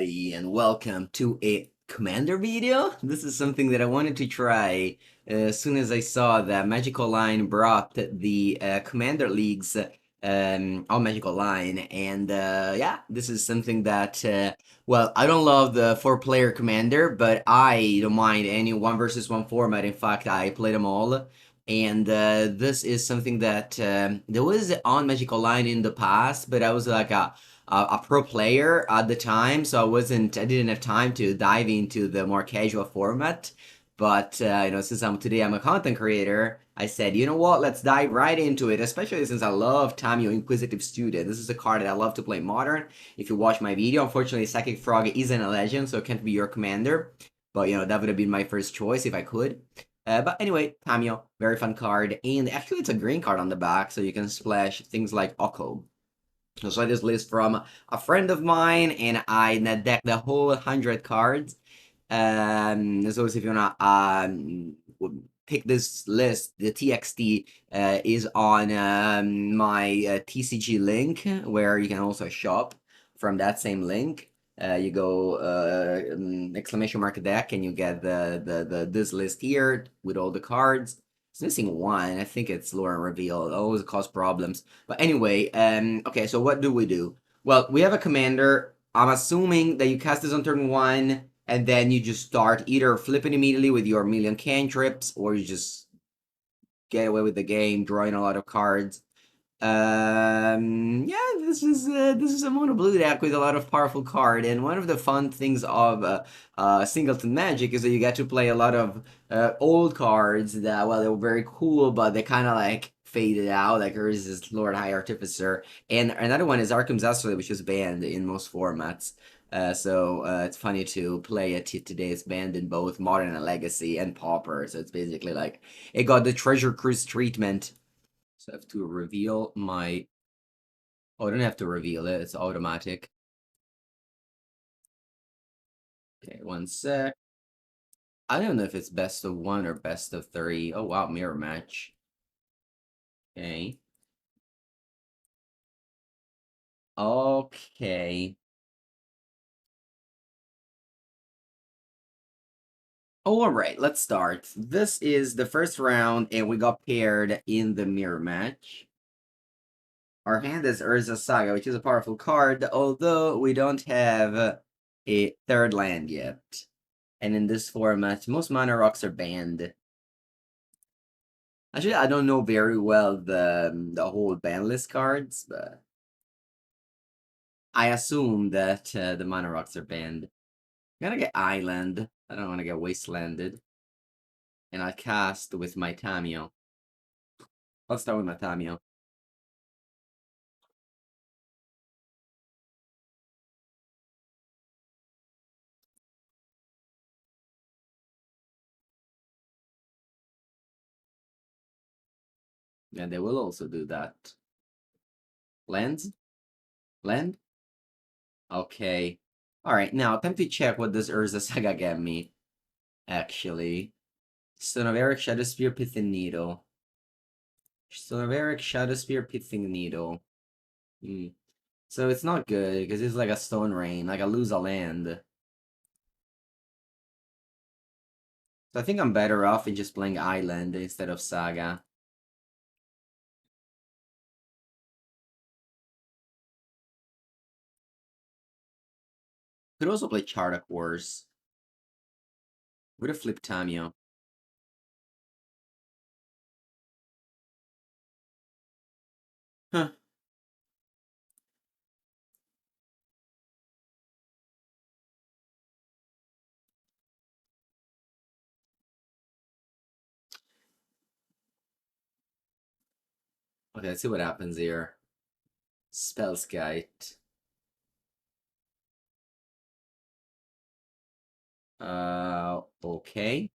everybody, and welcome to a Commander video. This is something that I wanted to try as soon as I saw that Magic Online brought the Commander Leagues on Magic Online, and yeah, this is something that, well, I don't love the 4-player Commander, but I don't mind any 1 versus 1 format. In fact, I play them all. And this is something that there was on Magic Online in the past, but I was like a pro player at the time, so I didn't have time to dive into the more casual format. But since I'm a content creator, I said, you know what, let's dive right into it. Especially since I love Tamiyo Inquisitive Student. This is a card that I love to play modern. If you watch my video, unfortunately, Psychic Frog isn't a legend, so it can't be your commander. But that would have been my first choice if I could. But anyway, Tamiyo, very fun card, and actually it's a green card on the back, so you can splash things like Oko. So I just list from a friend of mine, and I net deck the whole 100 cards. So if you wanna pick this list, the TXT is on my TCG link, where you can also shop from that same link. You go exclamation mark deck, and you get this list here with all the cards. It's missing one. I think it's Lórien Revealed. It always cause problems. But anyway, okay, so what do we do? Well, we have a commander. I'm assuming that you cast this on turn 1, and then you just start either flipping immediately with your million cantrips, or you just get away with the game, drawing a lot of cards. Yeah, this is a mono blue deck with a lot of powerful card, and one of the fun things of Singleton Magic is that you get to play a lot of old cards that, well, they were very cool, but they kind of like faded out. Like there's this Lord High Artificer, and another one is Arcum's Astrolabe, which is banned in most formats. So it's funny to play it today. It's banned in both Modern and Legacy and Pauper, so it's basically like it got the Treasure Cruise treatment. So I have to reveal my... Oh, I don't have to reveal it. It's automatic. Okay, one sec. I don't know if it's best of 1 or best of 3. Oh, wow, mirror match. Okay. Okay. Oh, alright, let's start. This is the first round, and we got paired in the mirror match. Our hand is Urza Saga, which is a powerful card, although we don't have a third land yet. And in this format, most mana rocks are banned. Actually, I don't know very well the whole ban list cards, but I assume that the mana rocks are banned. I'm gonna get Island. I don't want to get Wastelanded. And I'll cast with my Tamiyo. I'll start with my Tamiyo. And they will also do that. Lands? Land? Okay. Alright, now time to check what does Urza Saga get me. Actually. Stone of Erech, Shadow Spear, Pithing Needle. Stone of Erech, Shadow Spear, Pithing Needle. So it's not good, because it's like a Stone Rain, like I lose a land. So I think I'm better off in just playing Island instead of Saga. Could also play Chardak Wars. Would have flipped Tamiyo. Huh. Okay, let's see what happens here. Spellskite. Okay.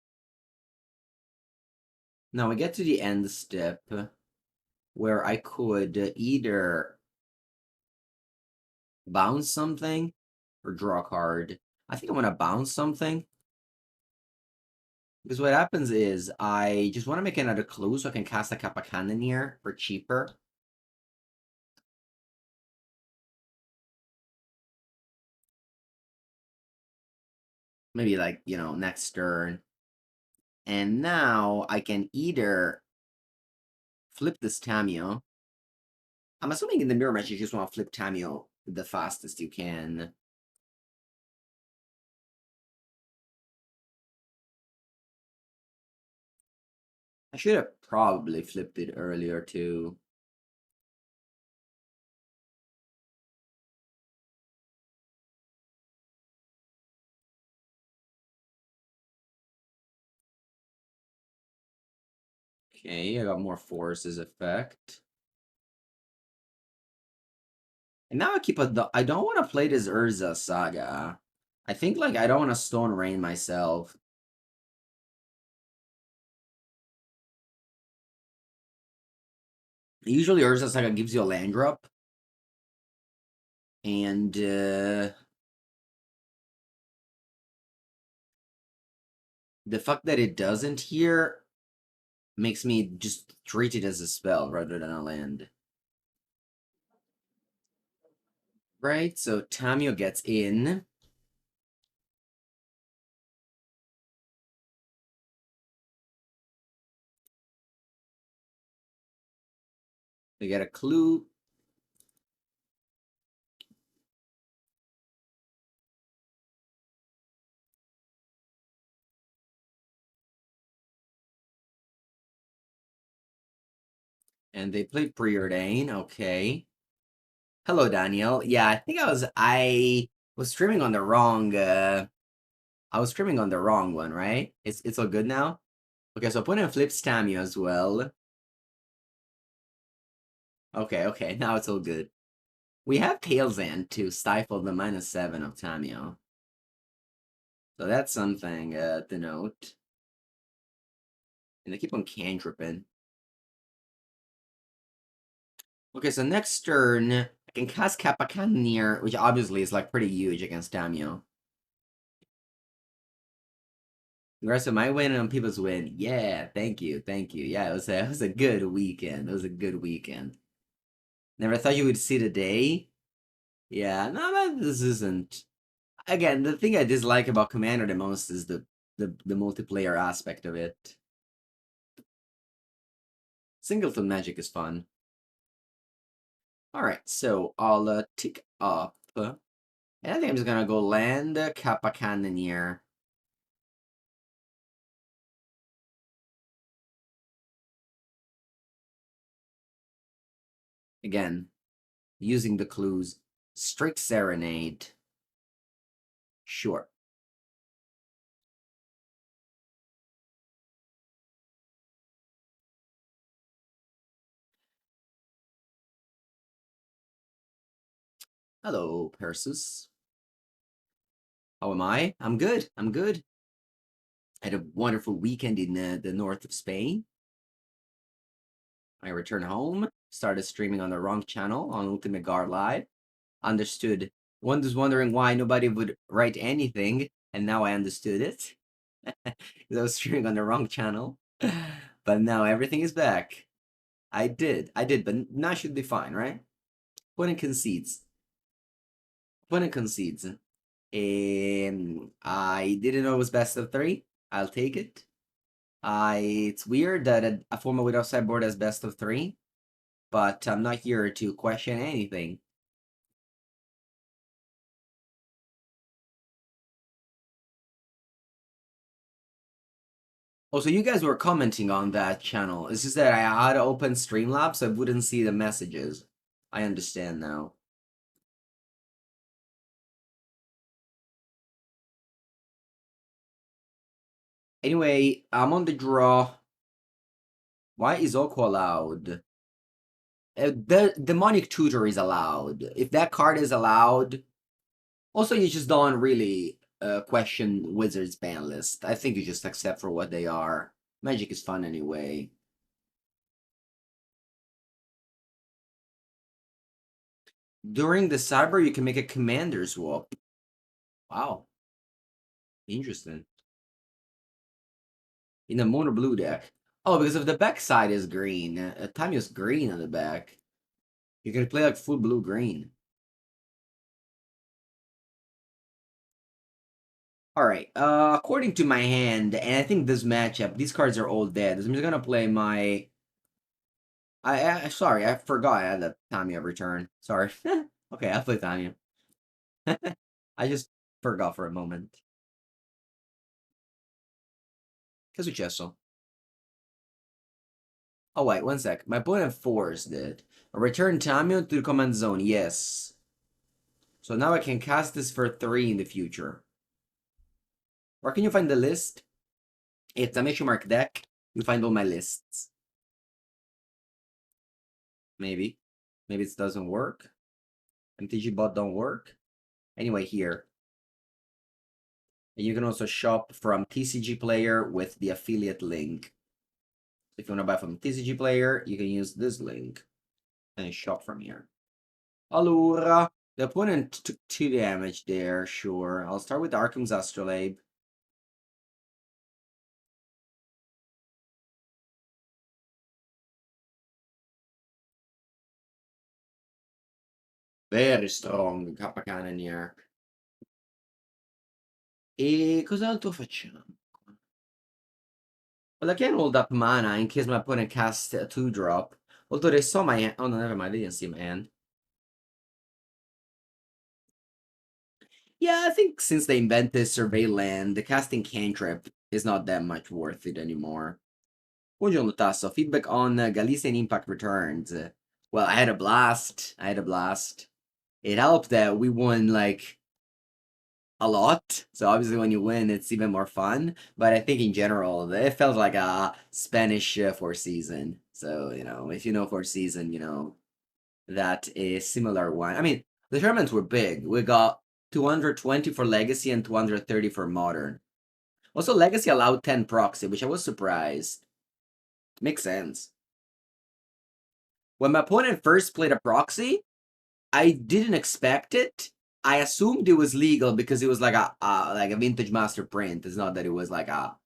Now we get to the end step where I could either bounce something or draw a card. I think I'm gonna bounce something. Because what happens is I just want to make another clue so I can cast a Kappa Cannoneer for cheaper. Maybe like, you know, next turn. And now I can either flip this Tamiyo. I'm assuming in the mirror match you just want to flip Tamiyo the fastest you can. I should have probably flipped it earlier too. Okay, I got more forces effect. And now I don't want to play this Urza Saga. I think like I don't want to Stone Rain myself. Usually Urza Saga gives you a land drop. And the fact that it doesn't here makes me just treat it as a spell rather than a land. Right, so Tamiyo gets in. We get a clue. And they played Preordain, okay. Hello, Daniel. Yeah, I was streaming on the wrong I was streaming on the wrong one, right? It's all good now? Okay, so opponent flips Tamiyo as well. Okay, now it's all good. We have Tail's End to stifle the -7 of Tamiyo. So that's something to note. And they keep on cantripping. Okay, so next turn, I can cast Kappa Cannoneer, which obviously is like pretty huge against Tamiyo. Congrats on my win and on people's win. Yeah, thank you. Yeah, it was a good weekend. It was a good weekend. Never thought you would see the day. Yeah, no, this isn't. Again, the thing I dislike about Commander the most is the multiplayer aspect of it. Singleton Magic is fun. Alright, so I'll tick up. And I think I'm just gonna go land Kappa Cannoneer. Again, using the clues. Strict Serenade. Sure. Hello, Persis. How am I? I'm good. I'm good. I had a wonderful weekend in the north of Spain. I returned home, started streaming on the wrong channel on Ultimate Guard Live. Understood. One was wondering why nobody would write anything, and now I understood it. I was streaming on the wrong channel. But now everything is back. I did, but now should be fine, right? Opponent concedes. Opponent concedes. I didn't know it was best of 3. I'll take it. It's weird that a format without sideboard has best of 3, but I'm not here to question anything. Also, you guys were commenting on that channel. It's just that I had to open Streamlabs, so I wouldn't see the messages. I understand now. Anyway, I'm on the draw. Why is Oko allowed? The Demonic Tutor is allowed. If that card is allowed... Also, you just don't really question Wizards' ban list. I think you just accept for what they are. Magic is fun anyway. During the Cyber, you can make a Commander swap. Wow. Interesting. In a mono blue deck. Oh, because if the back side is green, Tamiyo's green on the back. You can play like full blue green. Alright, according to my hand, and I think this matchup, these cards are all dead. I'm just gonna play my... sorry, I forgot I had the Tamiyo return. Sorry. Okay, I'll play Tamiyo. I just forgot for a moment. Che è successo? Oh wait, one sec. My opponent forced it. Return Tamiyo to the command zone, yes. So now I can cast this for 3 in the future. Where can you find the list? It's a mission mark deck. You find all my lists. Maybe. Maybe it doesn't work. MTG bot don't work. Anyway, here. And you can also shop from TCG Player with the affiliate link. If you want to buy from TCG Player, you can use this link and shop from here. Allora, the opponent took 2 damage there, sure. I'll start with Arcum's Astrolabe. Very strong, Kappa Cannoneer. E cos'altro facciamo? Well, I can hold up mana in case my opponent casts a 2-drop. Although they saw my hand. Oh, no, never mind. They didn't see my hand. Yeah, I think since they invented Survey Land, the casting cantrip is not that much worth it anymore. Buongiorno Tasso, feedback on Galician Impact returns. Well, I had a blast. It helped that we won, like, a lot. So obviously when you win, it's even more fun. But I think in general, it felt like a Spanish Four Season. So, if you know Four Season, that is similar one. I mean, the tournaments were big. We got 220 for Legacy and 230 for Modern. Also, Legacy allowed 10 proxy, which I was surprised. Makes sense. When my opponent first played a proxy, I didn't expect it. I assumed it was legal because it was like a vintage master print. It's not that it was like a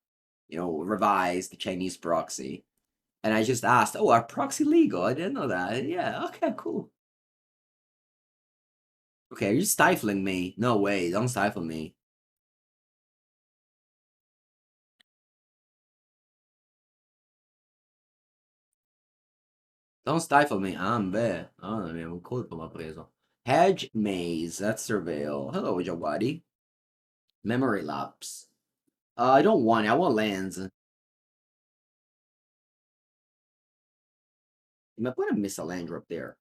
revised Chinese proxy. And I just asked, "Oh, are proxy legal?" I didn't know that. Yeah, okay, cool. Okay, are you stifling me? No way, don't stifle me. Don't stifle me. Beh. Oh, mi un colpo m'ha preso. Hedge Maze, that's Surveil. Hello, Jawadi. Memory Lapse. I don't want it. I want lands. Am I going to miss a land drop there?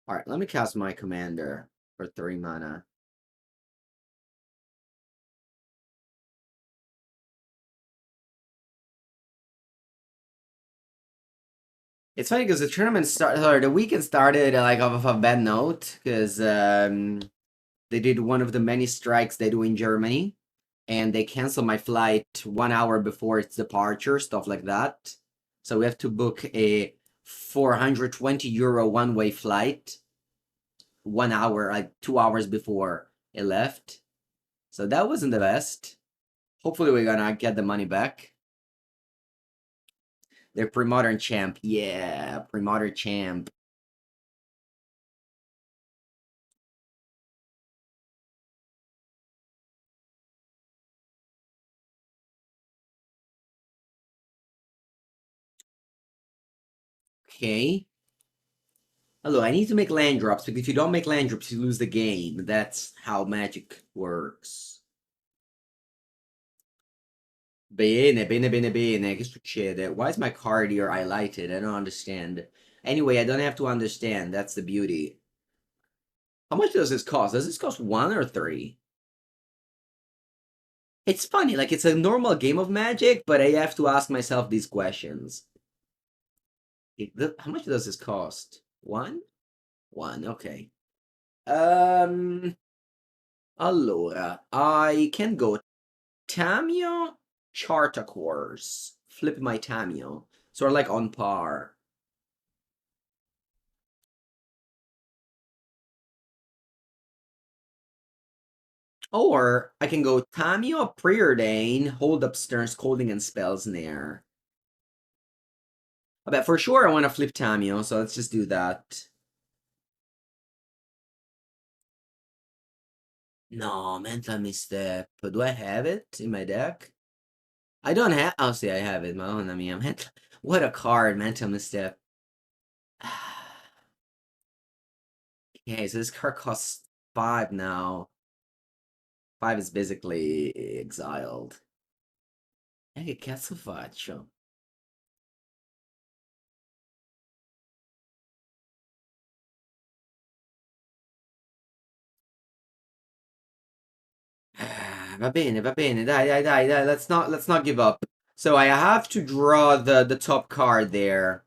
Alright, let me cast my commander for 3 mana. It's funny because the tournament the weekend started like off of a bad note because they did one of the many strikes they do in Germany, and they canceled my flight 1 hour before its departure, stuff like that. So we have to book a 420 euro one-way flight 1 hour, like 2 hours before it left. So that wasn't the best. Hopefully we're gonna get the money back. They're pre-modern champ. Yeah, pre-modern champ. Okay. Hello, I need to make land drops because if you don't make land drops, you lose the game. That's how magic works. Bene, bene, bene, bene. Che succede? Why is my card here highlighted? I don't understand. Anyway, I don't have to understand. That's the beauty. How much does this cost? Does this cost 1 or 3? It's funny, like it's a normal game of Magic, but I have to ask myself these questions. How much does this cost? 1? 1, okay. Allora, I can go Tamiyo, Charta Course. Flip my Tamiyo. So we're like on par. Or I can go Tamiyo, Preordain, hold up Stern Scolding and Spellsnare. I bet for sure I want to flip Tamiyo, so let's just do that. No, Mental Misstep. Do I have it in my deck? I don't have. Oh, see, I have it. MonoU Tamiyo. What a card, Mental Misstep. Okay, so this card costs 5 now. 5 is basically exiled. Che cazzo faccio? Va bene, dai, let's not give up. So I have to draw the top card there.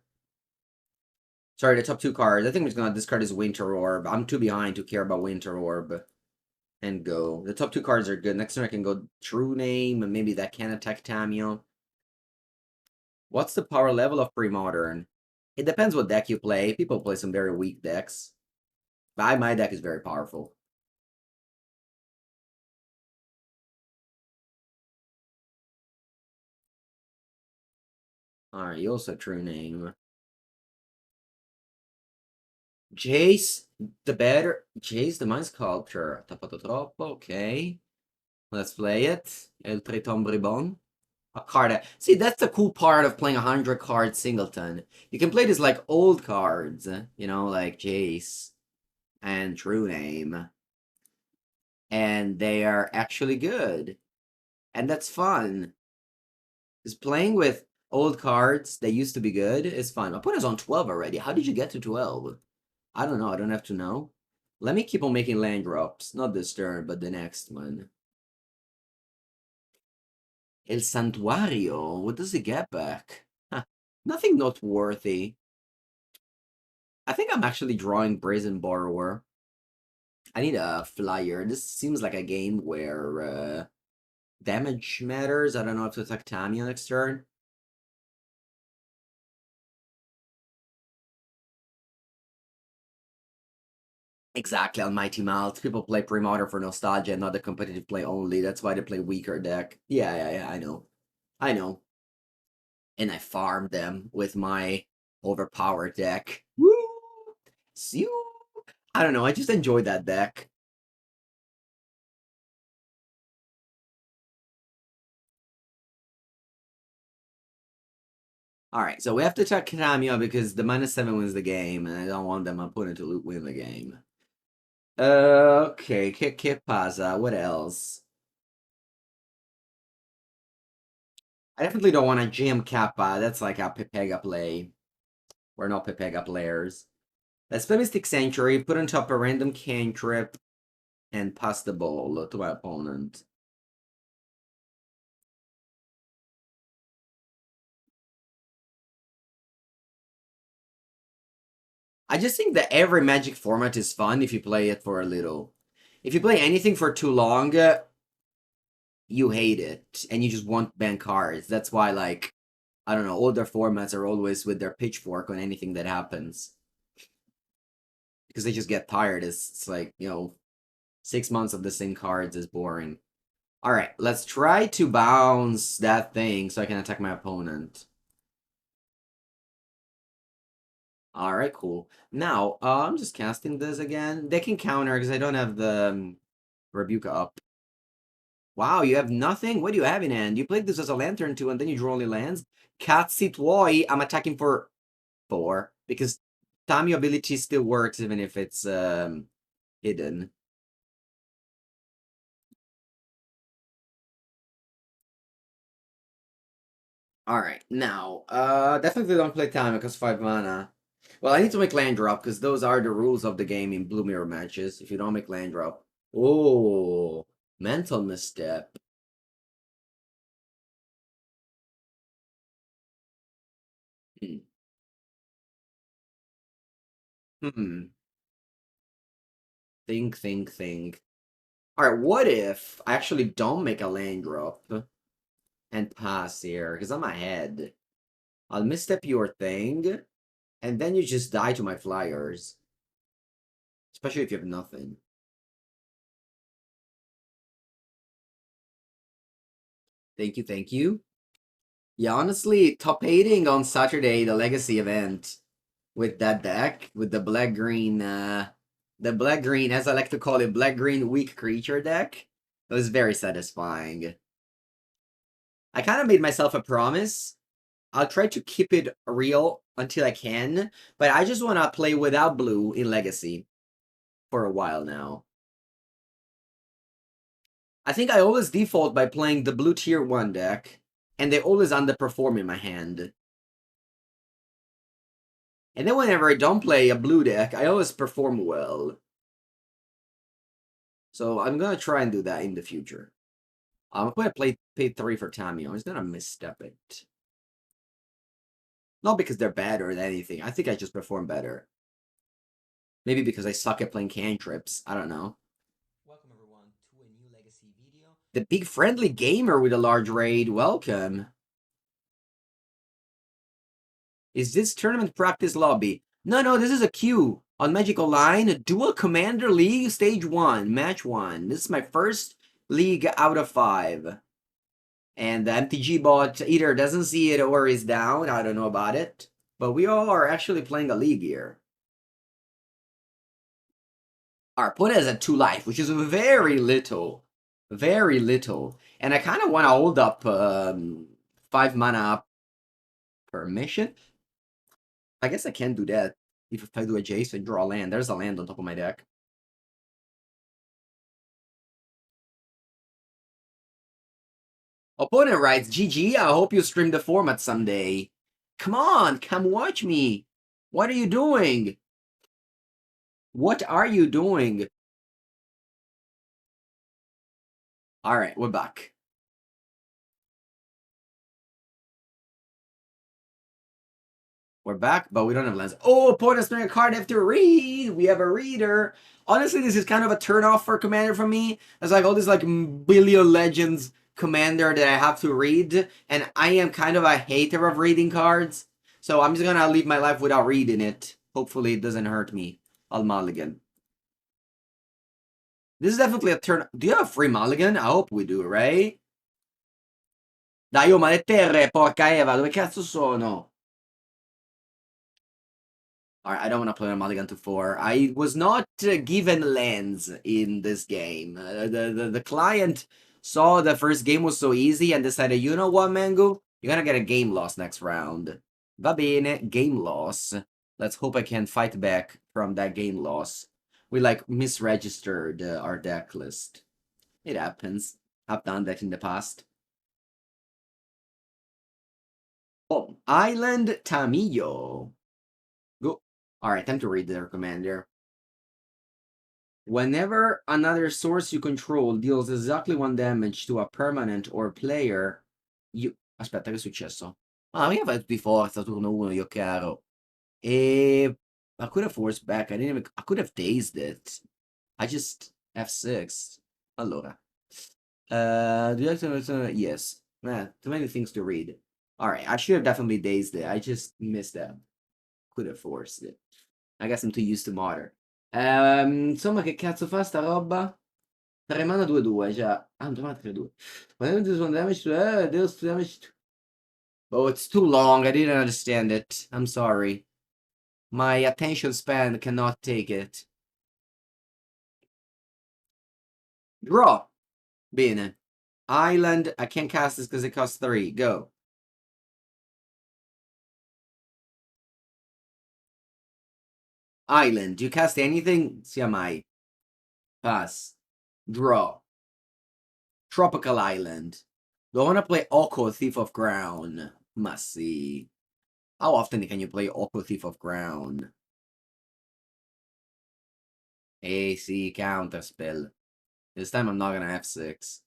Sorry, the top 2 cards. I think I'm just gonna discard his Winter Orb. I'm too behind to care about Winter Orb. And go. The top 2 cards are good. Next turn I can go True Name, and maybe that can attack Tamiyo. What's the power level of Pre-Modern? It depends what deck you play. People play some very weak decks. But my deck is very powerful. Alright, you also True Name. Jace, the better. Jace, the Mind Sculpture. Okay. Let's play it. El Triton Bribon. A card. See, that's the cool part of playing 100 card singleton. You can play this like old cards, you know, like Jace and True Name. And they are actually good. And that's fun. Because playing with old cards that used to be good is fun. My opponent's on 12 already. How did you get to 12? I don't know. I don't have to know. Let me keep on making land drops. Not this turn, but the next one. El Santuario. What does it get back? Huh. Nothing noteworthy. I think I'm actually drawing Brazen Borrower. I need a flyer. This seems like a game where damage matters. I don't know if to attack Tamiyo next turn. Exactly, on Mighty Mouth. People play Pre-Modern for nostalgia and not the competitive play only. That's why they play weaker deck. Yeah, I know. I know. And I farm them with my overpowered deck. Woo! See? I don't know, I just enjoy that deck. Alright, so we have to attack Tamiyo because the -7 wins the game, and I don't want them opponent to win the game. Okay, que pasa? What else? I definitely don't want to jam Kappa. That's like a Pepega play. We're not Pepega players. Let's play Mystic Sanctuary, put on top a random cantrip, and pass the ball to my opponent. I just think that every Magic format is fun if you play it for a little. If you play anything for too long, you hate it, and you just want ban cards. That's why, like, I don't know, older formats are always with their pitchfork on anything that happens. Because they just get tired. It's like, 6 months of the same cards is boring. Alright, let's try to bounce that thing so I can attack my opponent. Alright, cool. Now, I'm just casting this again. They can counter because I don't have the Rebuke up. Wow, you have nothing? What do you have in hand? You played this as a Lantern too, and then you draw only lands? Katsitwoi, I'm attacking for 4, because Tamiyo ability still works even if it's hidden. Alright, now, definitely don't play Tamiyo because 5 mana. Well, I need to make land drop, because those are the rules of the game in Blue Mirror matches. If you don't make land drop. Oh, Mental Misstep. Hmm. Hmm. Think. Alright, what if I actually don't make a land drop and pass here? Because I'm ahead. I'll misstep your thing, and then you just die to my flyers. Especially if you have nothing. Thank you. Yeah, honestly, top 8ing on Saturday, the Legacy event, with that deck, with the black-green The black-green, as I like to call it, black-green weak creature deck. It was very satisfying. I kind of made myself a promise. I'll try to keep it real until I can, but I just want to play without blue in Legacy for a while now. I think I always default by playing the blue tier 1 deck, and they always underperform in my hand. And then whenever I don't play a blue deck, I always perform well. So I'm gonna try and do that in the future. I'm gonna pay 3 for Tamiyo. I'm just gonna misstep it. Not because they're bad or anything. I think I just perform better. Maybe because I suck at playing cantrips. I don't know. Welcome everyone to a new Legacy video. The big friendly gamer with a large raid. Welcome. Is this tournament practice lobby? No, this is a queue on Magic Online. Duel Commander League Stage 1, Match 1. This is my first league out of 5. And the MTG bot either doesn't see it or is down. I don't know about it. But we all are actually playing a league here. Our opponent has a 2 life, which is very little. Very little. And I kind of want to hold up 5 mana up per mission. I guess I can do that. If I do a Jace and draw a land. There's a land on top of my deck. Opponent writes, GG, I hope you stream the format someday. Come on, come watch me. What are you doing? What are you doing? Alright, we're back. We're back, but we don't have lands. Oh, opponent's playing a card I have to read. We have a reader. Honestly, this is kind of a turn-off for Commander for me. It's like all this like billion legends Commander that I have to read, and I am kind of a hater of reading cards, so I'm just gonna leave my life without reading it. Hopefully it doesn't hurt me. I'll mulligan. This is definitely a turn. Do you have a free mulligan? I hope we do, right? Dai, oh, ma le terre, porca Eva, dove cazzo sono? Alright, I don't want to play a mulligan to 4. I was not given lands in this game. The client saw the first game was so easy and decided, you know what, Mengu? You're gonna get a game loss next round. Va bene, game loss. Let's hope I can fight back from that game loss. We, like, misregistered our deck list. It happens. I've done that in the past. Oh, Island Tamiyo. Go. Alright, time to read their commander. Whenever another source you control deals exactly 1 damage to a permanent or player, you... Aspetta, che è successo? Ah, io ho di forza turno 1, io caro. I could have forced back. I didn't even... I could have dazed it. I just... F6. Allora. Do you have to... Yes. Too many things to read. Alright, I should have definitely dazed it. I just missed that. Could have forced it. I guess I'm too used to modern. Insomma, che cazzo fa sta roba? 3 mana 2-2, già. Ah, 2 mana 3-2. Whenever there's 1 damage to deals 2 damage to... Oh, it's too long. I didn't understand it. I'm sorry. My attention span cannot take it. Draw. Bene. Island. I can't cast this because it costs 3. Go. Island. Do you cast anything? Sia mai. Pass. Draw. Tropical Island. Do I want to play Oko, Thief of Crown? Must see. How often can you play Oko, Thief of Crown? AC counterspell. This time I'm not gonna F6.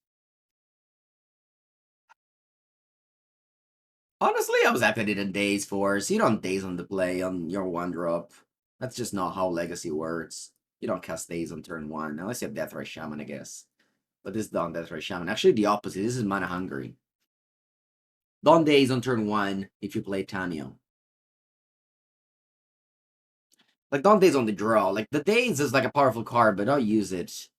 Honestly, I was happy I didn't Daze Force. You don't Daze on the play on your 1-drop. That's just not how Legacy works. You don't cast Daze on turn 1, unless you have Deathray Shaman, I guess. But this is not Deathray Shaman. Actually, the opposite. This is Mana Hungry. Don't Daze on turn 1 if you play Tamiyo. Like, don't Daze on the draw. Like, the Daze is like a powerful card, but don't use it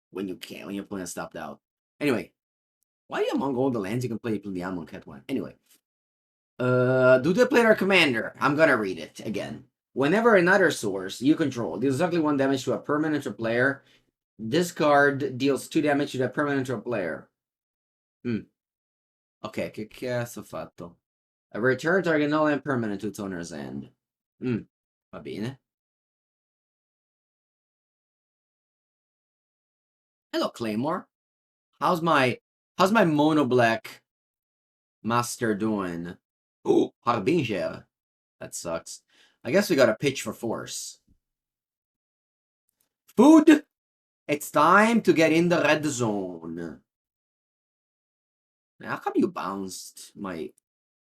when you can, when your opponent's stopped out. Anyway, why among all the lands you can play the Amon Cat one? Anyway. Do they play our commander? I'm gonna read it again. Whenever another source you control deals exactly 1 damage to a permanent or player, this card deals 2 damage to that permanent or player. Ok, che cazzo ho fatto? A return target null and permanent to its owner's end. Va bene. Hello, Claymore. How's my mono black master doing? Oh, Harbinger. That sucks. I guess we got a pitch for force. Food! It's time to get in the red zone. How come you bounced my...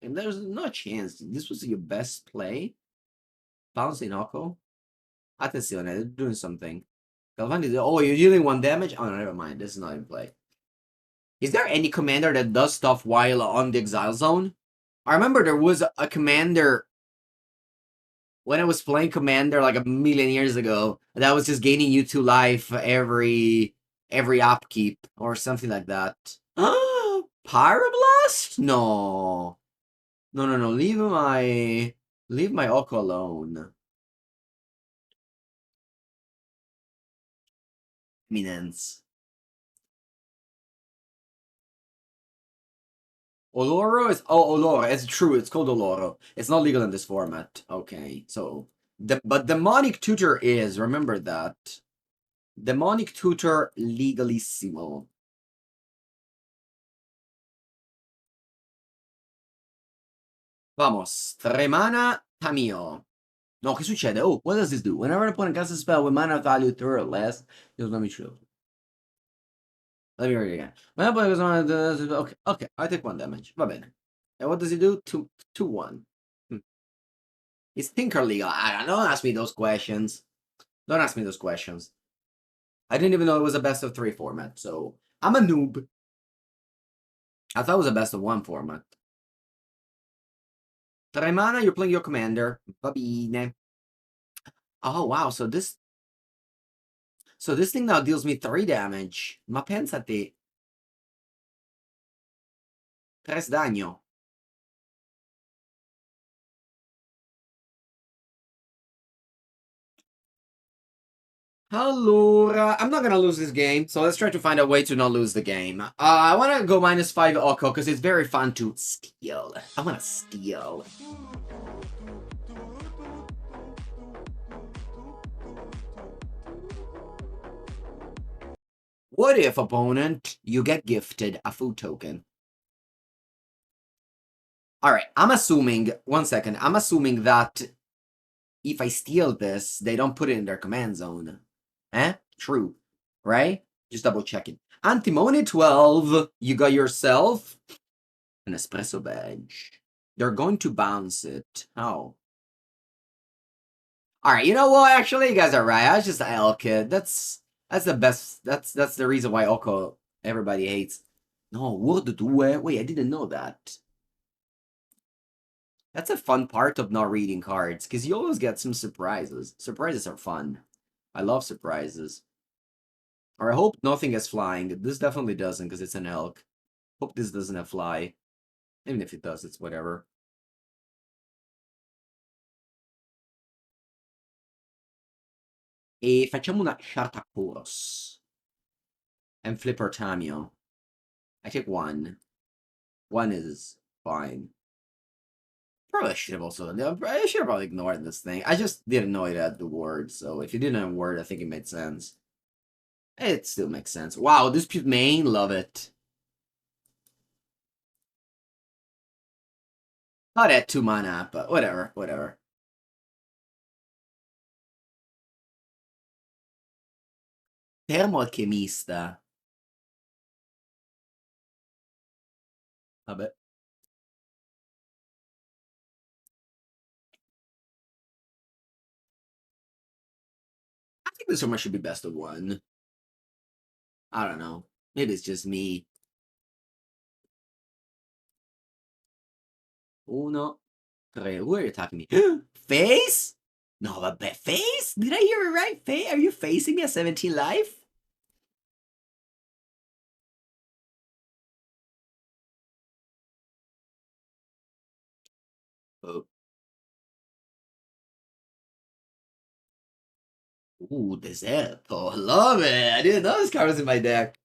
And there's no chance. This was your best play? Bouncing Oko? Attenzione, they're doing something. Galvani, oh, you're dealing 1 damage? Oh, no, never mind. This is not in play. Is there any commander that does stuff while on the exile zone? I remember there was a commander when I was playing Commander like a million years ago that was just gaining you 2 life every upkeep or something like that. Pyroblast? No. No. Leave my Oko alone. Eminence. Oloro is Oloro. It's true. It's called Oloro. It's not legal in this format. Okay, so but Demonic Tutor is. Remember that. Demonic Tutor legalissimo. Vamos. 3 mana Tamiyo. No, che succede? Oh, what does this do? Whenever an opponent casts a spell with mana value 3 or less, deals damage shield. Let me read it again. When an opponent goes on, okay, I take 1 damage. Va bene. And what does he do? 2-1. Is Tinker legal? Don't ask me those questions. Don't ask me those questions. I didn't even know it was a best of 3 format, so I'm a noob. I thought it was a best of 1 format. 3 mana, you're playing your commander. Va bene. Oh, wow, so this thing now deals me 3 damage. Ma pensate. 3 daño. Allora, I'm not gonna lose this game, so let's try to find a way to not lose the game. I want to go -5 Oko because it's very fun to steal. I want to steal. What if, opponent, you get gifted a food token? Alright, I'm assuming, 1 second, I'm assuming that if I steal this, they don't put it in their command zone. True, right? Just double checking. Antimony 12, you got yourself an espresso badge. They're going to bounce it. How? Alright, you know what? Actually, you guys are right. I was just an L kid. That's the best. That's the reason why Oko everybody hates. No, Word 2? Wait, I didn't know that. That's a fun part of not reading cards, because you always get some surprises. Surprises are fun. I love surprises. Or I hope nothing has flying. This definitely doesn't, because it's an elk. Hope this doesn't have fly. Even if it does, it's whatever. E facciamo una Shartakuros. And Flipper Tamiyo. I take 1. 1 is fine. Probably should have also. I should have probably ignored this thing. I just didn't know it had the word, so if you didn't have a word, I think it made sense. It still makes sense. Wow, Dispute main, love it. Not at 2 mana, but whatever. Termoalchemista. Vabbè. I think this one should be best of 1. I don't know. Maybe it's just me. 1, 3. Who are you attacking me? Face? No, vabbè. Face? Did I hear it right? Face? Are you facing me at 17 life? Oh. Ooh, Deserto. Love it. I didn't know this card was in my deck.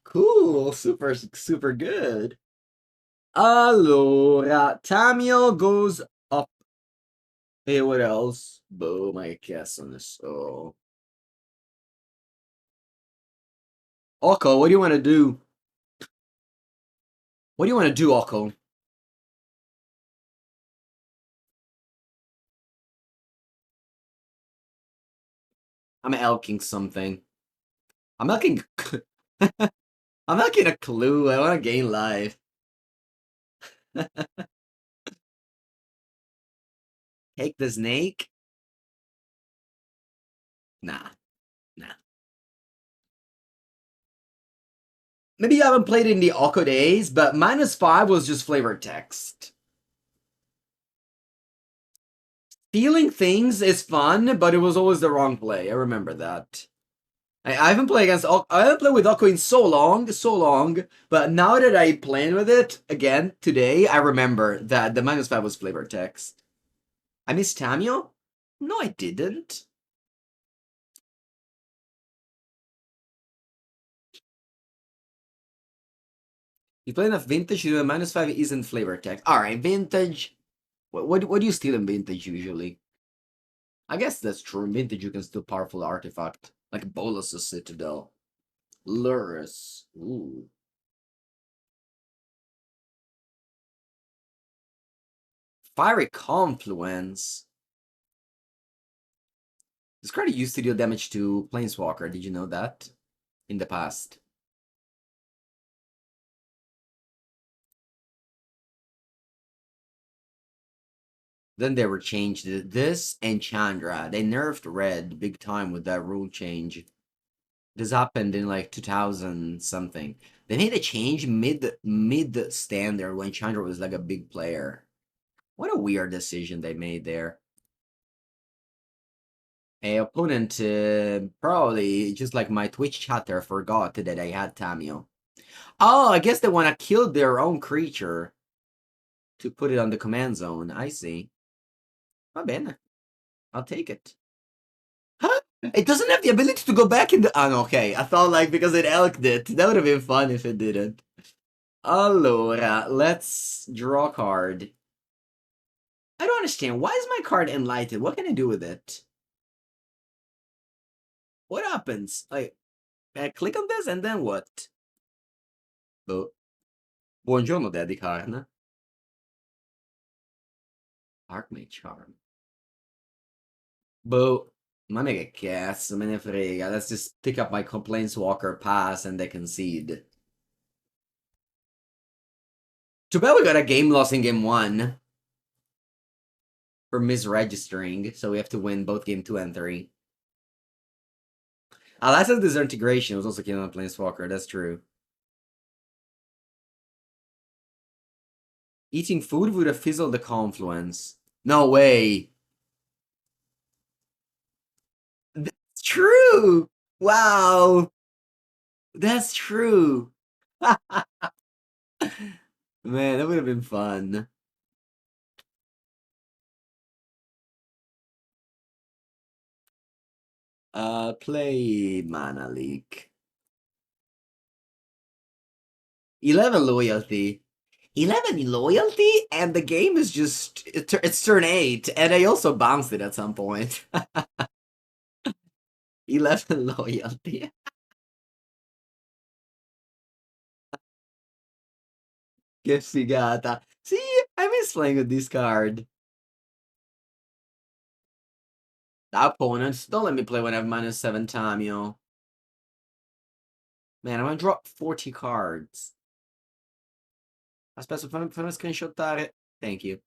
Cool. Super, super good. Allora, Tamiyo goes up. Hey, what else? Boom, I guess on this. Oh. Oko, what do you want to do? What do you want to do, Oko? I'm elking something. I'm elking. I'm elking a clue. I want to gain life. Take the snake? Nah, nah. Maybe you haven't played in the Oko days, but -5 was just flavored text. Stealing things is fun, but it was always the wrong play. I remember that. I haven't played against I haven't played with Oko in so long. But now that I played with it again today, I remember that the -5 was flavored text. I missed Tamiyo? No, I didn't. You play enough vintage, you do a -5 isn't flavor text. Alright, vintage. What do you steal in vintage usually? I guess that's true. In vintage you can steal powerful artifact. Like Bolus's Citadel. Lurus. Ooh. Fiery Confluence. This card used to deal damage to Planeswalker. Did you know that? In the past. Then they were changed. This and Chandra. They nerfed red big time with that rule change. This happened in like 2000 something. They made a change mid standard when Chandra was like a big player. What a weird decision they made there. A opponent probably just like my Twitch chatter forgot that I had Tamiyo. Oh, I guess they want to kill their own creature to put it on the command zone. I see. Va bene. I'll take it. Huh? It doesn't have the ability to go back in the... Oh, okay. I thought like because it elked it. That would have been fun if it didn't. Allora, let's draw a card. I don't understand. Why is my card enlightened? What can I do with it? What happens? Like, I click on this and then what? Oh. Buongiorno, Daddy Karn. Arcmage Charm. Boh. Ma me che cazzo, me ne frega. Let's just pick up my Planeswalker pass and they concede. Too bad we got a game loss in game 1. For misregistering, so we have to win both game 2 and 3. Alasta's Disintegration was also killing on Planeswalker, that's true. Eating food would have fizzled the confluence. No way! That's true! Wow! That's true! Man, that would have been fun. Play Mana Leak. 11 loyalty. 11 loyalty? And the game is just... It's turn 8, and I also bounced it at some point. 11 loyalty. Che figata. See, I miss playing with this card. The opponents, don't let me play when I have -7 Tamiyo. Man, I'm gonna drop 40 cards. Aspetta, fammi screenshottare. Thank you.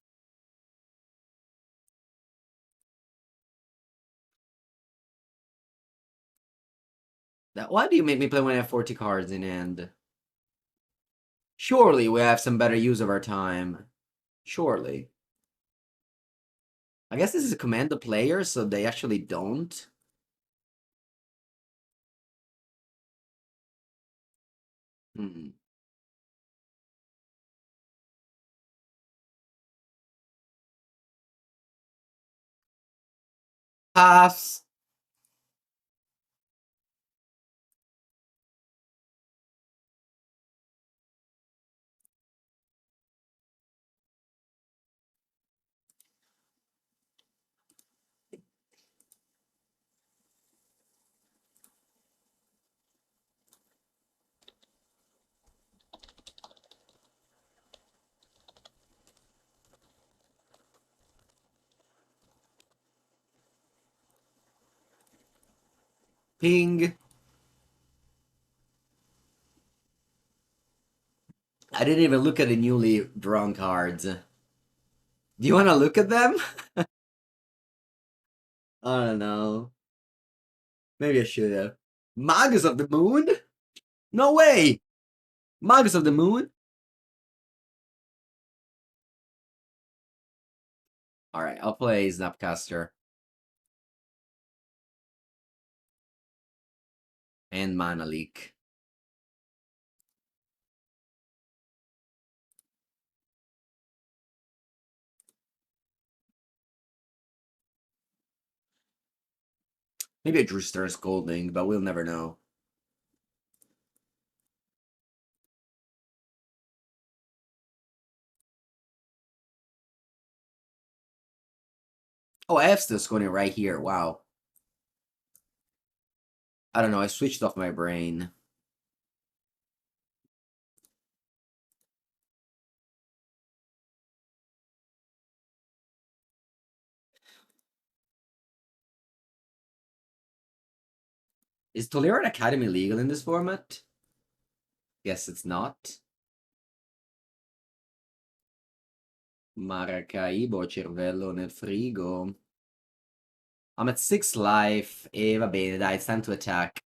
Why do you make me play when I have 40 cards in hand? Surely we have some better use of our time. Surely. I guess this is a command the player, so they actually don't. Hmm. Pass. Ping. I didn't even look at the newly drawn cards. Do you want to look at them? I don't know. Maybe I should have. Magus of the Moon? No way! Magus of the Moon? Alright, I'll play Snapcaster. And Mana Leak. Maybe I drew Stern Scolding, but we'll never know. Oh, I have Stern Scolding right here. Wow. I don't know. I switched off my brain. Is Tolerant Academy legal in this format? Yes, it's not. Maracaibo, cervello nel frigo. I'm at 6 life e va bene, dai, it's time to attack.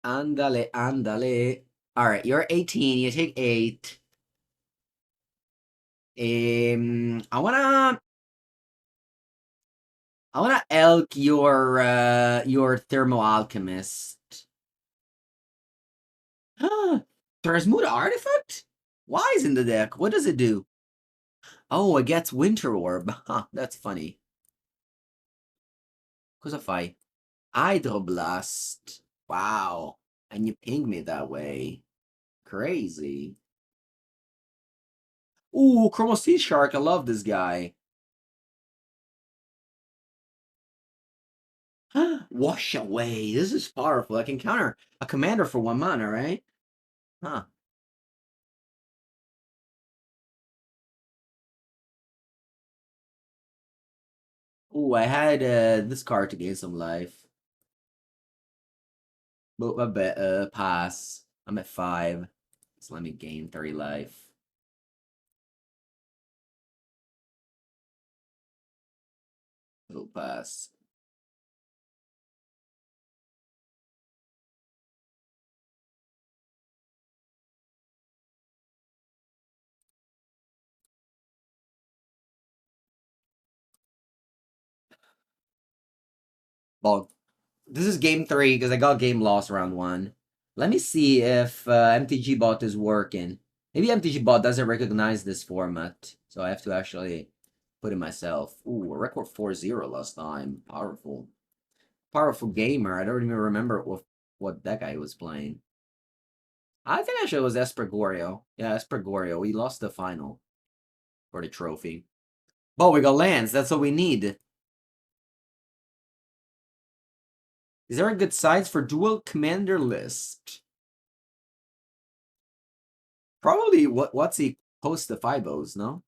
Andale, andale. Alright, you're 18, you take 8. I wanna elk your Thermo Alchemist. Transmute Artifact? Why is in the deck? What does it do? Oh, it gets Winter Orb. Huh, that's funny. Cosa fai? Hydroblast. Wow. And you ping me that way. Crazy. Ooh, Chromo Sea Shark. I love this guy. Wash away. This is powerful. I can counter a commander for 1 mana, right? Huh. Ooh, I had this card to gain some life. But I bet pass. I'm at 5. So let me gain 30 life. It'll pass. Well, this is game 3 because I got game lost round 1. Let me see if MTG bot is working. Maybe MTG bot doesn't recognize this format, so I have to actually put it myself. Ooh, a record 4-0 last time. Powerful. Powerful gamer. I don't even remember what that guy was playing. I think actually it was Espergorio. Yeah, Espergorio. We lost the final for the trophy. But we got lands. That's all we need. Is there a good size for Duel Commander list? Probably what's he post the Fibos, no?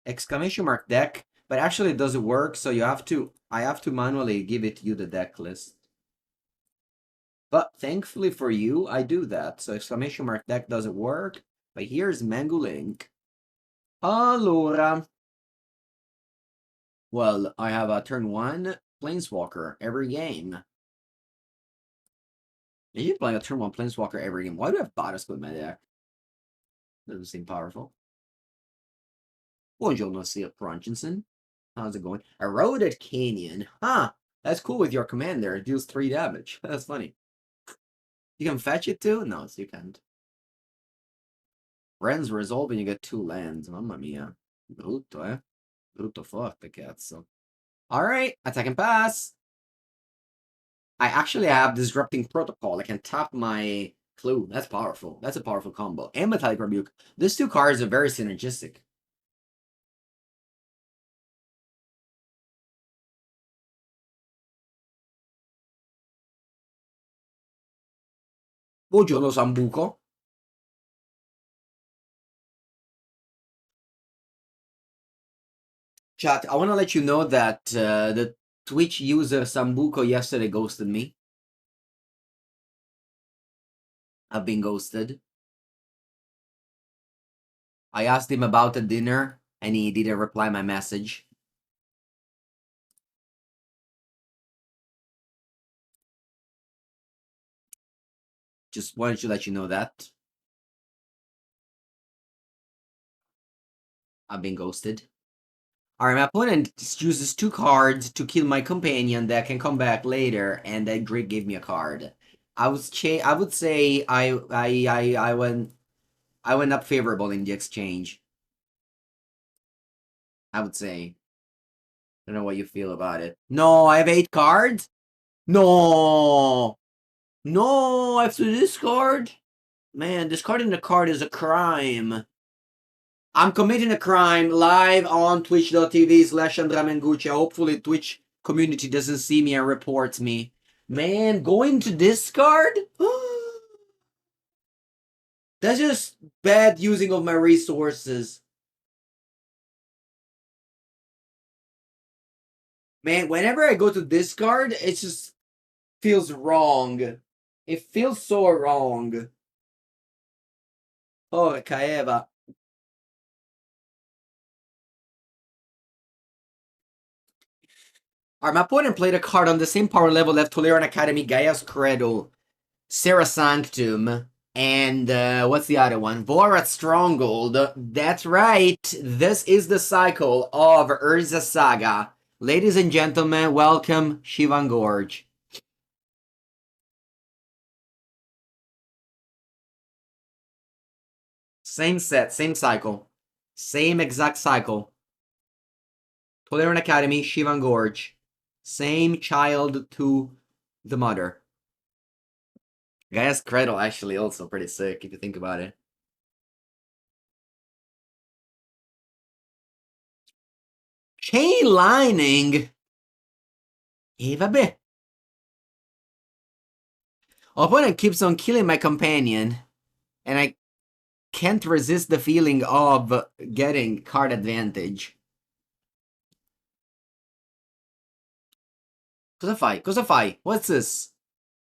Exclamation mark deck, but actually it doesn't work, so I have to manually give it you the deck list. But thankfully for you, I do that. So exclamation mark deck doesn't work, but here's Mengu link. Allora. Well, I have a turn 1 Planeswalker every game. You're playing a turn 1 Planeswalker every game. Why do I have Bodice with my deck? Doesn't seem powerful. Buongiorno, Sia Pronkinson. How's it going? Eroded Canyon. Huh. That's cool with your commander. It deals 3 damage. That's funny. You can fetch it too? No, you can't. Ren's Resolve and you get 2 lands. Mamma mia. Brutto, eh? Brutto forte, cazzo. Alright, attack and pass. I actually have Disrupting Protocol. I can tap my Clue. That's powerful. That's a powerful combo. And Metallic Rebuke. These 2 cards are very synergistic. Buongiorno Sambuco. Chat, I want to let you know that the Twitch user Sambuco yesterday ghosted me. I've been ghosted. I asked him about a dinner, and he didn't reply my message. Just wanted to let you know that. I've been ghosted. Alright, my opponent uses 2 cards to kill my companion that can come back later, and that Drake gave me a card. I would say I went up favorable in the exchange. I would say. I don't know what you feel about it. No, I have 8 cards? No! No, I have to discard? Man, discarding the card is a crime. I'm committing a crime live on twitch.tv/AndreaMengucci. Hopefully Twitch community doesn't see me and reports me. Man, going to discard? That's just bad using of my resources. Man, whenever I go to discard, it just feels wrong. It feels so wrong. Oh, Kaeva. Alright, my opponent played a card on the same power level as Lórien Academy, Gaia's Cradle, Serra Sanctum, and what's the other one? Vora's Stronghold. That's right. This is the cycle of Urza Saga. Ladies and gentlemen, welcome Shivan Gorge. Same set, same cycle. Same exact cycle. Lórien Academy, Shivan Gorge. Same child to the mother. Gaia's Cradle actually also pretty sick if you think about it. Chain Lining? Vabbè. Opponent keeps on killing my companion, and I can't resist the feeling of getting card advantage. Cosa fai? Cosa fai? What's this?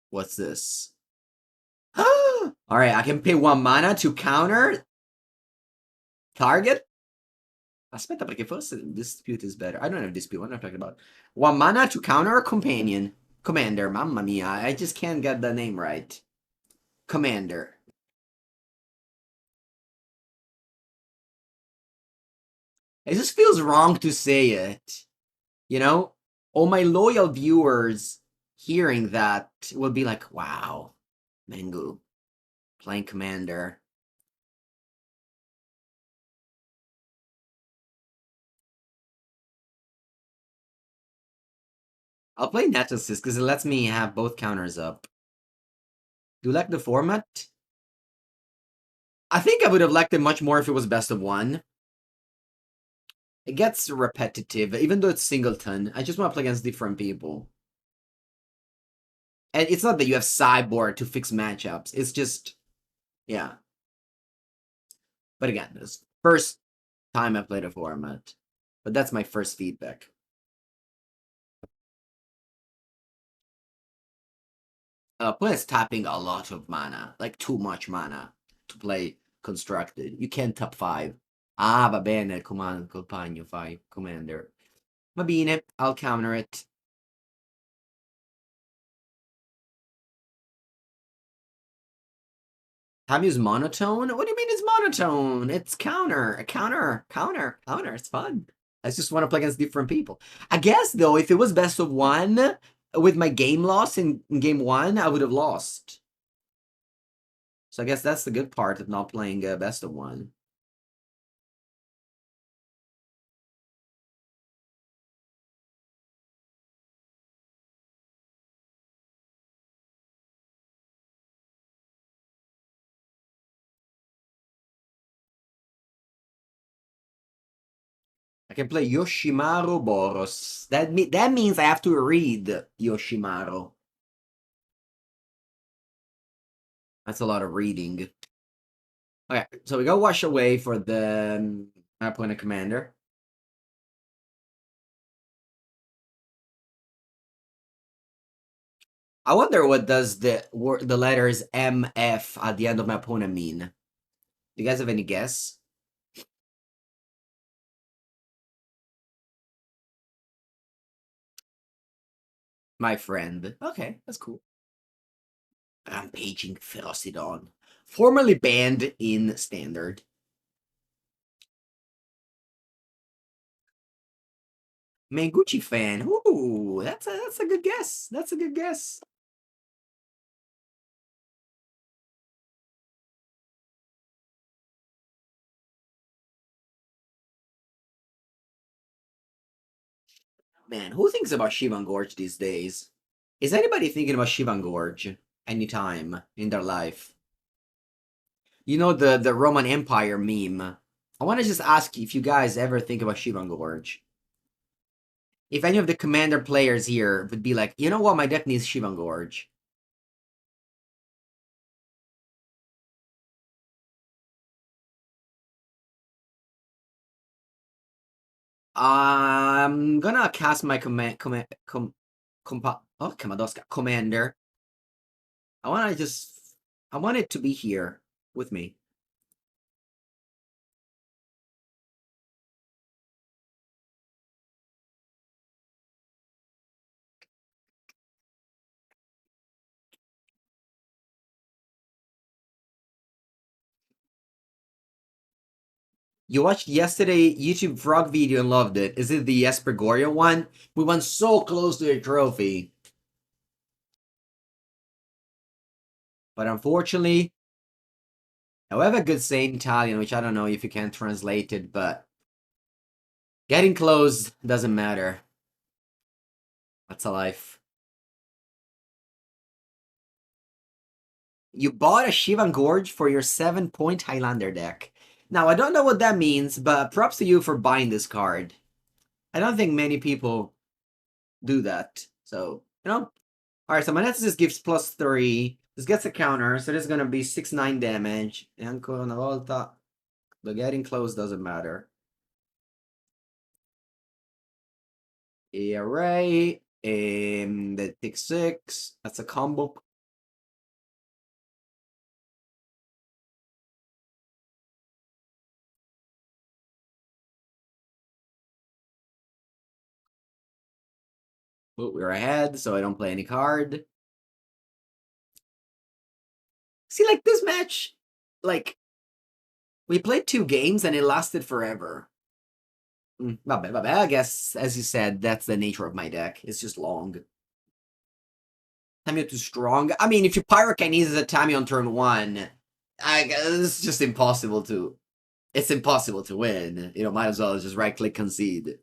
What's this? Alright, I can pay 1 mana to counter target? Aspetta, perché forse Dispute is better. I don't have Dispute, what am I talking about? 1 mana to counter a companion. Commander, mamma mia, I just can't get the name right. Commander. It just feels wrong to say it. You know? All my loyal viewers hearing that will be like, wow, Mengu, playing Commander. I'll play Netesis because it lets me have both counters up. Do you like the format? I think I would have liked it much more if it was best of 1. It gets repetitive, even though it's singleton. I just want to play against different people. And it's not that you have sideboard to fix matchups. It's just, yeah. But again, this is first time I played a format. But that's my first feedback. Plus tapping a lot of mana, like too much mana to play constructed. You can't tap 5. Ah, va bene, compagno 5, commander. Va bene, I'll counter it. Tamiyo's monotone? What do you mean it's monotone? It's counter, counter. It's fun. I just want to play against different people. I guess, though, if it was best of 1, with my game loss in game 1, I would have lost. So I guess that's the good part of not playing best of 1. I can play Yoshimaru Boros. That means I have to read Yoshimaru. That's a lot of reading. Okay, so we go Wash Away for the my opponent commander. I wonder what does the letters MF at the end of my opponent mean. Do you guys have any guess? My friend. Okay, that's cool. Rampaging Ferocidon. Formerly banned in Standard. Menguchi fan. Ooh, that's a good guess. That's a good guess. Man, who thinks about Shivan Gorge these days? Is anybody thinking about Shivan Gorge anytime in their life? You know the Roman Empire meme. I want to just ask if you guys ever think about Shivan Gorge. If any of the commander players here would be like, you know what, my deck needs Shivan Gorge. I'm gonna cast my commander. I want it to be here with me. You watched yesterday YouTube Frog video and loved it. Is it the Espergoria one? We went so close to a trophy. But unfortunately, I have a good saying in Italian, which I don't know if you can translate it, but getting close doesn't matter. That's a life. You bought a Shivan Gorge for your 7-point Highlander deck. Now, I don't know what that means, but props to you for buying this card. I don't think many people do that. So, you know. Alright, so my Nemesis gives +3. This gets a counter, so this is gonna be 6-9 damage. E ancora una volta, the getting close doesn't matter. Array, that takes 6. That's a combo. Oh, we're ahead, so I don't play any card. See, like, this match, like, we played 2 games and it lasted forever. Vabbè, I guess, as you said, that's the nature of my deck. It's just long. Tamiyo too strong. I mean, if you Pyrokinesis a Tamiyo on turn 1, it's just impossible to... It's impossible to win. You know, might as well just right-click concede.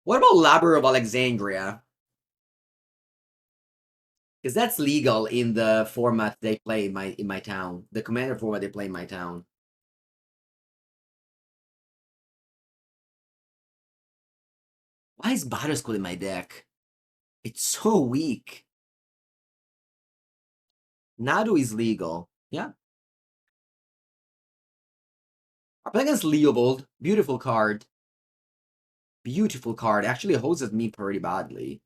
What about Labor of Alexandria? Because that's legal in the format they play in my town. The commander format they play in my town. Why is Batterskull in my deck? It's so weak. Nadu is legal. Yeah. I play against Leovold. Beautiful card. Beautiful card. Actually hoses me pretty badly.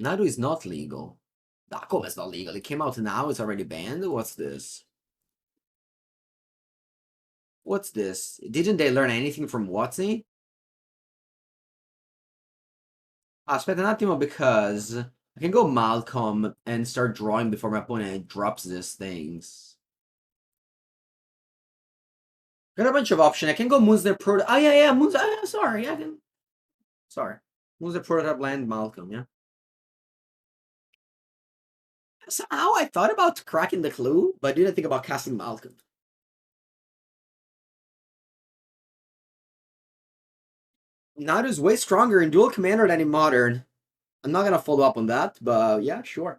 Nadu is not legal. Arcum is not legal. It came out now. It's already banned. What's this? What's this? Didn't they learn anything from Watsy? Aspetta un attimo because I can go Malcolm and start drawing before my opponent drops these things. Got a bunch of options. I can go Moonsnare Prototype. Oh, yeah, Moonsnare. Sorry, I can. Sorry. Moonsnare Prototype land Malcolm, yeah. Somehow I thought about cracking the clue, but I didn't think about casting Malcolm. Naru's way stronger in Duel Commander than in Modern. I'm not gonna follow up on that, but yeah, sure.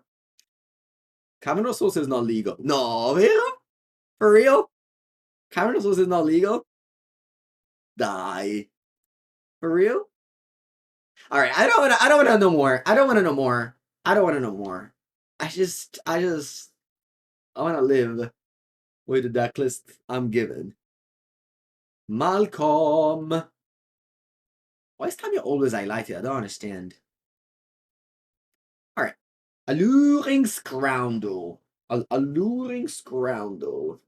Cameron Souls is not legal. No, vero? For real? Cavernos was not legal? Die. For real? Alright, I don't wanna know more. I don't wanna know more. I don't wanna know more. I wanna live with the deck list I'm given. Malcolm. Why is Tamiyo always highlighted? I don't understand. Alright. Alluring Scroundle. Alluring Scroundle.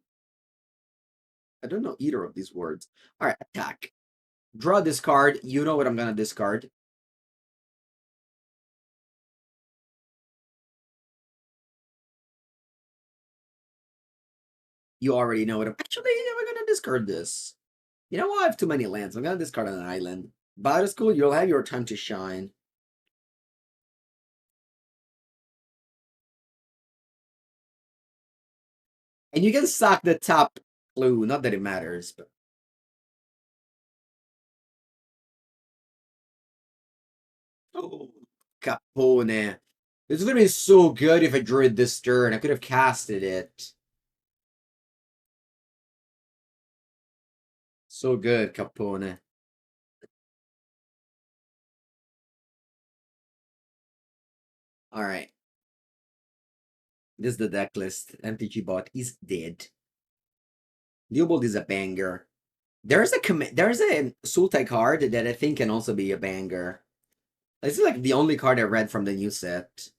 I don't know either of these words. Alright, attack. Draw this card. You know what I'm gonna discard. You already know what I'm... Actually, I'm gonna discard this. You know what? I have too many lands. I'm gonna discard an island. Battle School, you'll have your time to shine. And you can sack the top clue. Not that it matters, but... Oh, Capone. This would have been so good if I drew it this turn. I could have casted it. So good, Capone. Alright. This is the deck list. MTG bot is dead. Leovold is a banger. There's a Sultai card that I think can also be a banger. This is like the only card I read from the new set.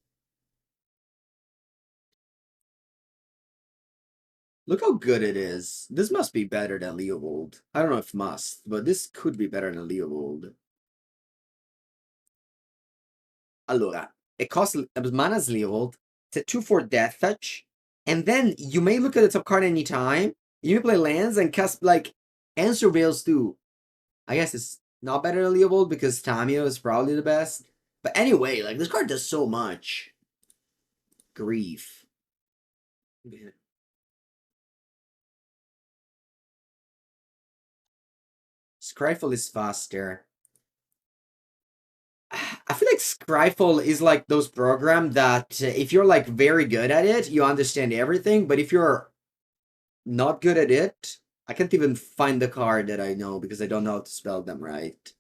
Look how good it is. This must be better than Leovold. I don't know if must, but this could be better than Leovold. Allora, it costs mana's Leovold. It's a 2/4 Death Touch. And then you may look at the top card anytime. You may play lands and cast like Answer Veils too. I guess it's not better than Leovold because Tamiyo is probably the best. But anyway, like this card does so much. Grief. Scryfall is faster. I feel like Scryfall is like those programs that if you're like very good at it, you understand everything. But if you're not good at it, I can't even find the card that I know because I don't know how to spell them right.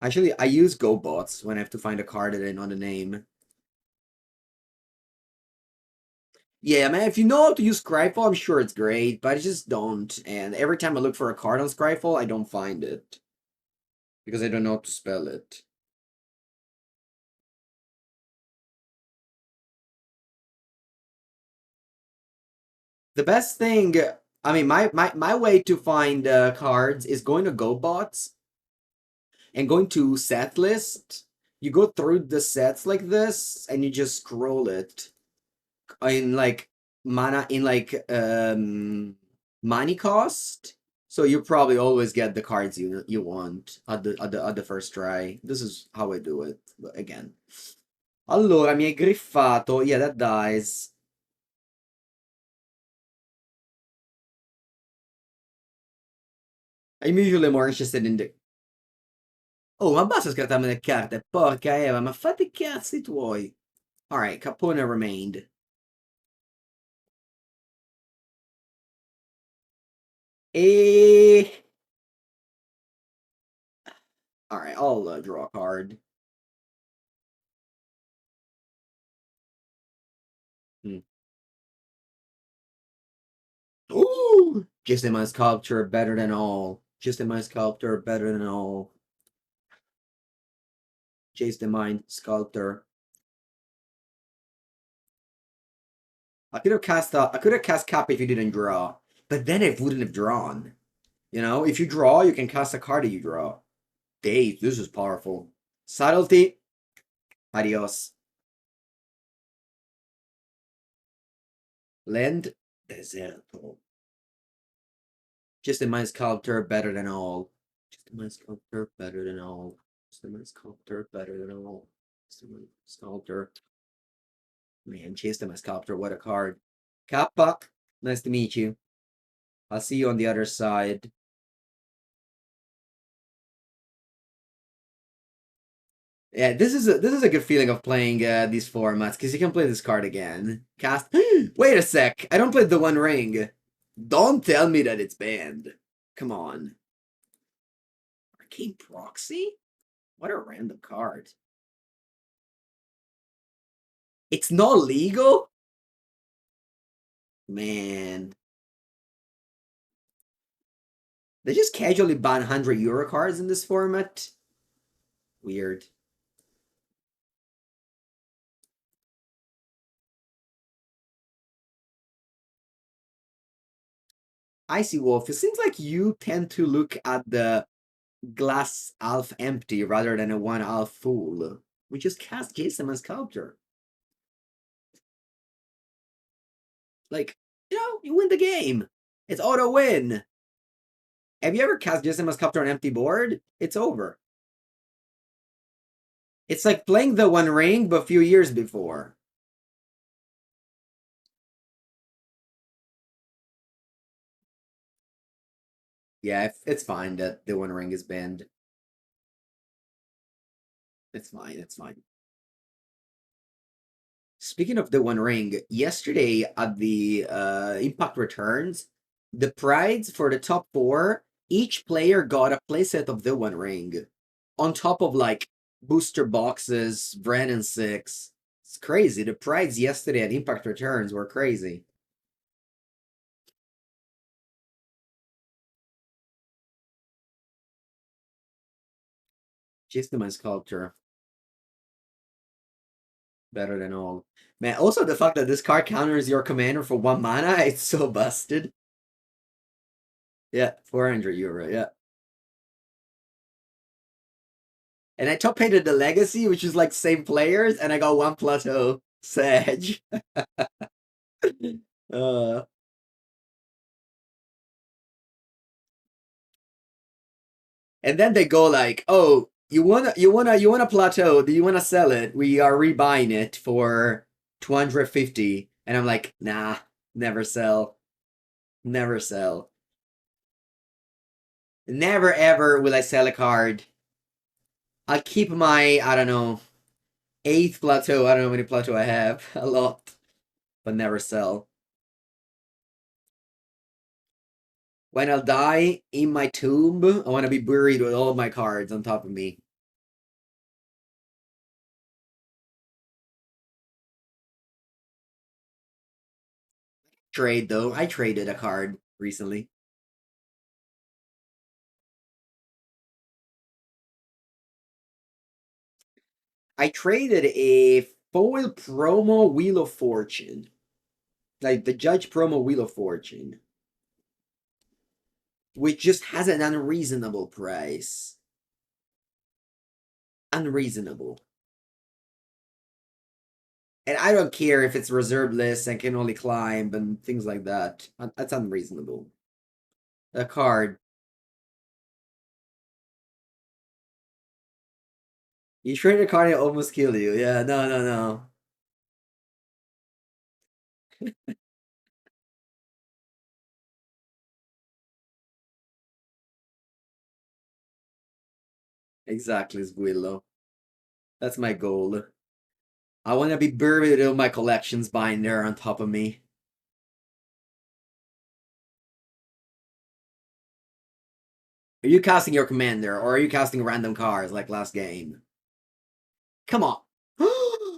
Actually, I use GoBots when I have to find a card that I know the name. Yeah, man, if you know how to use Scryfall, I'm sure it's great, but I just don't. And every time I look for a card on Scryfall, I don't find it. Because I don't know how to spell it. The best thing, I mean, my way to find cards is going to GoBots and going to set list. You go through the sets like this, and you just scroll it in like money cost. So you probably always get the cards you want at the first try. This is how I do it. But again. Allora, mi hai griffato. Yeah, that dies. I'm usually more interested in the... Oh, ma basta scartarmi le carte. Porca Eva, ma fate i cazzi tuoi. Alright, Capone remained. E... Alright, I'll draw a card. Ooh! Just in my sculpture, better than all. Just in my sculptor, better than all. Chase the mind, sculptor. I could have cast Kappa if you didn't draw. But then it wouldn't have drawn. You know, if you draw, you can cast a card that you draw. Dave, this is powerful. Subtlety. Adios. Land Deserto. Just in my sculptor, better than all. Just in my sculptor, better than all. Just in my sculptor, better than all. Just in my sculptor. Man, chased my sculptor, what a card. Kappa, nice to meet you. I'll see you on the other side. Yeah, this is a good feeling of playing these formats because you can play this card again. Cast. Wait a sec, I don't play the One Ring. Don't tell me that it's banned. Come on. Arcane Proxy? What a random card. It's not legal? Man. They just casually ban €100 cards in this format? Weird. Icy Wolf, it seems like you tend to look at the glass half empty rather than a one half full. We just cast Jason and Sculptor. Like, you win the game. It's auto win. Have you ever cast Jason and Sculptor on an empty board? It's over. It's like playing the One Ring, but a few years before. Yeah, it's fine that the One Ring is banned. It's fine, it's fine. Speaking of the One Ring, yesterday at the Impact Returns, the prize for the top 4, each player got a playset of the One Ring. On top of like booster boxes, Brand and 6. It's crazy. The prize yesterday at Impact Returns were crazy. Just my sculpture. Better than all. Man, also the fact that this card counters your commander for 1 mana, it's so busted. Yeah, €400, yeah. And I top painted the Legacy, which is like same players, and I got 1 plateau. Sag. uh, and then they go like, oh, you wanna plateau, do you wanna sell it? We are rebuying it for 250. And I'm like, nah, never sell. Never sell. Never ever will I sell a card. I'll keep my, I don't know, 8th plateau. I don't know how many plateau I have. A lot. But never sell. When I'll die in my tomb, I want to be buried with all my cards on top of me. Trade, though. I traded a card recently. I traded a foil promo Wheel of Fortune. Like the Judge promo Wheel of Fortune. Which just has an unreasonable price. Unreasonable. And I don't care if it's reserved list and can only climb and things like that. That's unreasonable. A card. You trade a card and almost kill you. Yeah, no, no, no. Exactly, Squillo. That's my goal. I want to be buried with my collections binder on top of me. Are you casting your commander, or are you casting random cards like last game? Come on.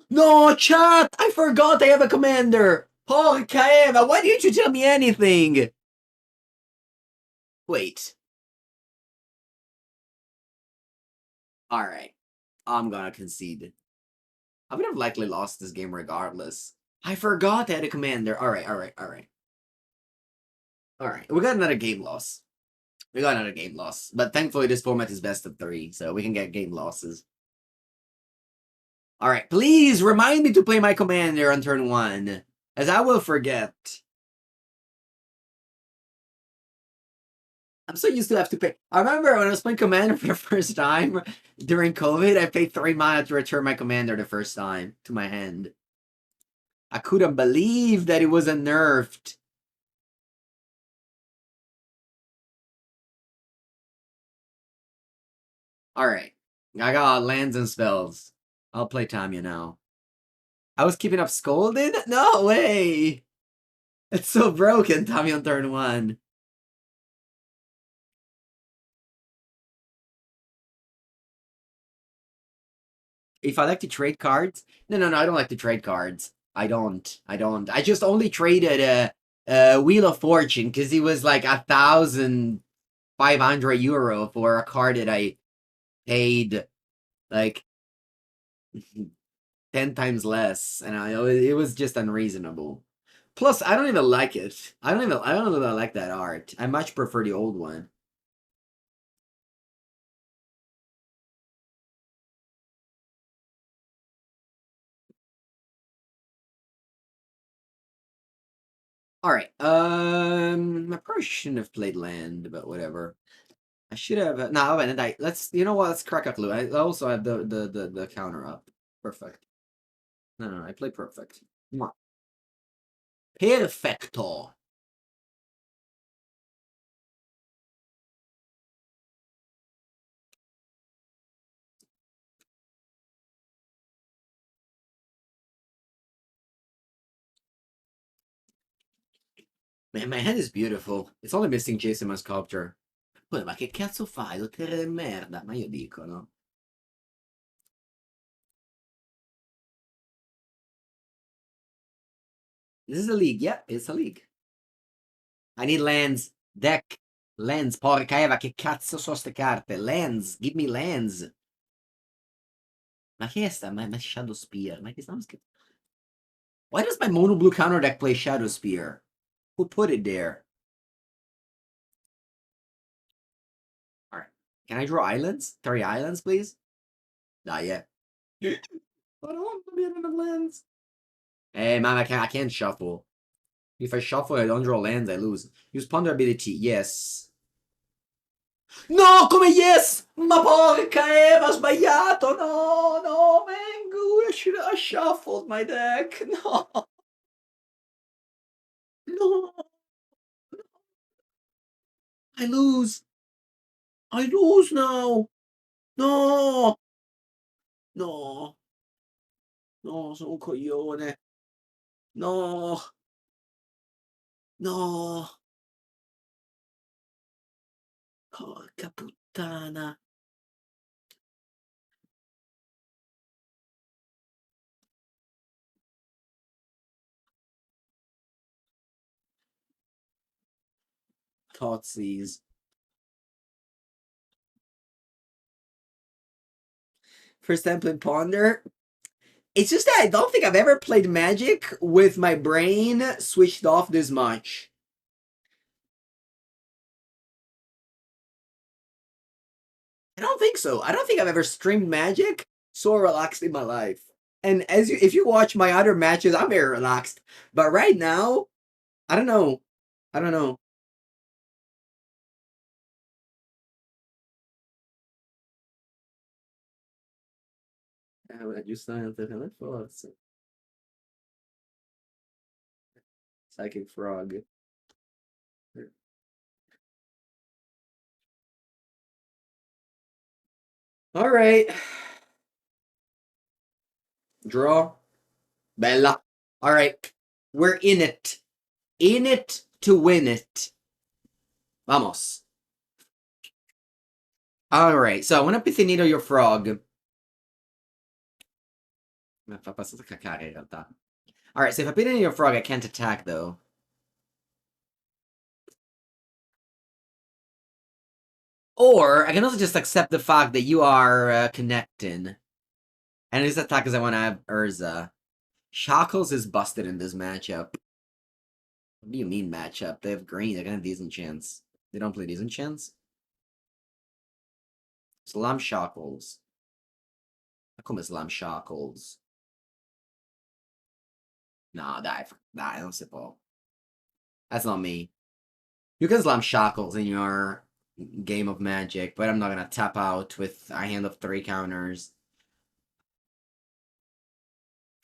No, chat! I forgot I have a commander! Oh, Kaeva, why didn't you tell me anything? Wait. Alright. I'm gonna concede. I would have likely lost this game regardless. I forgot I had a commander. Alright, alright, alright. Alright, we got another game loss. We got another game loss. But thankfully this format is best of 3, so we can get game losses. Alright, please remind me to play my commander on turn 1, as I will forget. I'm so used to have to pay. I remember when I was playing Commander for the first time during COVID, I paid 3 mana to return my Commander the first time to my hand. I couldn't believe that it wasn't nerfed. Alright, I got lands and spells. I'll play Tamiyo now. I was keeping up Scolding? No way! It's so broken, Tamiyo on turn 1. If I like to trade cards? No, I don't like to trade cards. I don't. I just only traded a Wheel of Fortune because he was like 1,500 euro for a card that I paid like 10 times less, and it was just unreasonable. Plus, I don't even like it. I don't even like that art. I much prefer the old one. All right. I probably shouldn't have played land, but whatever. I should have. No, and I let's. You know what? Let's crack a clue. I also have the counter up. Perfect. No, I play perfect. Come on. Perfecto. Man, my hand is beautiful. It's only missing Jason my sculpture. Poi, ma che cazzo fai? Dottore di merda. Ma io dico, no? This is a league. Yeah, it's a league. I need lands. Deck. Lands. Porca Eva, che cazzo so ste carte? Lands. Give me lands. Ma che è sta? Ma Shadow Spear. Ma che stiamo scherzando? Why does my mono blue counter deck play Shadow Spear? Who put it there? Alright. Can I draw islands? 3 islands, please? Not yet. I don't want to be in the lands. Hey, man, I can't shuffle. If I shuffle, I don't draw lands, I lose. Use Ponder ability, yes. No, come yes! Ma porca Eva, sbagliato! No, Mengu, I should have shuffled my deck. No, no, I lose. I lose now. No, no, no, sono un coglione. No, no. Porca puttana. Tootsies. First time playing Ponder. It's just that I don't think I've ever played Magic with my brain switched off this much. I don't think so. I don't think I've ever streamed Magic so relaxed in my life. And if you watch my other matches, I'm very relaxed. But right now, I don't know. I don't know. Psychic Frog. All right. Draw. Bella. All right. We're in it. In it to win it. Vamos. All right. So I want to Pithinito your frog. Mi fa abbastanza cacare in realtà. All right. So if I Pithinito your frog, I can't attack though. Or I can also just accept the fact that you are connecting. And his attack is I want to have Urza. Shackles is busted in this matchup. What do you mean matchup? They have green. They're gonna have Disenchants. They don't play Disenchants? Slam Shackles. How come Slam Shackles? Nah, dai, non si può. That's not me. You can Slam Shackles in your game of Magic, but I'm not gonna tap out with a hand of 3 counters.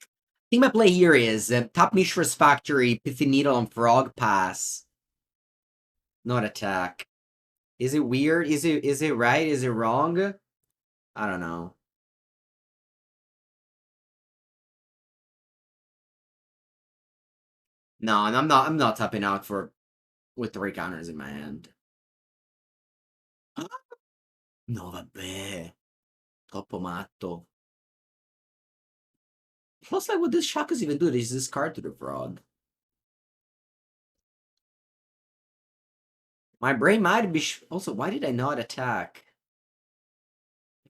I think my play here is top Mishra's Factory, Pithy Needle, and Frog Pass. Not attack. Is it weird? Is it right? Is it wrong? I don't know. No, and I'm not tapping out with 3 counters in my hand. No, vabbè. Troppo matto. Plus, like, what does Shakas even do? Is this card to the fraud? My brain might be... Also, why did I not attack?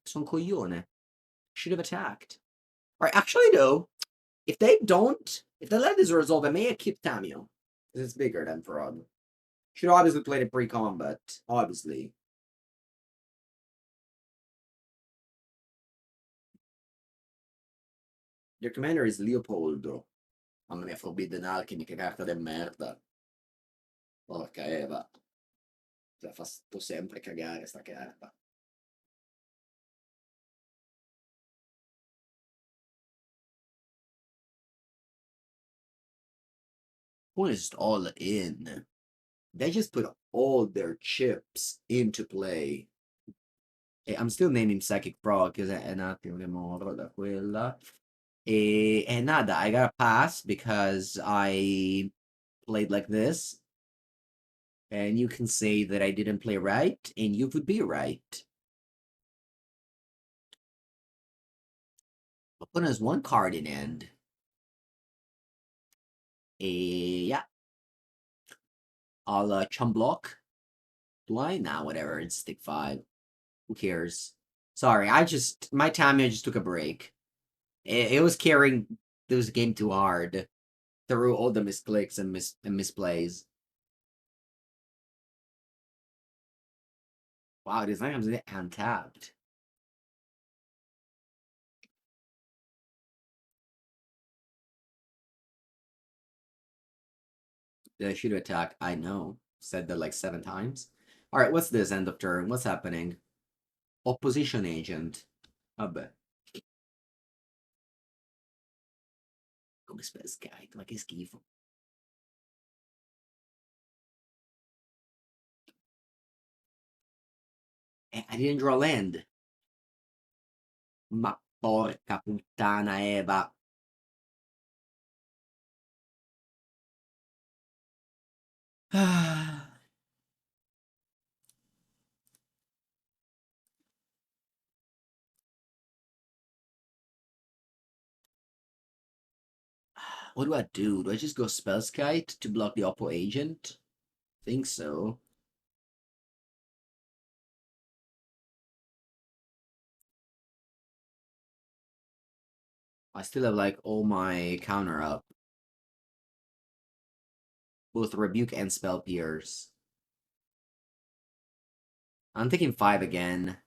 Son coglione. Should have attacked. Alright, actually, though, if they let this resolve, I may keep Tamiyo. Because it's bigger than fraud. Should obviously play the pre-combat. Obviously. Your commander is Leopold. Mamma mia, Forbidden Alchemy, che carta de merda. Porca Eva. La fa sempre cagare sta carta. One is all in. They just put all their chips into play. E I'm still naming Psychic Frog because è un attimo che morro da quella. And nada, I got a pass because I played like this. And you can say that I didn't play right, and you would be right. Opponent has 1 card in hand. Yeah. I'll chum block. Do I? Nah, whatever. It's stick 5. Who cares? Sorry, my Tamiyo just took a break. It was carrying this game too hard through all the misclicks and misplays. Wow, this item's untapped. Did I shoot attack? I know. Said that like 7 times. Alright, what's this end of turn? What's happening? Opposition agent. Vabbè. Come Space Guide, ma che schifo. I didn't draw land. Ma porca puttana Eva. What do I do? Do I just go Spellskite to block the Oppo agent? Think so. I still have like all my counter up. Both Rebuke and Spell Pierce. I'm thinking 5 again.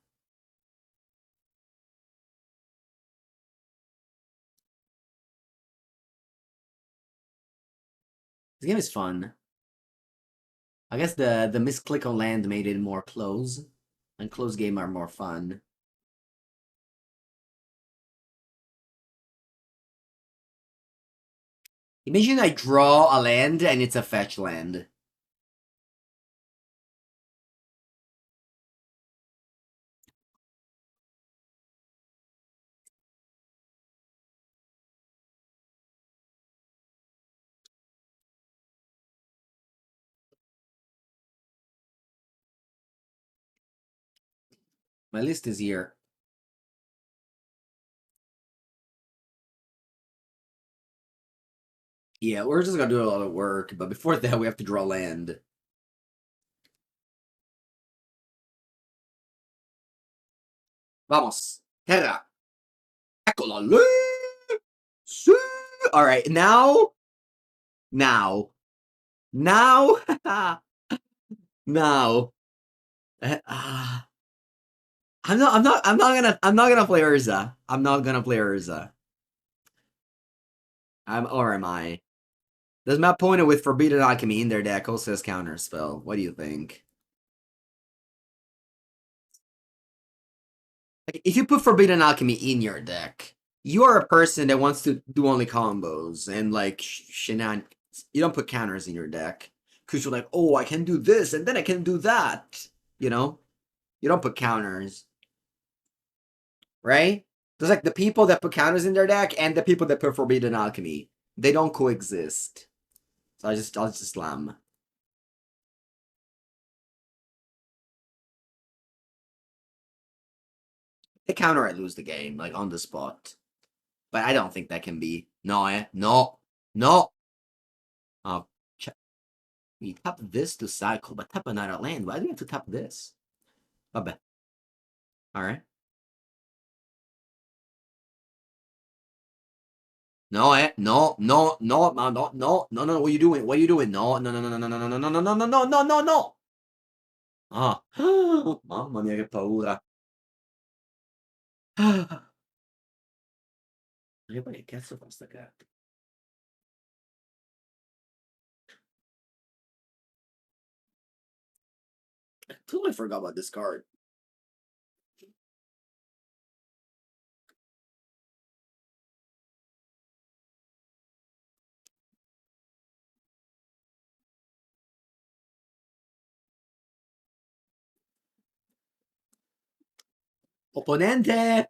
This game is fun. I guess the misclick on land made it more close. And close game are more fun. Imagine I draw a land and it's a fetch land. My list is here. Yeah, we're just gonna do a lot of work, but before that we have to draw land. Vamos. Terra. Eccola lì. Sì. Alright, now. Now. Now. Now. I'm not gonna play Urza. I'm not gonna play Urza. Or am I? Does Matt Pointer with Forbidden Alchemy in their deck also has counter spell? What do you think? Like, if you put Forbidden Alchemy in your deck, you are a person that wants to do only combos and like shenanigans. You don't put counters in your deck because you're like, oh, I can do this and then I can do that. You know, you don't put counters, right? There's like the people that put counters in their deck and the people that put Forbidden Alchemy. They don't coexist. So I'll just slam. They counter, I lose the game, like on the spot. But I don't think that can be. No, no, no. Oh, we tap this to cycle, but tap another land. Why do we have to tap this? Okay. Alright. No, no, no, no, no, no, no, no, no, what are you doing? What are you doing? No, no, no, no, no, no, no, no, no, no, no, no, no, no, no, no! Ah, mamma mia che paura. E poi che cazzo fa sta carta? I totally forgot about this card. Opponente!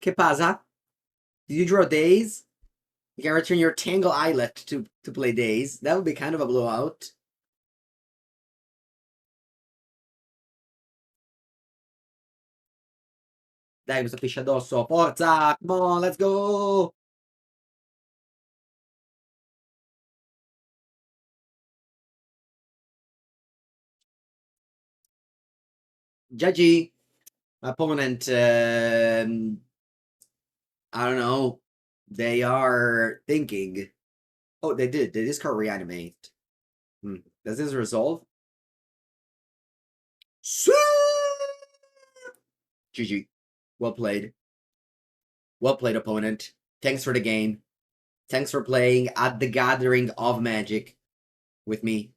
Che pasa? Did you draw Days? You can return your Tangle Islet to play Days. That would be kind of a blowout. Dai, questo pisce addosso. Forza! Come on, let's go! Judgy! My opponent, I don't know. They are thinking. Oh, they did. They discard Reanimate. Does this resolve? GG. Well played. Well played, opponent. Thanks for the game. Thanks for playing at the Gathering of Magic with me.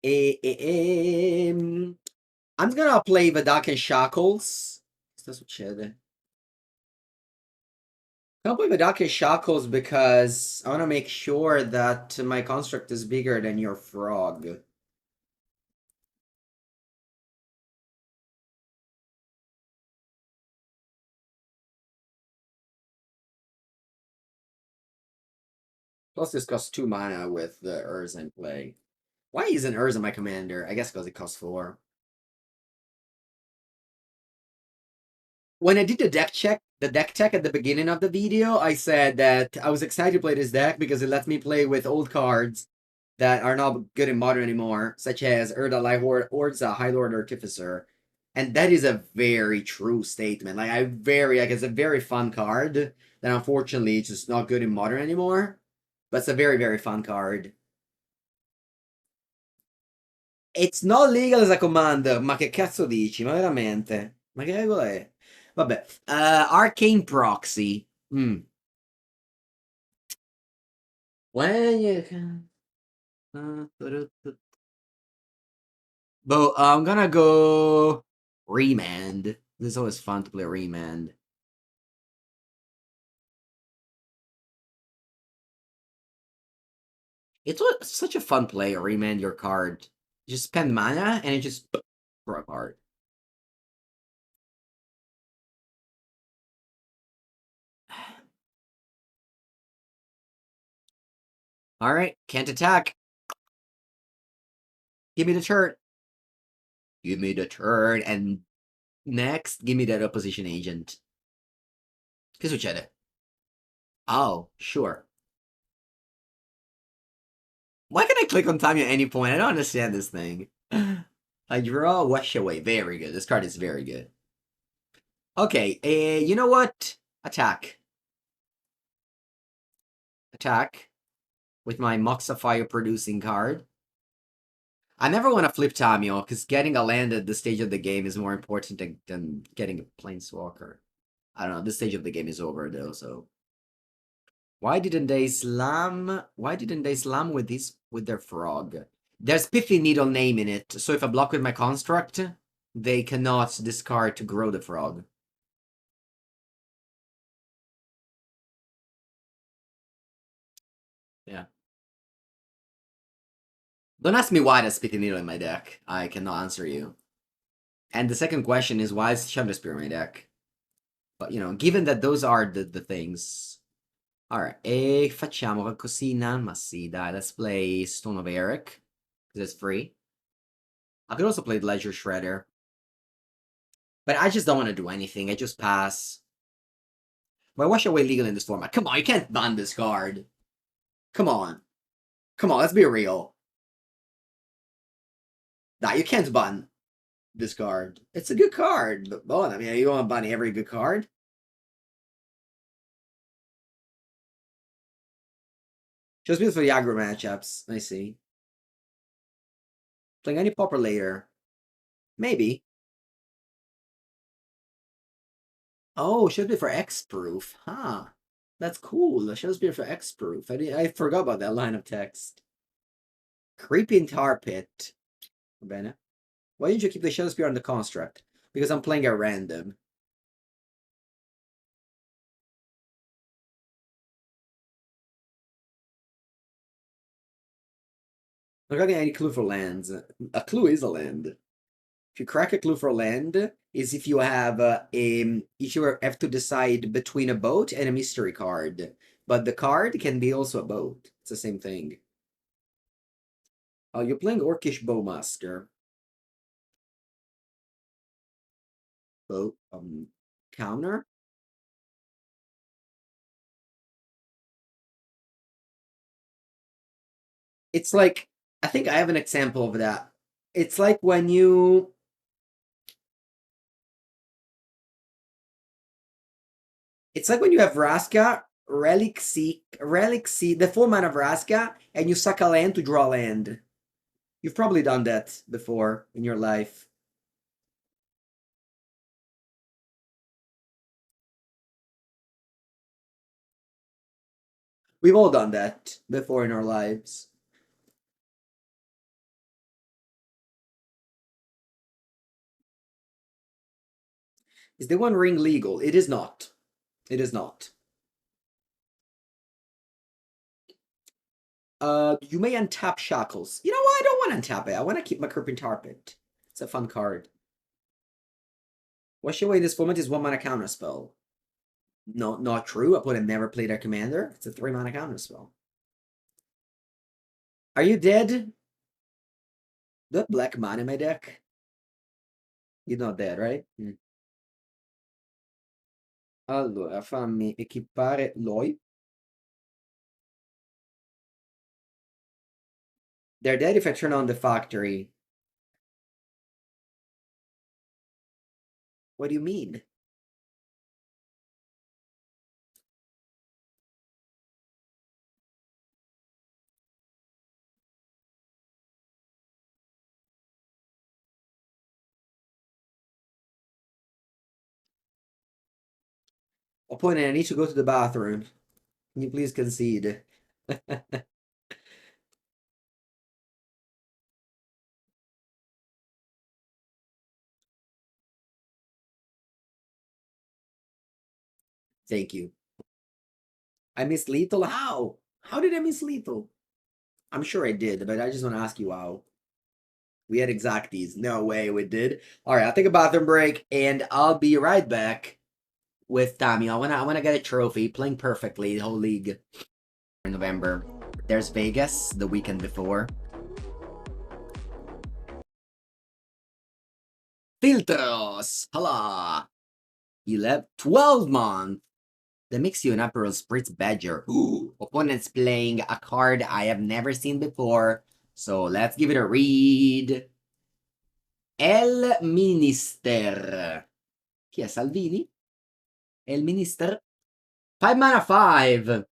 I'm gonna play Vadak Shackles. Cosa succede? I'll play Vadak Shackles because I want to make sure that my construct is bigger than your frog. Plus, this costs 2 mana with the Urza in play. Why isn't Urza my commander? I guess because it costs 4. When I did the deck tech at the beginning of the video, I said that I was excited to play this deck because it lets me play with old cards that are not good in Modern anymore, such as Urda Urza, High Lord Artificer. And that is a very true statement. Like, it's a very fun card that unfortunately is just not good in Modern anymore. But it's a very, very fun card. It's not legal as a commander, ma che cazzo dici? Ma veramente? Ma che regola è? Vabbè. Arcane Proxy. When you can... But I'm gonna go Remand. This is always fun to play Remand. It's such a fun play, Remand your card. You just spend mana and it just draw a card. Alright, can't attack. Give me the turn. Give me the turn, and next, give me that opposition agent. Che succede? Oh, sure. Why can I click on Tamiyo at any point? I don't understand this thing. I draw, wash away. Very good. This card is very good. Okay, you know what? Attack. Attack. With my Moxa Fire producing card. I never want to flip Tamiyo, because getting a land at this stage of the game is more important than getting a Planeswalker. I don't know, this stage of the game is over though, so... Why didn't they slam? Why didn't they slam with their frog? There's Pithy Needle name in it, so if I block with my construct, they cannot discard to grow the frog. Yeah. Don't ask me why there's Pithy Needle in my deck. I cannot answer you. And the second question is, why is Shadow Spear in my deck? But, you know, given that those are the things, Alright, e facciamo qualcosina? Ma sì, dai, let's play Stone of Erech, because it's free. I could also play Ledger Shredder. But I just don't want to do anything, I just pass. But wash away legal in this format. Come on, you can't ban this card. Come on. Come on, let's be real. Nah, you can't ban this card. It's a good card. But, well, I mean, you want to ban every good card? Just because for the aggro matchups, I see. Playing any popper later. Maybe. Oh, should be for X-proof. Huh. That's cool. The show's for X-proof. I forgot about that line of text. Creeping Tar Pit. Bene. Why didn't you keep the Shadow Spear on the construct? Because I'm playing at random. I'm not getting any clue for lands. A clue is a land. If you crack a clue for land, is if you have if you have to decide between a boat and a mystery card. But the card can be also a boat. It's the same thing. Oh, you're playing Orcish Bowmaster. Boat counter? It's like I think I have an example of that. It's like when you It's like when you have Vraska, Relic Seed, the 4 mana Vraska, and you suck a land to draw land. You've probably done that before in your life. We've all done that before in our lives. Is the One Ring legal? It is not. It is not. You may untap Shackles. You know what? I don't want to untap it. I want to keep my Creeping Tar Pit. It's a fun card. Wash away this format is 1 mana counter spell. No, not true. Opponent never played a commander. It's a 3 mana counter spell. Are you dead? Do I have black mana in my deck? You're not dead, right? Allora, fammi equipare Loi. They're dead if I turn on the factory. What do you mean? Opponent, I need to go to the bathroom. Can you please concede? Thank you. I missed lethal? How? How did I miss lethal? I'm sure I did, but I just want to ask you how. We had exacties. No way we did. All right, I'll take a bathroom break, and I'll be right back with Tamiyo. I wanna get a trophy, playing perfectly the whole league. In November. There's Vegas the weekend before. Filtros! Hala! 12 month. That makes you an Aperol Spritz Badger. Ooh, opponent's playing a card I have never seen before. So let's give it a read. Elminster. Chi è Salvini? Elminster. 5 mana 5.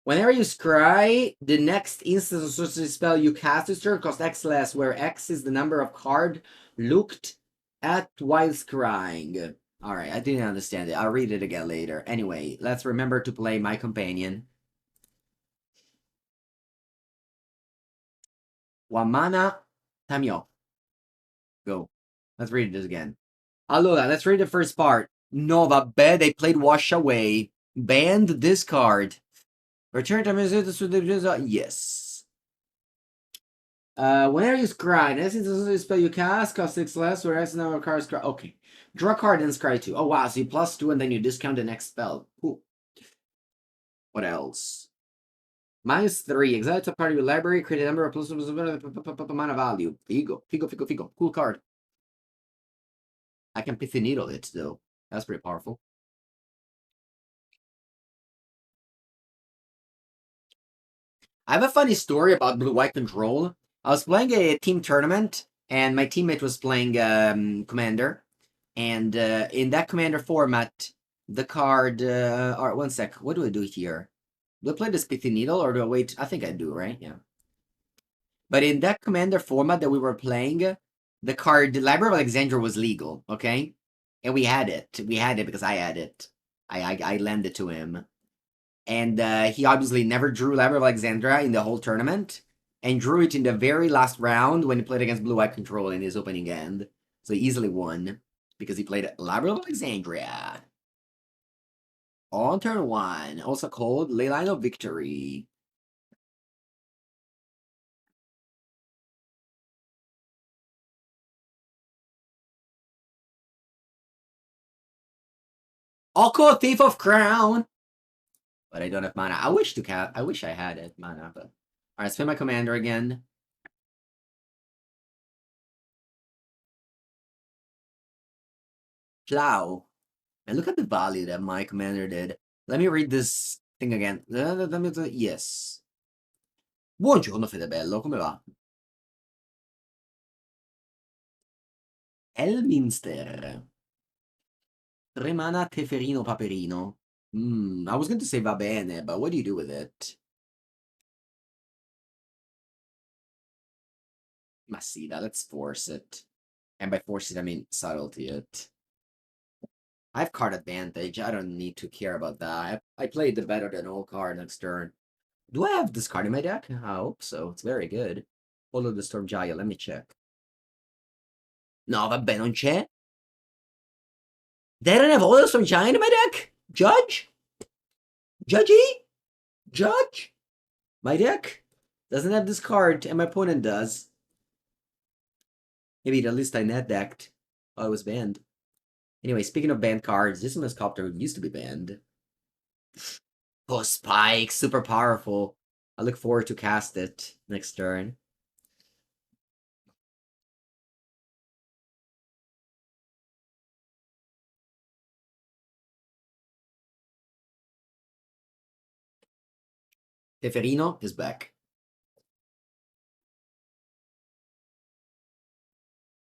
Whenever you scry, the next instance of sorcery spell you cast this turn costs X less, where X is the number of card looked at while scrying. Alright, I didn't understand it. I'll read it again later. Anyway, let's remember to play my companion. 1 mana, Tamiyo. Go. Let's read this again. Allora, let's read the first part. No, vabbè, they played Wash Away. Banned this card. Return to yes. Whenever you scry, next instance spell you cast costs 6 less, where X number of cards scry. Okay. Draw a card and scry 2. Oh wow, so you +2 and then you discount the next spell. Cool. What else? -3. Exile to part of your library. Create a number of plus amount of value. Figo. Figo. Cool card. I can Pithy Needle it, though. That's pretty powerful. I have a funny story about blue-white control. I was playing a team tournament, and my teammate was playing Commander. And in that Commander format, the card... Alright, one sec. What do I do here? Do I play this Pithy Needle, or do I wait? I think I do, right? Yeah. But in that Commander format that we were playing, the card, the Library of Alexandria was legal, okay? And we had it. We had it because I had it. I lent it to him. And he obviously never drew Library of Alexandria in the whole tournament, and drew it in the very last round when he played against Blue White Control in his opening end. So he easily won, because he played Library of Alexandria. On turn 1, also called Leyline of Victory. Oko, Thief of Crown! But I don't have mana. I wish I had it, mana, but... Alright, spin my commander again. Plow. And look at the value that my commander did. Let me read this thing again. Yes. Buongiorno Fedebello, come va? Elminster. 3 mana Teferino Paperino. I was going to say va bene, but what do you do with it? Ma sì, let's force it. And by force it, I mean subtlety it. I have card advantage. I don't need to care about that. I played the better than all card next turn. Do I have this card in my deck? I hope so. It's very good. Follow the Storm Giant. Let me check. No, vabbè, non c'è. They don't have Follow the Storm Giant in my deck? Judge? Judgy? Judge? My deck doesn't have this card, and my opponent does. Maybe at least I net decked. Oh, it was banned. Anyway, speaking of banned cards, this one is Copter used to be banned. Oh, Spike, super powerful. I look forward to cast it next turn. Teferino is back.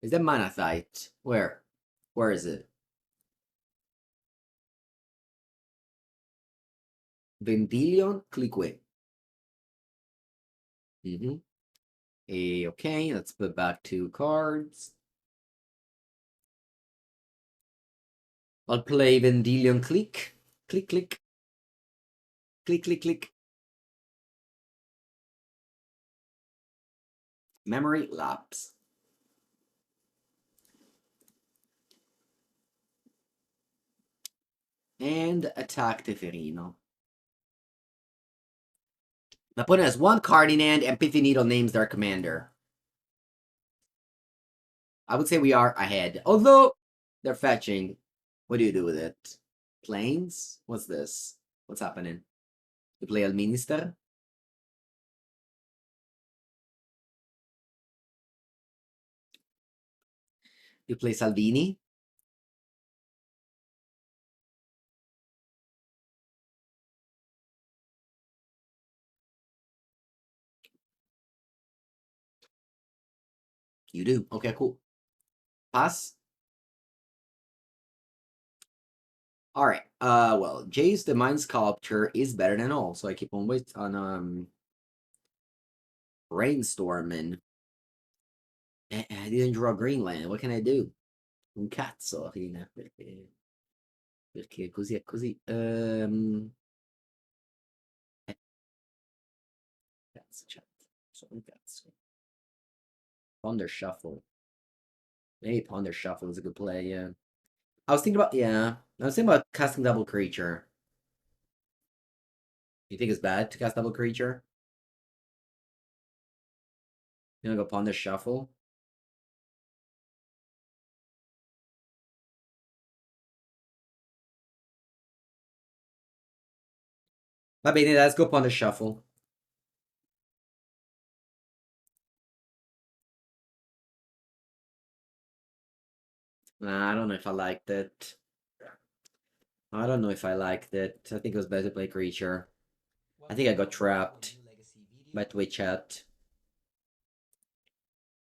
Is that Manathite? Where? Where is it? Vendilion, Clique. Okay, let's put back 2 cards. I'll play Vendilion Click. Click, click. Click, click, click. Memory Lapse. And attack Teferino. My opponent has 1 card in hand, and Pithy Needle names their commander. I would say we are ahead. Although, they're fetching. What do you do with it? Planes? What's this? What's happening? You play Elminster? You play Salvini? You do. Okay, cool. Pass? Alright. Well, Jace the Mind Sculpture is better than all, so I keep on brainstorming. I didn't draw Greenland. What can I do? Un cazzo, Rina, perché così è così. Cazzo, chat. Sono un cazzo. Ponder Shuffle. Maybe Ponder Shuffle is a good play, yeah. I was thinking about casting double creature. You think it's bad to cast double creature? You wanna go Ponder Shuffle? Va bene, let's go on the shuffle. Nah, I don't know if I liked it. I don't know if I liked it. I think it was better to play creature. I think I got trapped by Twitch chat.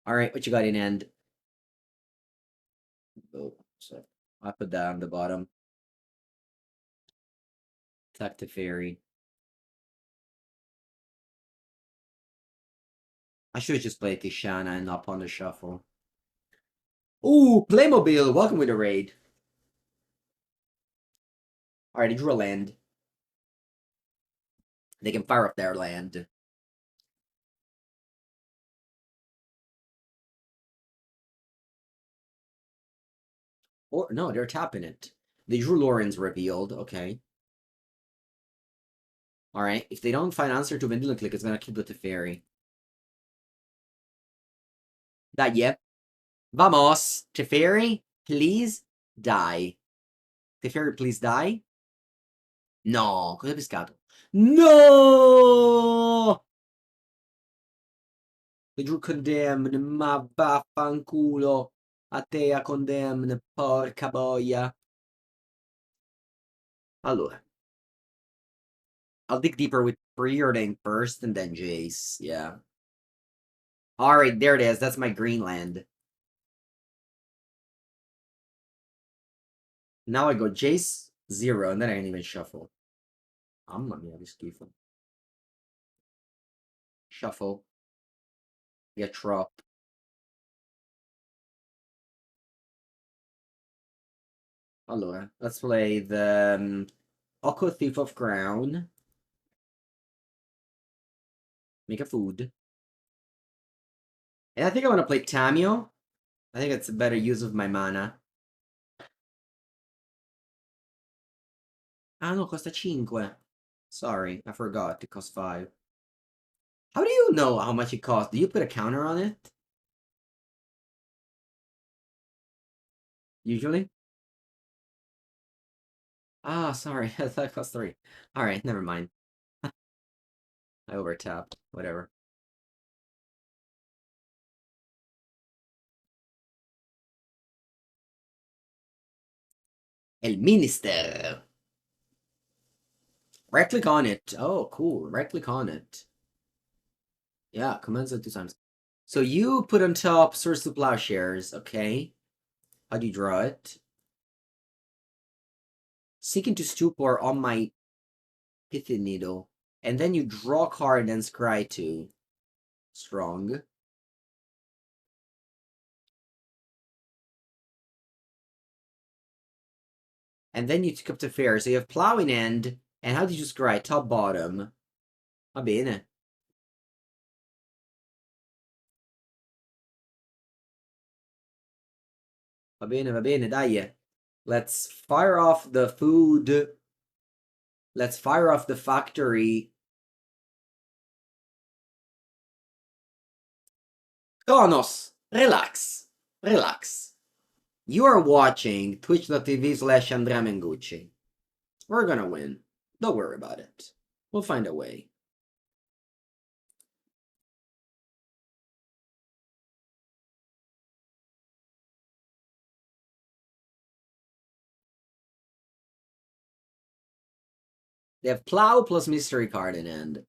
Alright, what you got in end? Oh, so I put that on the bottom. Attack the fairy. I should have just played Tishana and not on the shuffle. Ooh, Playmobil, welcome with the raid. Alright, they drew a land. They can fire up their land. Or, no, they're tapping it. They drew Lórien's Revealed, okay. Alright, if they don't find answer to Vendula Click, it's gonna keep with the fairy. That, yep. Vamos! Teferi, please die. Teferi, please die. No, cosa hai pescato? No! They drew Condemn, ma vaffanculo. A te a Condemn, porca boia. Allora. I'll dig deeper with Preordain first and then Jace, yeah. Alright, there it is. That's my Greenland. Now I go Jace, 0, and then I can even shuffle. Mamma mia, che schifo. Shuffle. Get drop. Allora, let's play the Oko Thief of Crown. Make a food. And I think I want to play Tamiyo. I think it's a better use of my mana. Ah no, costa 5. Sorry, I forgot. It costs 5. How do you know how much it costs? Do you put a counter on it? Usually? Ah, sorry. I thought it cost 3. Alright, never mind. I overtapped. Whatever. Elminster. Right click on it. Oh, cool. Right click on it. Yeah, commands it 2 times. So you put on top Source to Plowshares, okay. How do you draw it? Sink into Stupor on my Pithy Needle. And then you draw a card and scry 2. Strong. And then you took up to Fair. So you have Plowing End. And how did you scry? Top, bottom. Va bene. Va bene, dai. Let's fire off the food. Let's fire off the factory. Konos, relax. Relax. You are watching twitch.tv/Andrea Mengucci. We're gonna win. Don't worry about it. We'll find a way. They have Plow plus Mystery card in end.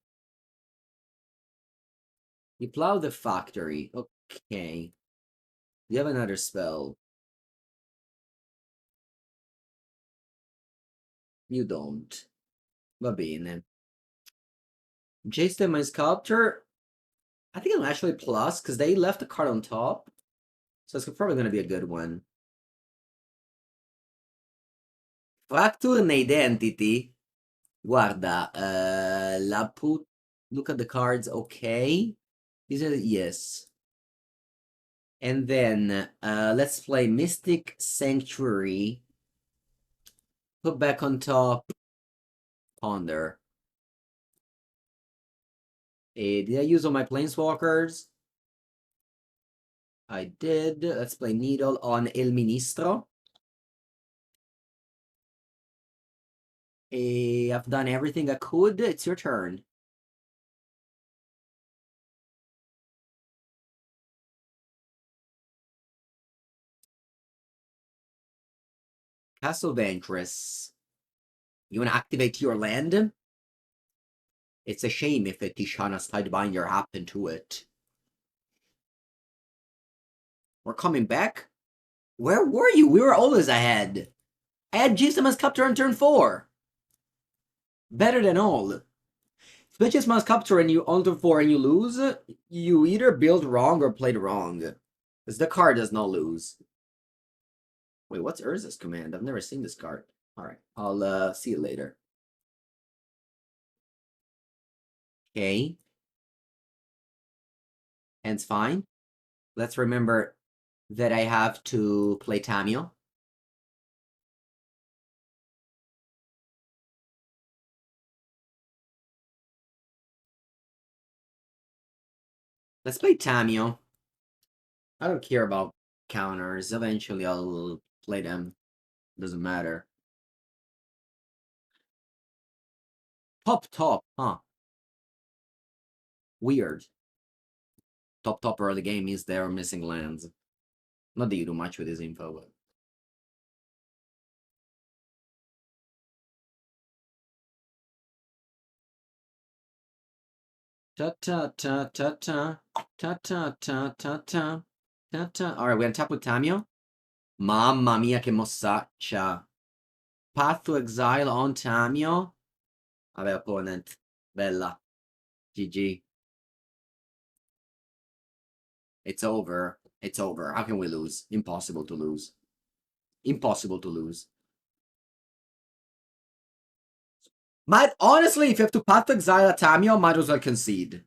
You plow the factory. Okay. You have another spell. You don't. Va bene. Jace my Sculptor. I think I'm actually plus because they left the card on top. So it's probably going to be a good one. Fracture Identity. Guarda, look at the cards, okay. These are, yes. And then, let's play Mystic Sanctuary. Put back on top. Ponder. Did I use all my Planeswalkers? I did. Let's play Needle on El Ministro. I've done everything I could. It's your turn. Castle Ventress. You want to activate your land? It's a shame if a Tishana's Tidebinder happened to it. We're coming back? Where were you? We were always ahead. I had Ghyrson Capture on turn 4. Better than all. If Ghyrson Capture and you on turn 4 and you lose, you either build wrong or played wrong. Because the card does not lose. Wait, what's Urza's command? I've never seen this card. Alright, I'll see you later. Okay. Hand's fine. Let's remember that I have to play Tamiyo. Let's play Tamiyo. I don't care about counters. Eventually I'll play them. Doesn't matter. Top, huh? Weird. Top early game is there missing lands. Not that you do much with this info, but... Ta-ta-ta-ta-ta. Ta-ta-ta-ta-ta. Ta-ta. Alright, we're gonna tap with Tamiyo. Mamma mia, che mossaccia. Path to Exile on Tamiyo. Vabbè, opponent. Bella. GG. It's over. It's over. How can we lose? Impossible to lose. Impossible to lose. Might honestly, if you have to Path to Exile a Tamiyo, might as well concede.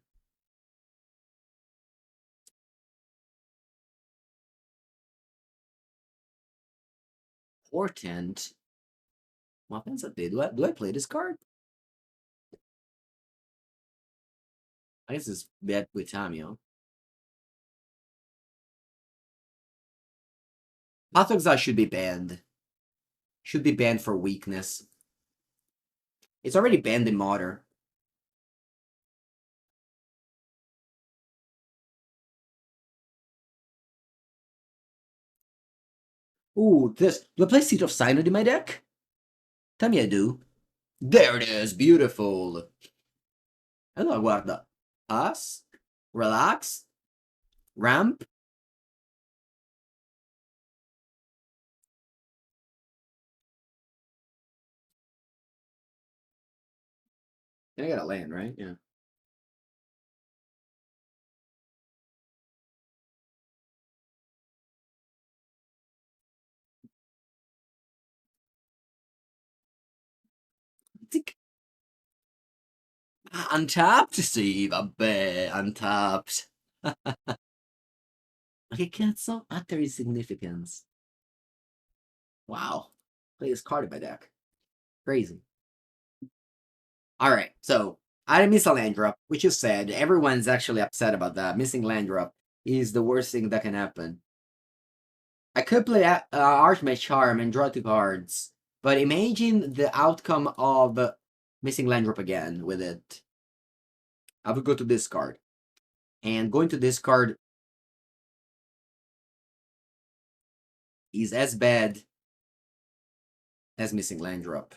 Portent. What happens that day? Do I play this card? I guess it's bad with Tamiyo. Path to Exile should be banned. Should be banned for weakness. It's already banned in Modern. Ooh, this. Do I play Seat of Synod in my deck? Tell me I do. There it is. Beautiful. Allora, guarda. Us. Relax. Ramp. I gotta land, right? Yeah. Untapped? Sì, vabbè, untapped. Ma che cazzo? Utter significance. Wow. Play this card in my deck. Crazy. Alright, so I didn't miss a land drop, which is sad. Everyone's actually upset about that. Missing land drop is the worst thing that can happen. I could play Archmage Charm and draw 2 cards, but imagine the outcome of missing land drop again with it. I would go to discard. And going to discard is as bad as missing land drop.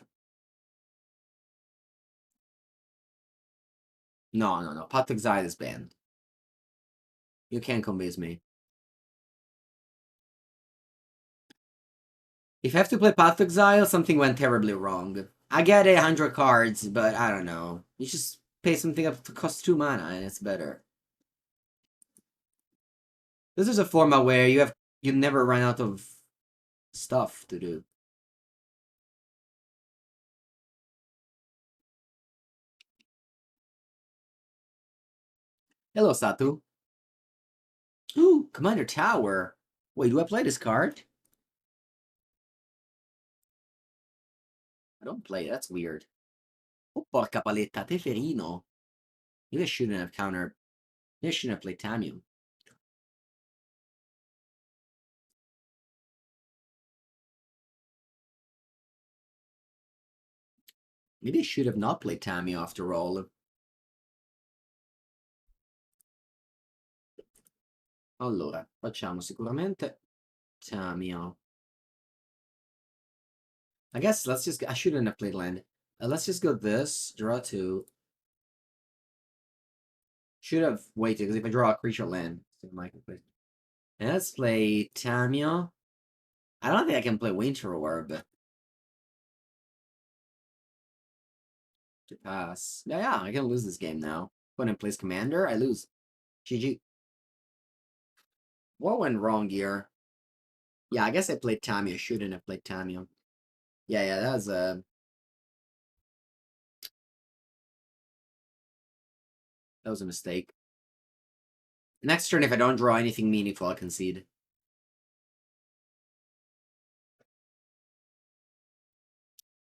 No. Path to Exile is banned. You can't convince me. If I have to play Path to Exile, something went terribly wrong. I get 100 cards, but I don't know. You just pay something up to cost 2 mana and it's better. This is a format where you never run out of stuff to do. Hello, Satu. Ooh, Commander Tower. Wait, do I play this card? I don't play it. That's weird. Oh, porca paletta, Teferino. Maybe I shouldn't have countered. Maybe I shouldn't have played Tamiyo. Maybe I should have not played Tamiyo after all. Allora, facciamo sicuramente Tamiyo. I guess let's just... I shouldn't have played land. Let's just go this, draw 2. Should have waited, because if I draw a creature land, so I can play. And let's play Tamiyo. I don't think I can play Winter Orb. To pass. Yeah, I can lose this game now. Opponent plays Commander, I lose. GG. What went wrong here? Yeah, I guess I played Tamiyo. Shouldn't have played Tamiyo. Yeah, that was a... That was a mistake. Next turn, if I don't draw anything meaningful, I'll concede.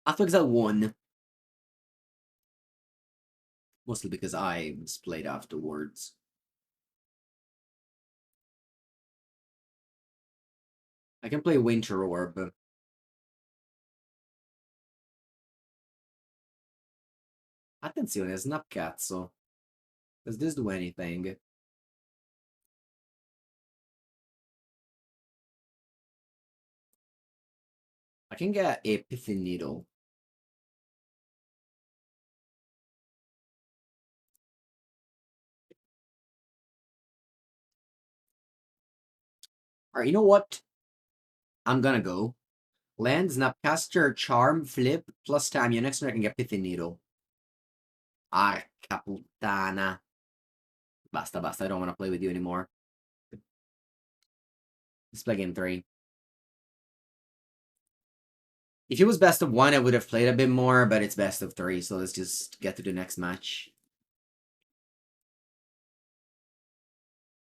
I think I won. Mostly because I was played afterwards. I can play Winter Orb. Attenzione, snap cazzo. Does this do anything? I can get a Pithy Needle. Alright, you know what? I'm gonna go. Land, Snapcaster, Charm, Flip, plus Tamiyo. Next turn I can get Pithy Needle. Arca puttana. Basta, I don't want to play with you anymore. Let's play game 3. If it was best of 1, I would have played a bit more, but it's best of 3, so let's just get to the next match.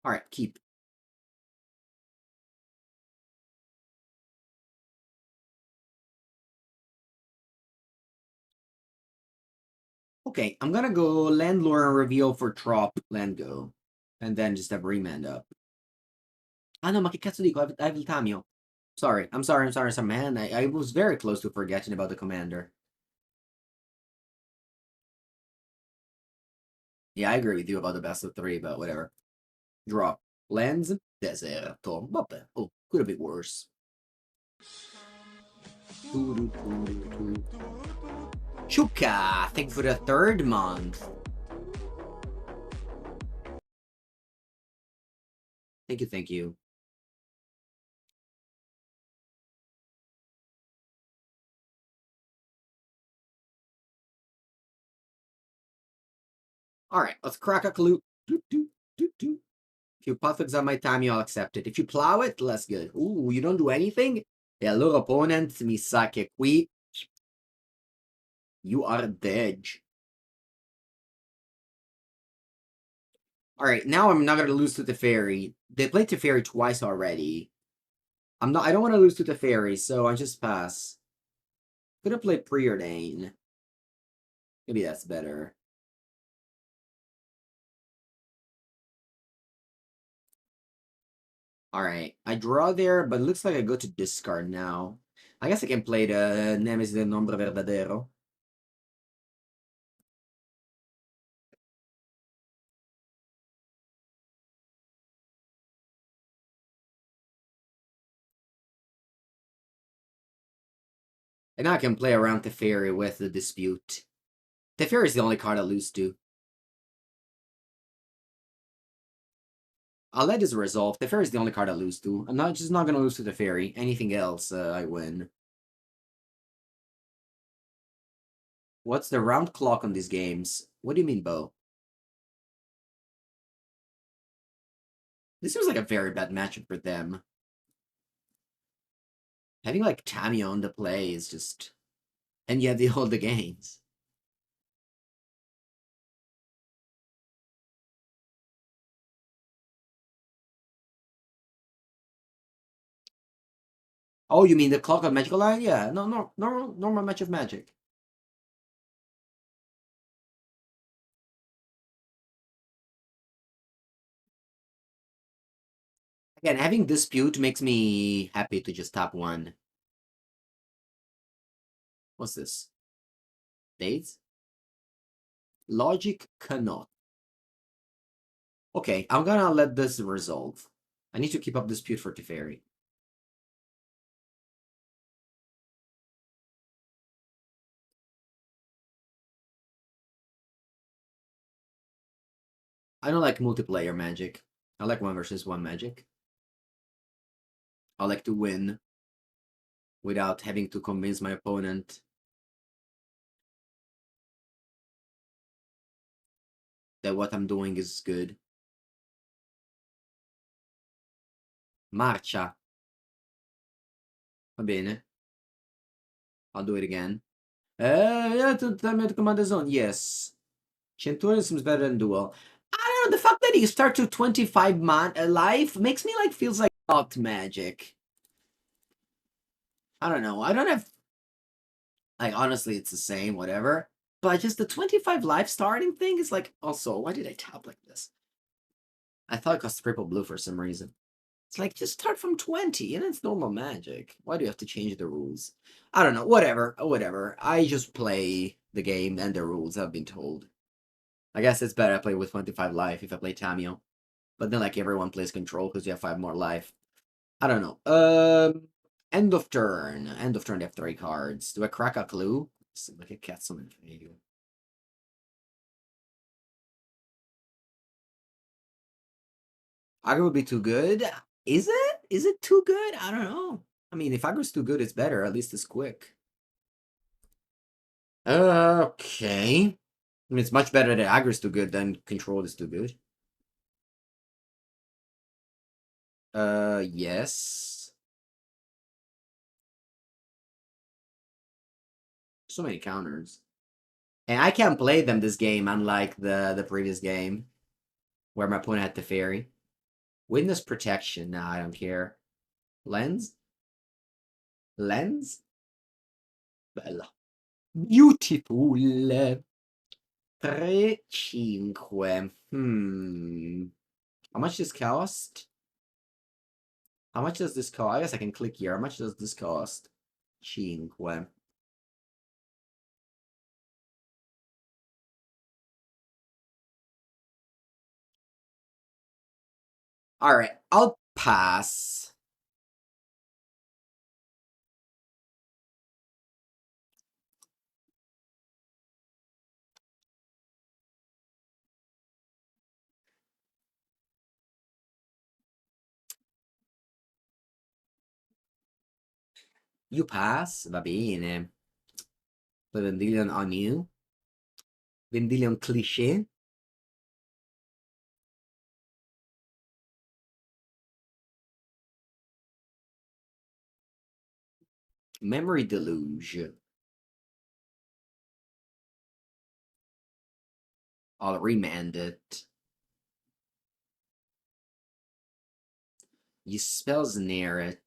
Alright, keep. Okay, I'm gonna go land Lórien Revealed for drop, land go. And then just have remand up. Ah no, ma che cazzo dico? I have il Tamiyo. Sorry, I'm sorry, man. I was very close to forgetting about the commander. Yeah, I agree with you about the best of 3, but whatever. Drop. Lands, Deserto. Vabbè, oh, could have been worse. Chuka, thank you for the 3rd month. Thank you. Alright, let's crack a clue. If you puffix on my time, you'll accept it. If you plow it, less good. Ooh, you don't do anything? E allora opponent, mi sa che qui you are dead. Alright, now I'm not gonna lose to the fairy. They played Teferi twice already. I don't want to lose to the fairy, so I just pass. Could have played Preordain. Maybe that's better. Alright, I draw there, but it looks like I go to discard now. I guess I can play the Nemesis del Nombre Verdadero. And now I can play around Teferi with the Dispute. Teferi is the only card I lose to. I'll let this resolve. Teferi is the only card I lose to. I'm not gonna lose to Teferi. Anything else, I win. What's the round clock on these games? What do you mean, Bo? This seems like a very bad matchup for them. Having like Tamiyo on the play is just... And yet they hold the games. Oh, you mean the clock of Magical Line? Yeah, no, normal match of Magic. Again, having Dispute makes me happy to just tap 1. What's this? Dates? Logic cannot. Okay, I'm gonna let this resolve. I need to keep up dispute for Teferi. I don't like multiplayer magic. I like 1v1 magic. I like to win without having to convince my opponent that what I'm doing is good. Marcia. Va bene. I'll do it again. Yeah, to command the zone. Yes. Centurion seems better than Duel. I don't know, the fact that you start to 25 life makes me like feels like not magic. I don't know. I don't have like honestly it's the same, whatever. But just the 25 life starting thing is like also why did I tap like this? I thought it cost triple blue for some reason. It's like just start from 20 and it's normal magic. Why do you have to change the rules? I don't know. Whatever. Whatever. I just play the game and the rules I've been told. I guess it's better I play with 25 life if I play Tamiyo. But then like everyone plays control because you have 5 more life. I don't know. End of turn. End of turn they have 3 cards. Do I crack a clue? Like a cat summon. Agro would be too good. Is it? Is it too good? I don't know. I mean, if Agro's too good, it's better. At least it's quick. Okay. I mean, it's much better that Agro's too good than Control is too good. Yes. So many counters. And I can't play them this game, unlike the previous game, where my opponent had the fairy. Witness protection. Nah, I don't care. Lens? Lens? Bella. Beautiful. 3, 5. How much does this cost? How much does this cost? I guess I can click here. How much does this cost? 5. Alright, I'll pass. You pass? Va bene. Poi Vendilion on you. Vendilion cliché. Memory Deluge. I'll remand it. You spells near it.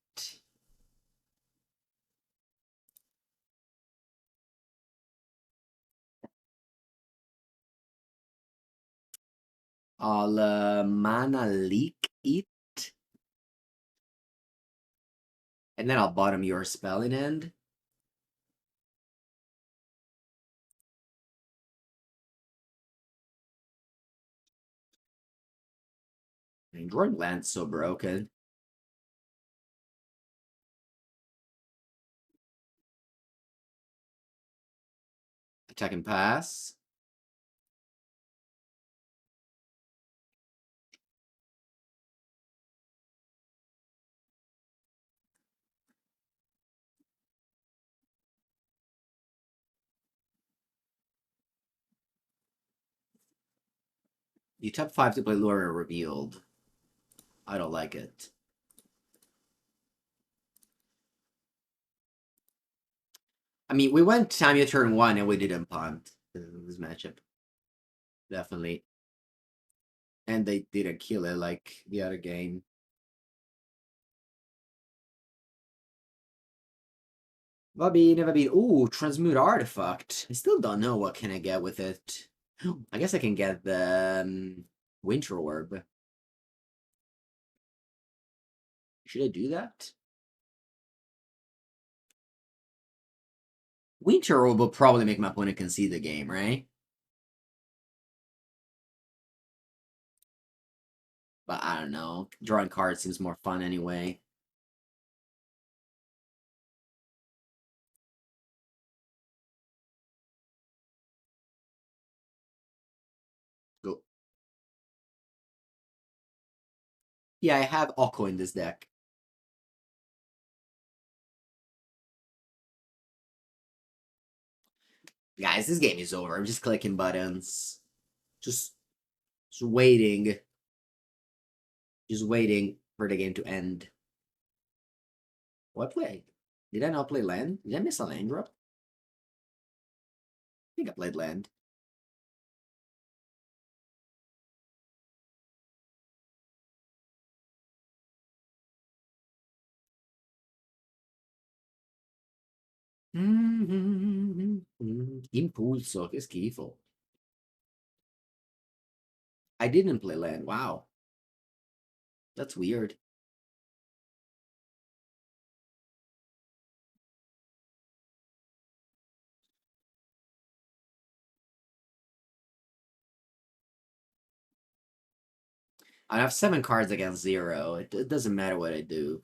I'll mana leak it. And then I'll bottom your spell in end. I mean, drawing land's so broken. Attack and pass. You tap 5 to play Lórien Revealed. I don't like it. I mean, we went Tamiyo turn 1 and we didn't punt this matchup. Definitely. And they didn't kill it like the other game. Va bene, va bene. Ooh, Transmute Artifact. I still don't know what can I get with it. I guess I can get the Winter Orb. Should I do that? Winter will probably make my opponent concede the game, right? But I don't know. Drawing cards seems more fun anyway. Go. Yeah, I have Oko in this deck. Guys, this game is over. I'm just clicking buttons. Just waiting. Just waiting for the game to end. What play? Did I not play land? Did I miss a land drop? I think I played land. Impulso, che schifo. I didn't play land. Wow. That's weird. I have 7 cards against 0. It doesn't matter what I do.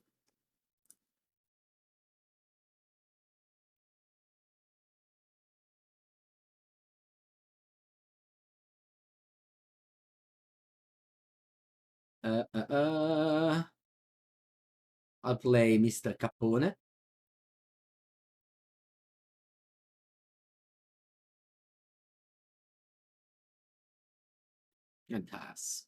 I'll play Mr. Capone. And pass.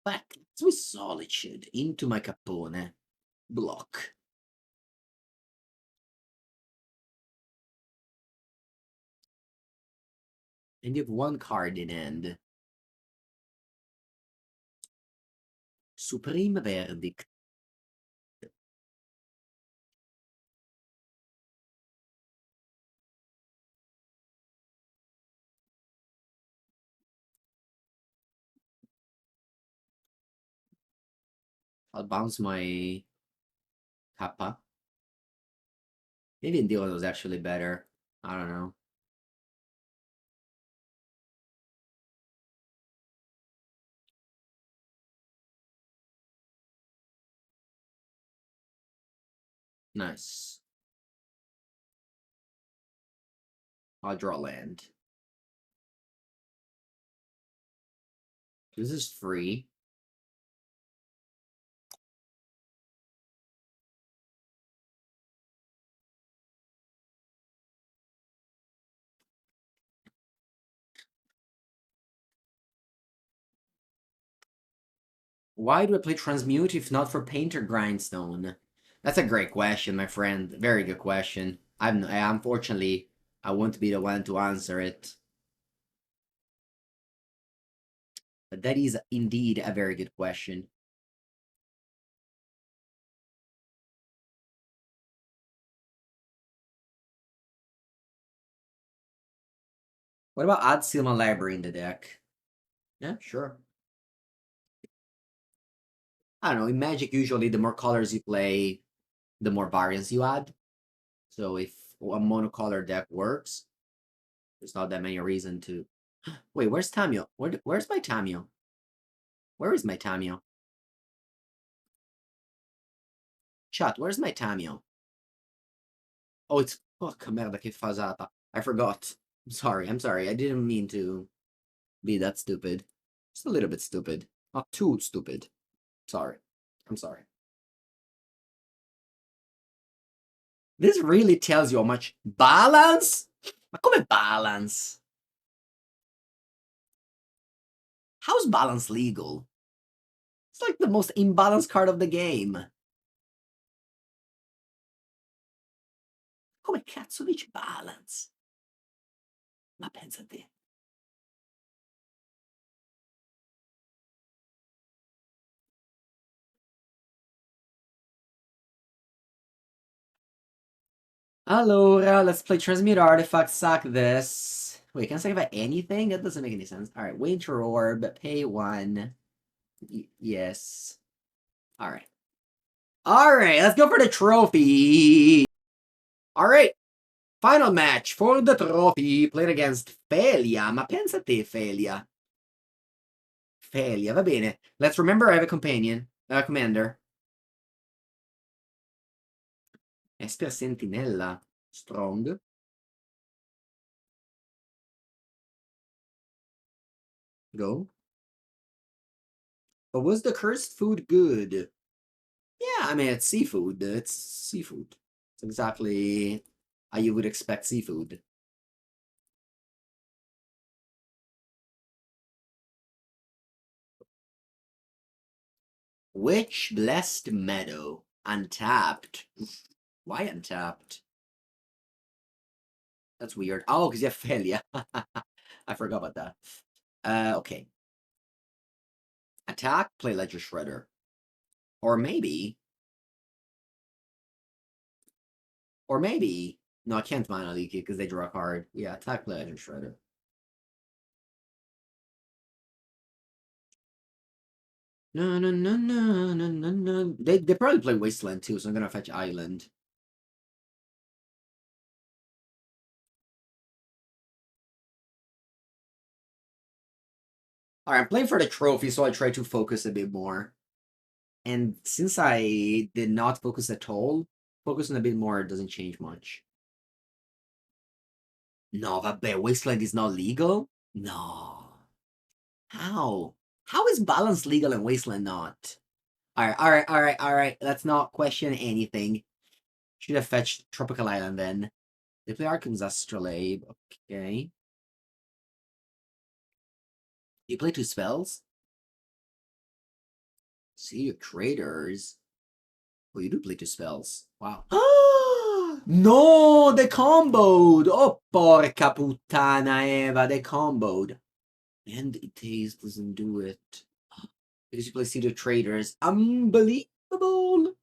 Back with Solitude into my Capone. Block. And you have 1 card in hand. Supreme Verdict. I'll bounce my Kappa. Maybe Indigo was actually better. I don't know. Nice. I'll draw land. This is free. Why do I play Transmute if not for Painter Grindstone? That's a great question, my friend. Very good question. Unfortunately, I won't be the one to answer it. But that is indeed a very good question. What about add Sylvan Library in the deck? Yeah, sure. I don't know. In Magic, usually the more colors you play, the more variants you add. So if a monocolor deck works, there's not that many reason to. Wait, where's Tamiyo? Where's my Tamiyo? Where is my Tamiyo? Chat, where's my Tamiyo? Oh, it's fuck merda che fasata. I forgot. I'm sorry. I didn't mean to be that stupid. Just a little bit stupid. Not too stupid. Sorry. I'm sorry. This really tells you how much balance? Ma come balance? How's balance legal? It's like the most imbalanced card of the game. Come cazzo dici balance? Ma pensa a te. Allora, let's play Transmute Artifact, sack this. Wait, can I sacrifice anything? That doesn't make any sense. Alright, Winter Orb, pay 1. Yes. Alright. Alright, let's go for the trophy! Alright, final match for the trophy. Played against Phelia. Ma pensa a te, Phelia. Phelia, va bene. Let's remember I have a companion. Commander. Esper Sentinella. Strong. Go. But was the cursed food good? Yeah, I mean, it's seafood. It's seafood. It's exactly how you would expect seafood. Witch Blessed Meadow. Untapped. Why untapped? That's weird. Oh, because you have Phelia. I forgot about that. Okay. Attack, play Ledger Shredder. Or maybe... No, I can't Mana Leak it because they draw a card. Yeah, attack, play Ledger Shredder. No, no, no, no, no, no, no. They probably play Wasteland too, so I'm gonna fetch Island. Alright, I'm playing for the trophy, so I try to focus a bit more. And since I did not focus at all, focusing a bit more doesn't change much. No, vabbè, Wasteland is not legal? No. How? How is Balance legal and Wasteland not? Alright. Let's not question anything. Should have fetched Tropical Island then. They play Arcum's Astrolabe. Okay. You play 2 spells? See your traders. Oh, you do play 2 spells. Wow. No, they comboed! Oh, porca puttana Eva, they comboed. And it doesn't do it. Because you play Cedar Traders. Unbelievable!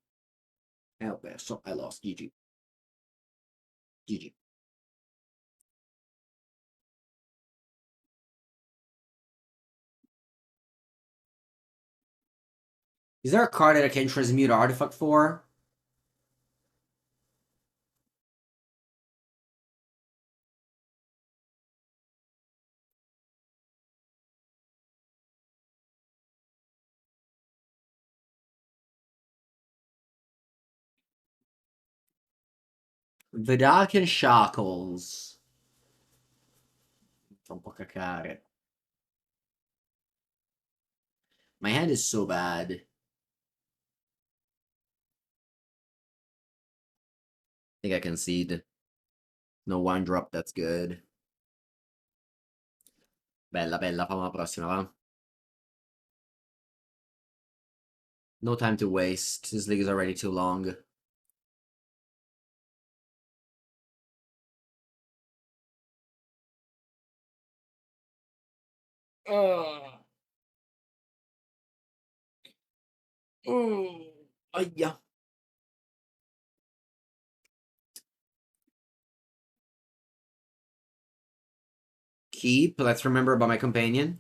Oh, so I lost. GG. GG. Is there a card that I can transmute artifact for? Vedakin Shackles. Fa un po' cacare. My hand is so bad. I think I concede. No one drop, that's good. Bella, bella, fammi la prossima, va? No time to waste. This league is already too long. Aia. Keep, let's remember about my companion.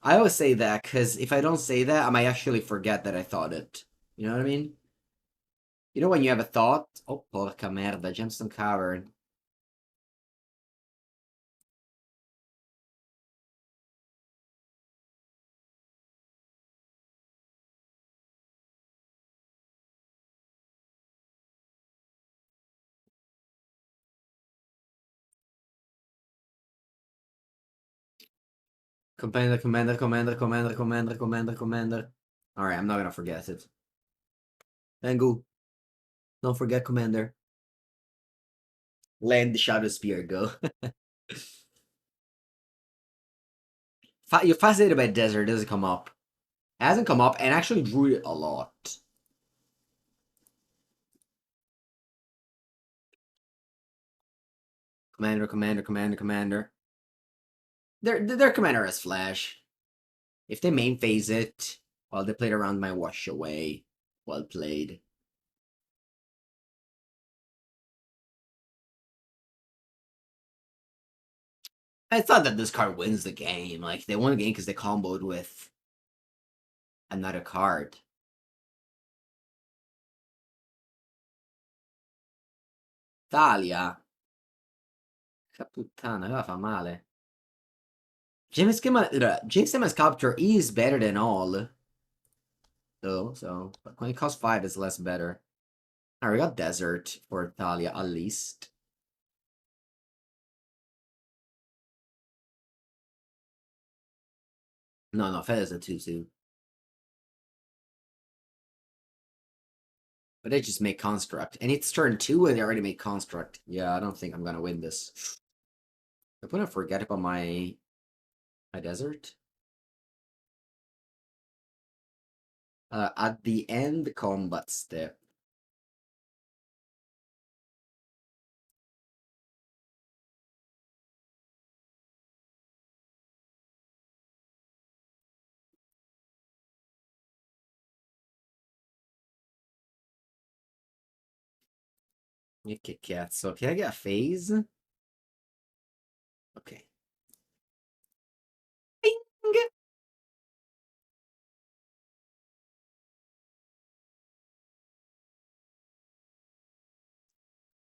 I always say that, because if I don't say that, I might actually forget that I thought it. You know what I mean? You know when you have a thought? Oh, porca merda, Gemstone Cavern. Commander. Alright, I'm not gonna forget it. Mengu. Don't forget Commander. Land the Shadow Spear, go. You're fascinated by Desert, doesn't come up. It hasn't come up, and actually drew it a lot. Commander. Their commander has flash. If they main phase it, well, they played around my wash away. Well played. I thought that this card wins the game. Like, they won the game because they comboed with another card. Thalia. Puttana, aveva fa male. James Sculpture is better than all. Though, so but when it costs 5, it's less better. Alright, we got Desert for Thalia at least. No, Phelia's a 2-2. But they just make Construct. And it's turn 2 and they already made Construct. Yeah, I don't think I'm gonna win this. I'm gonna forget about my Desert. At the end combat step. Che cazzo, can I get a phase? Okay. Bing!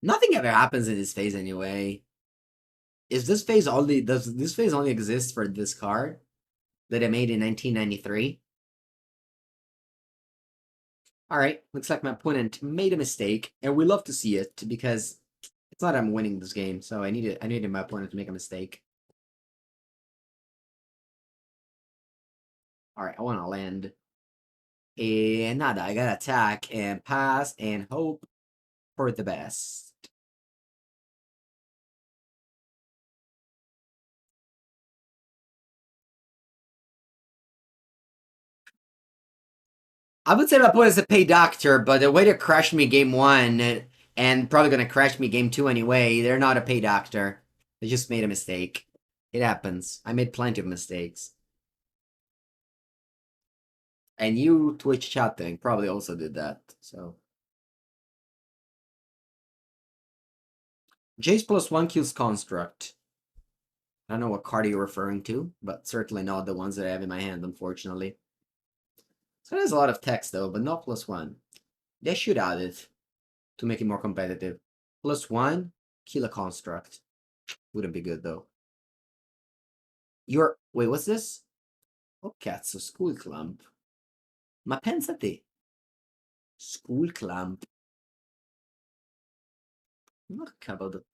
Nothing ever happens in this phase anyway. Does this phase only exist for this card that I made in 1993? Alright, looks like my opponent made a mistake, and we love to see it because it's not I'm winning this game, so I needed my opponent to make a mistake. Alright, I wanna land. And nada, I gotta attack and pass and hope for the best. I would say my opponent's a pay doctor, but the way to crash me game 1 and probably gonna crash me game 2 anyway, they're not a pay doctor. They just made a mistake. It happens. I made plenty of mistakes. And you, Twitch chat thing, probably also did that, so. Jace +1 kills Construct. I don't know what card you're referring to, but certainly not the ones that I have in my hand, unfortunately. So there's a lot of text though, but not +1. They should add it to make it more competitive. +1, kill a Construct. Wouldn't be good though. Wait, what's this? Oh, cazzo, School Clamp. Ma pensa te. School Clamp. Porca vado.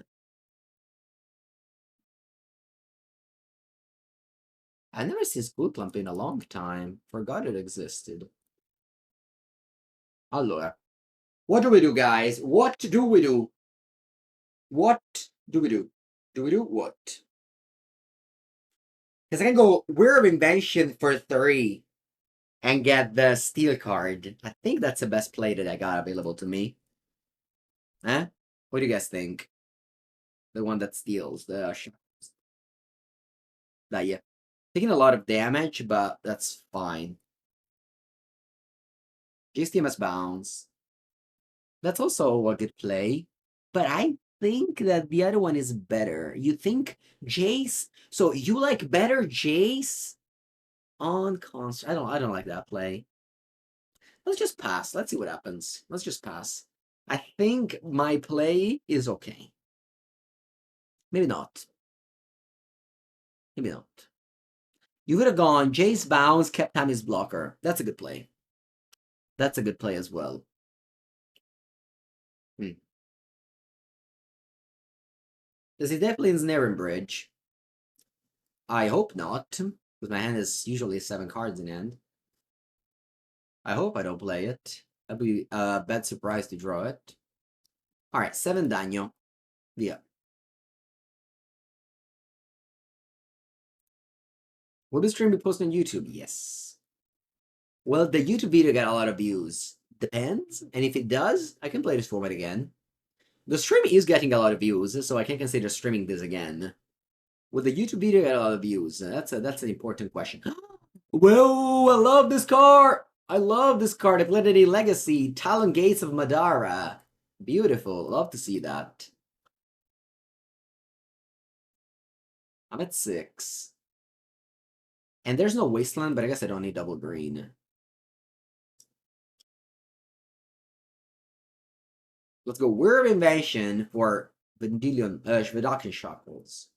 I've never seen School Clamp in a long time. Forgot it existed. Allora. What do we do, guys? What do we do? What do we do? Do we do what? Because I can go Weir of Invention for 3 and get the Steel card. I think that's the best play that I got available to me. Huh? What do you guys think? The one that steals the shots. That, yeah. Taking a lot of damage, but that's fine. GSTMS bounce. That's also a good play. But I think that the other one is better. You think Jace? So you like better Jace on Construct? I don't like that play. Let's just pass. Let's see what happens. Let's just pass. I think my play is okay. Maybe not. Maybe not. You could have gone Jace bounce, kept Tammy's blocker. That's a good play. That's a good play as well. Does he definitely ensnare in bridge? I hope not, because my hand is usually 7 cards in hand. I hope I don't play it. That'd be a bad surprise to draw it. Alright, 7 daño. Yeah. Will the stream be posted on YouTube? Yes. Well, the YouTube video got a lot of views. Depends. And if it does, I can play this format again. The stream is getting a lot of views, so I can consider streaming this again. Will the YouTube video get a lot of views? That's an important question. Whoa, I love this card! I love this card. I've let it a legacy. Talon Gates of Madara. Beautiful. Love to see that. I'm at 6. And there's no Wasteland, but I guess I don't need double green. Let's go Word of Invention for Shvedakin Shackles.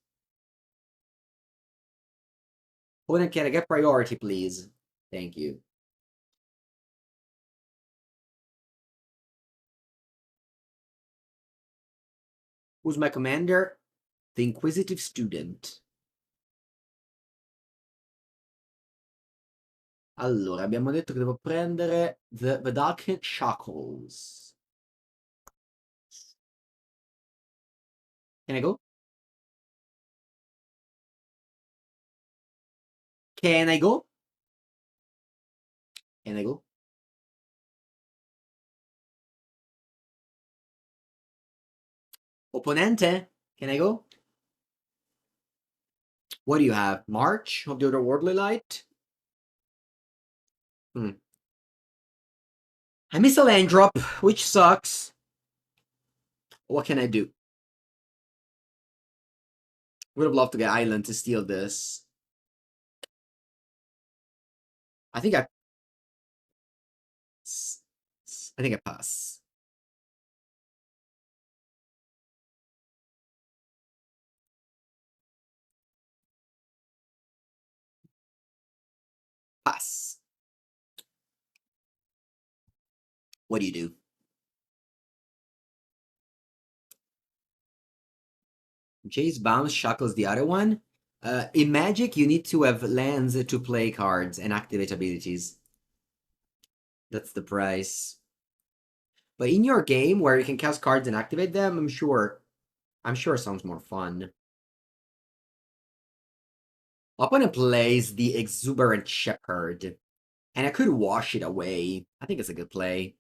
Opponent, can I get priority, please? Thank you. Who's my commander? The Inquisitive Student. Allora, abbiamo detto che devo prendere The Vedalken Shackles. Can I go? Can I go? Can I go? Opponente? Can I go? What do you have? March of the Otherworldly Light? I miss a land drop, which sucks. What can I do? Would have loved to get Island to steal this. I think I pass. Pass. What do you do? Jace Bounce shackles the other one. In Magic, you need to have lands to play cards and activate abilities. That's the price. But in your game, where you can cast cards and activate them, I'm sure it sounds more fun. Opponent plays the Exuberant Shepherd, and I could wash it away. I think it's a good play.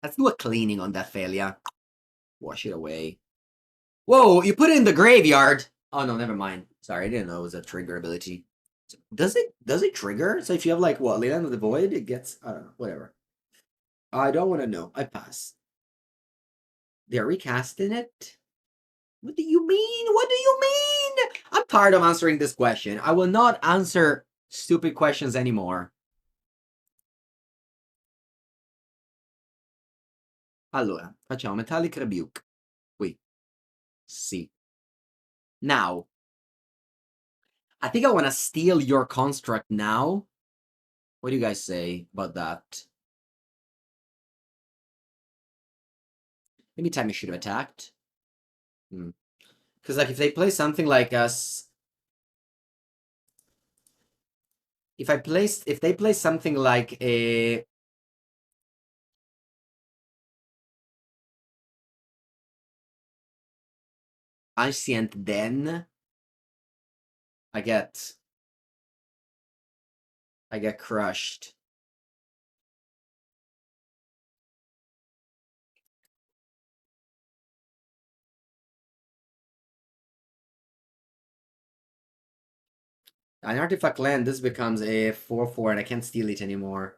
Let's do a cleaning on that Phelia. Wash it away. Whoa, you put it in the graveyard! Oh no, never mind. Sorry, I didn't know it was a trigger ability. Does it trigger? So if you have like what, Land of the Void, it gets, I don't know, whatever. I don't want to know. I pass. They're recasting it? What do you mean? What do you mean? I'm tired of answering this question. I will not answer stupid questions anymore. Allora, facciamo Metallic Rebuke. Qui. Sì. Now, I think I want to steal your construct now. What do you guys say about that? Maybe Timmy should have attacked. Because like if they play something like us, if they play something like a Ancient Den, I get crushed. An artifact land, this becomes a 4/4 and I can't steal it anymore.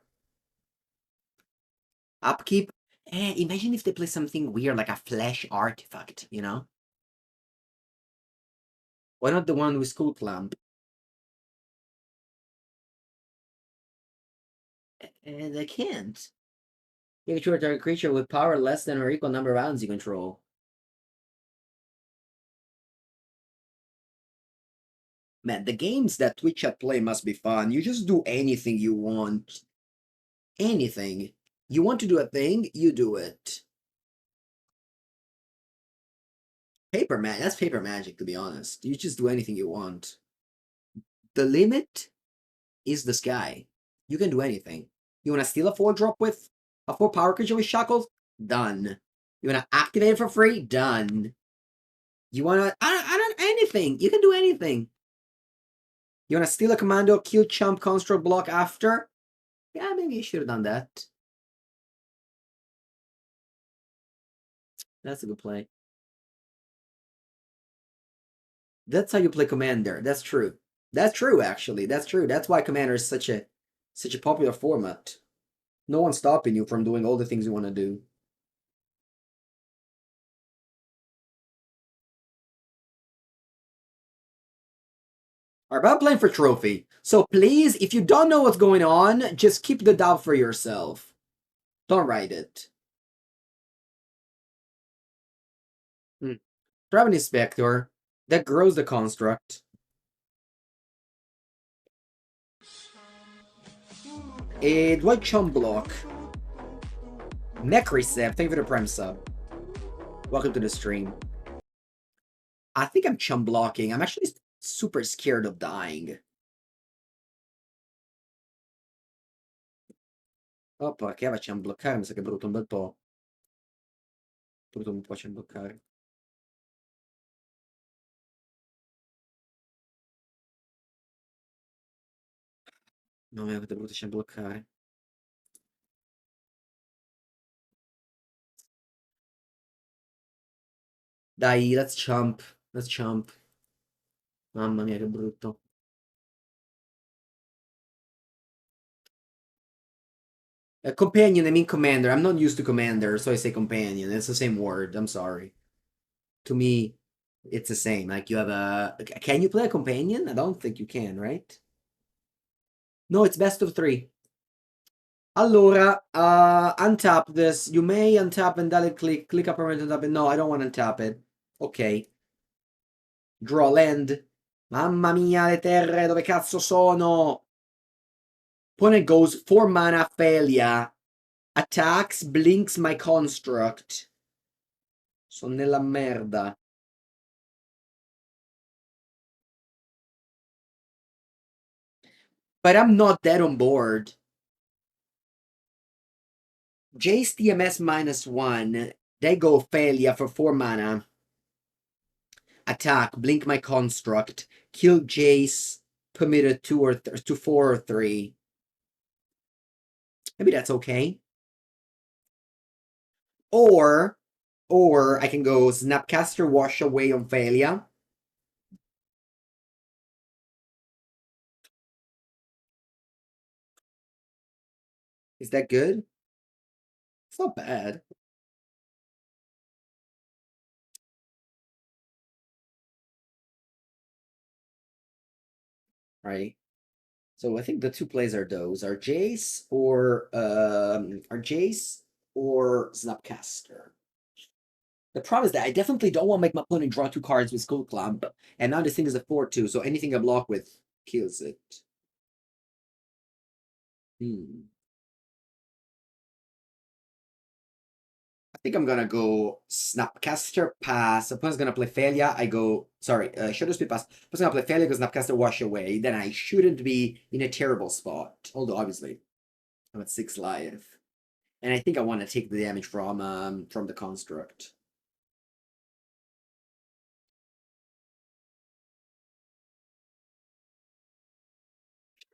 Upkeep? Imagine if they play something weird like a flesh artifact, you know? Why not the one with Skull Clamp? And I can't. You control a target creature with power less than or equal number of rounds you control. Man, the games that Twitch chat play must be fun. You just do anything you want. Anything. You want to do a thing, you do it. That's paper magic, to be honest. You just do anything you want. The limit is the sky. You can do anything. You want to steal a 4-drop with a 4 power creature with shackles? Done. You want to activate it for free? Done. You want to... I don't... Anything. You can do anything. You want to steal a commando, kill chump, construct, block after? Yeah, maybe you should have done that. That's a good play. That's how you play Commander. That's true. That's true, actually. That's true. That's why Commander is such a popular format. No one's stopping you from doing all the things you want to do. Alright, but I'm playing for trophy. So please, if you don't know what's going on, just keep the doubt for yourself. Don't write it. Travel Inspector. That grows the construct. Do I chum block? Mech Reset, thank you for the Prime sub. Welcome to the stream. I think I'm chum blocking. I'm actually super scared of dying. Oppa, che facciamo bloccare? Mi sa che è brutto un bel po'. Brutto un po' c'è bloccare. No, mi avete brutto c'è bloccare. Dai, let's jump. Let's jump. Mamma mia, che brutto. Companion, I mean commander. I'm not used to commander, so I say companion. It's the same word. I'm sorry. To me, it's the same. Like you have a... Can you play a companion? I don't think you can, right? No, it's best of 3. Allora, untap this. You may untap and then click up and untap it. No, I don't want to untap it. Ok. Draw land. Mamma mia, le terre, dove cazzo sono? Opponent goes 4 mana Phelia. Attacks, blinks my construct. Sono nella merda. But I'm not dead on board. Jace TMS -1. They go Phelia for 4 mana. Attack, blink my construct. Kill Jace, permitted 2 or to 4 or 3. Maybe that's okay. Or I can go Snapcaster, Wash Away on Phelia. Is that good? It's not bad. Right. So I think the 2 plays are those. Are Jace or Snapcaster. The problem is that I definitely don't want to make my opponent draw 2 cards with Skull Clamp, and now this thing is a 4/2, so anything I block with kills it. I think I'm gonna go Snapcaster, pass. Opponent's gonna play Phelia. I go, sorry, Shadow Speed pass. Opponent's gonna play Phelia, go Snapcaster, Wash Away. Then I shouldn't be in a terrible spot. Although, obviously, I'm at 6 life. And I think I want to take the damage from the construct.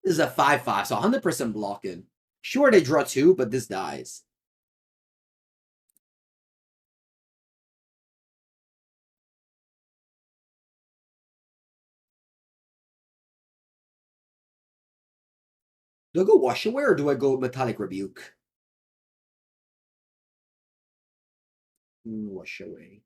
This is a 5/5, so 100% blocking. Sure, they draw 2, but this dies. Do I go Wash Away or do I go Metallic Rebuke? Wash Away.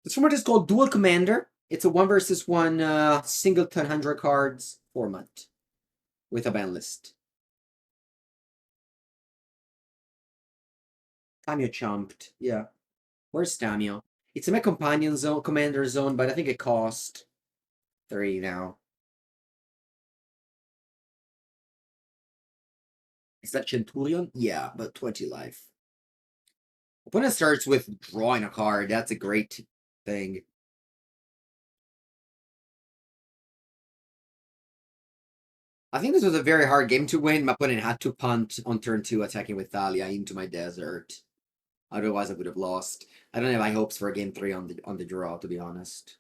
This format is called Duel Commander. It's a 1 versus 1 singleton 100 cards format with a ban list. Tamiyo chumped. Yeah. Where's Tamiyo? It's in my companion zone, commander zone, but I think it cost 3 now. Is that Centurion? Yeah, but 20 life. Opponent starts with drawing a card. That's a great thing. I think this was a very hard game to win. My opponent had to punt on turn 2, attacking with Thalia into my desert. Otherwise, I would have lost. I don't have high hopes for a game 3 on the draw, to be honest.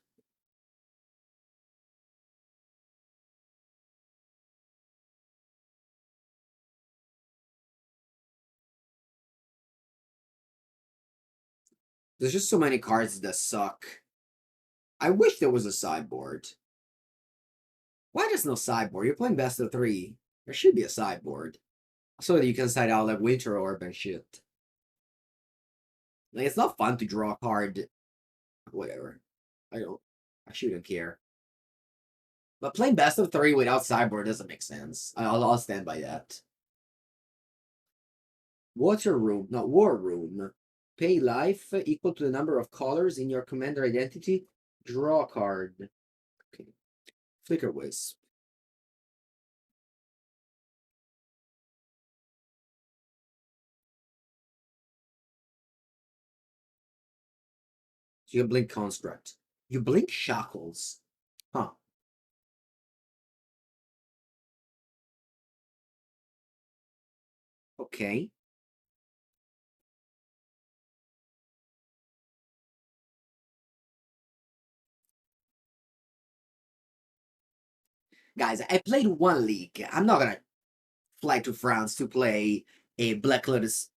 There's just so many cards that suck. I wish there was a sideboard. Why there's no sideboard? You're playing best of 3. There should be a sideboard. So that you can side out like Winter Orb and shit. Like, it's not fun to draw a card. Whatever. I shouldn't care. But playing best of 3 without sideboard doesn't make sense. I'll stand by that. Water Room, not War Room. Pay life equal to the number of colors in your commander identity. Draw a card. Okay. Flicker Wisp. So you blink Construct. You blink Shackles. Huh. Okay. Guys, I played one league. I'm not gonna fly to France to play a Black Lotus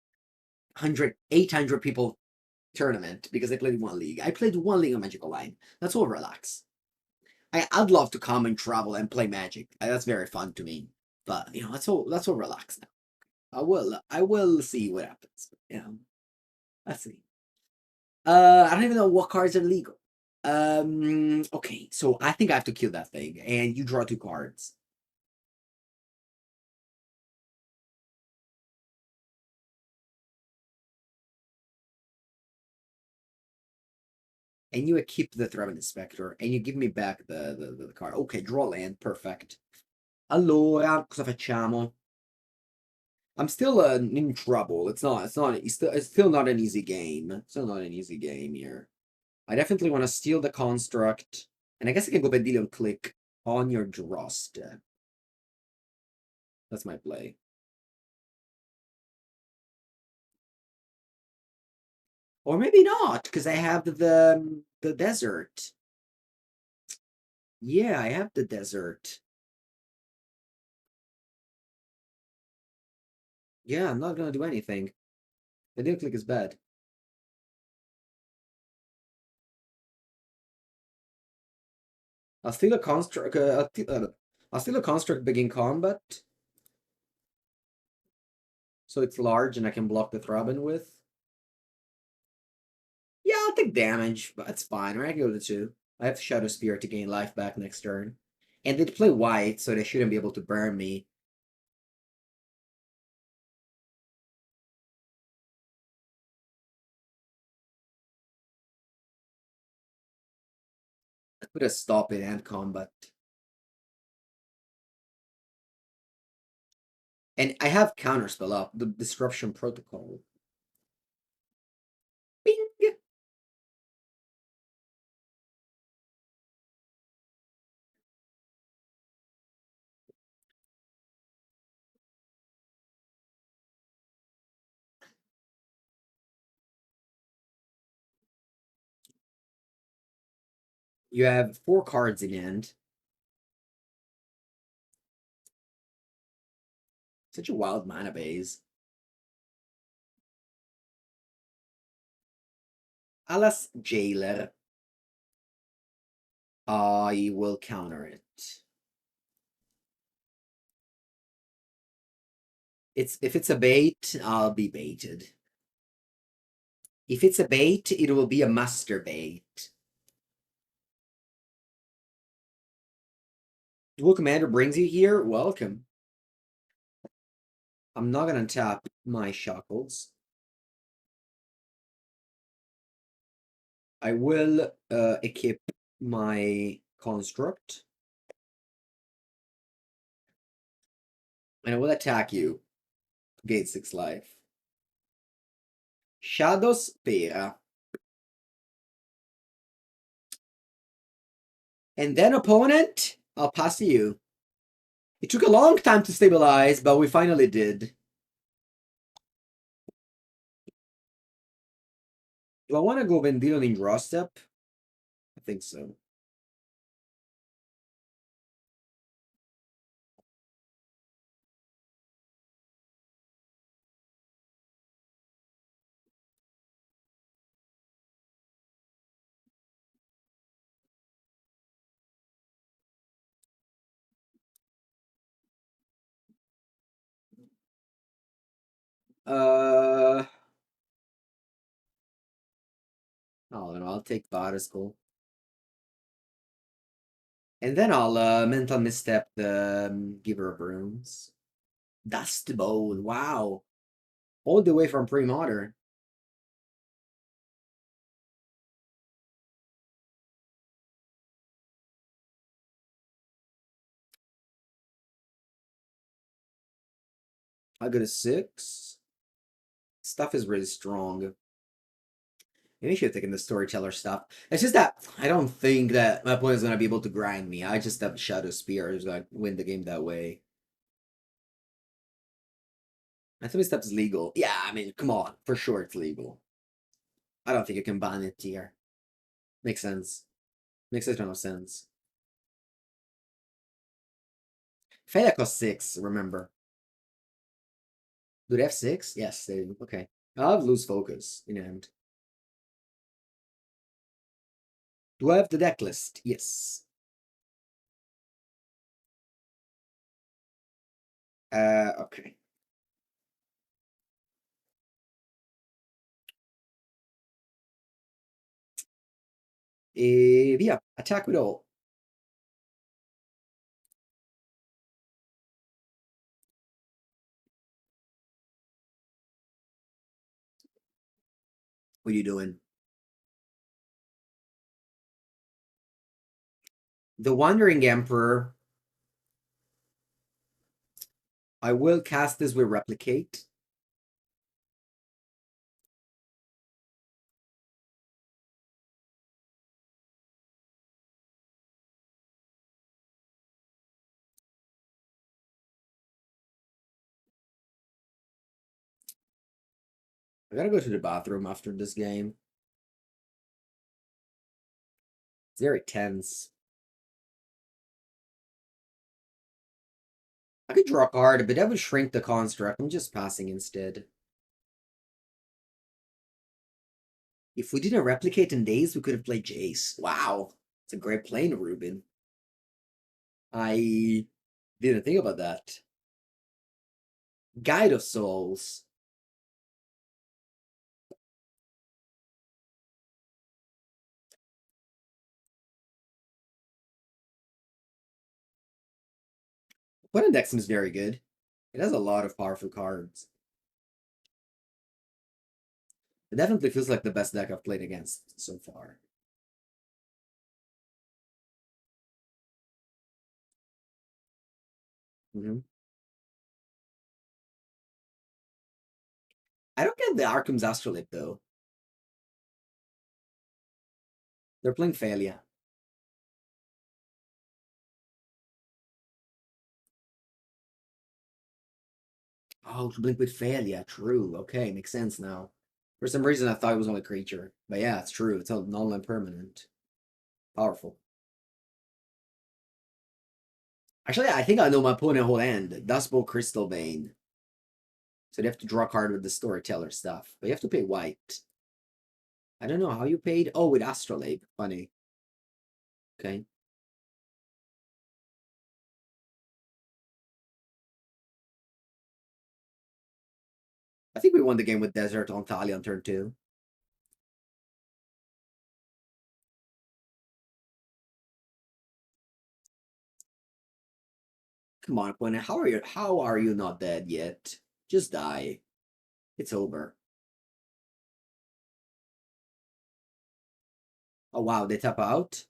800 people tournament because I played one league. I played one league on Magic Online. That's all relax. I'd love to come and travel and play Magic. That's very fun to me. But you know, that's all relax now. I will see what happens. You know, let's see. I don't even know what cards are legal. Okay, so I think I have to kill that thing, and you draw 2 cards. And you equip the Threat Inspector, and you give me back the card. Ok, draw land, perfect. Allora, cosa facciamo? I'm still in trouble. It's still not an easy game. Still not an easy game here. I definitely want to steal the construct. And I guess I can go Vendilion click on your draw step. That's my play. Or maybe not, because I have the desert. Yeah, I have the desert. Yeah, I'm not gonna do anything. Vendilion click is bad. I'll steal a construct. I'll steal a construct begin combat. So it's large and I can block the Throbbing with. Yeah, I'll take damage, but it's fine. Or I can go to 2. I have Shadow Spear to gain life back next turn. And they play white, so they shouldn't be able to burn me. I put a stop in end combat. And I have counterspell up, the Disruption Protocol. Bing! You have 4 cards in hand. Such a wild mana base. Alas Jailer. I will counter it. If it's a bait, I'll be baited. If it's a bait, it will be a master bait. Duel Commander brings you here. Welcome. I'm not gonna tap my Shackles. I will equip my Construct. And I will attack you. Gain 6 life. Shadow Spear. And then, opponent, I'll pass to you. It took a long time to stabilize, but we finally did. Do I want to go Vendilion in draw step? I think so. I don't know. I'll take Barasco. And then I'll mental misstep the Giver of Runes. Dust Bowl. Wow. All the way from pre-modern. I got a 6. Stuff is really strong. Maybe I should have taken the storyteller stuff. It's just that I don't think that my opponent is going to be able to grind me. I just have Shadow Spear who's going to win the game that way. Anthony Step's legal. Yeah, I mean, come on. For sure it's legal. I don't think you can ban it here. Makes sense. Makes a ton of sense. Phelia costs 6, remember. Do they have 6? Yes, they do. Okay. I'll have lose focus in hand. Do I have the deck list? Yes. Okay. Yeah, attack with all. What are you doing? The Wandering Emperor. I will cast this with Replicate. I gotta go to the bathroom after this game. It's very tense. I could draw a card, but that would shrink the construct. I'm just passing instead. If we didn't replicate in days, we could have played Jace. Wow. It's a great plane, Ruben. I didn't think about that. Guide of Souls. Opponent deck seems very good. It has a lot of powerful cards. It definitely feels like the best deck I've played against so far. I don't get the Arcum's Astrolabe though. They're playing Phelia. Oh, to blink with Phelia. True. Okay, makes sense now. For some reason, I thought it was only creature. But yeah, it's true. It's a null and permanent. Powerful. Actually, I think I know my opponent whole hand. Dustbowl Crystal Vein. So they have to draw a card with the storyteller stuff. But you have to pay white. I don't know how you paid. Oh, with Astrolabe. Funny. Okay. I think we won the game with Desert on Talia on turn 2. Come on, opponent. How are you not dead yet? Just die. It's over. Oh wow, they tap out.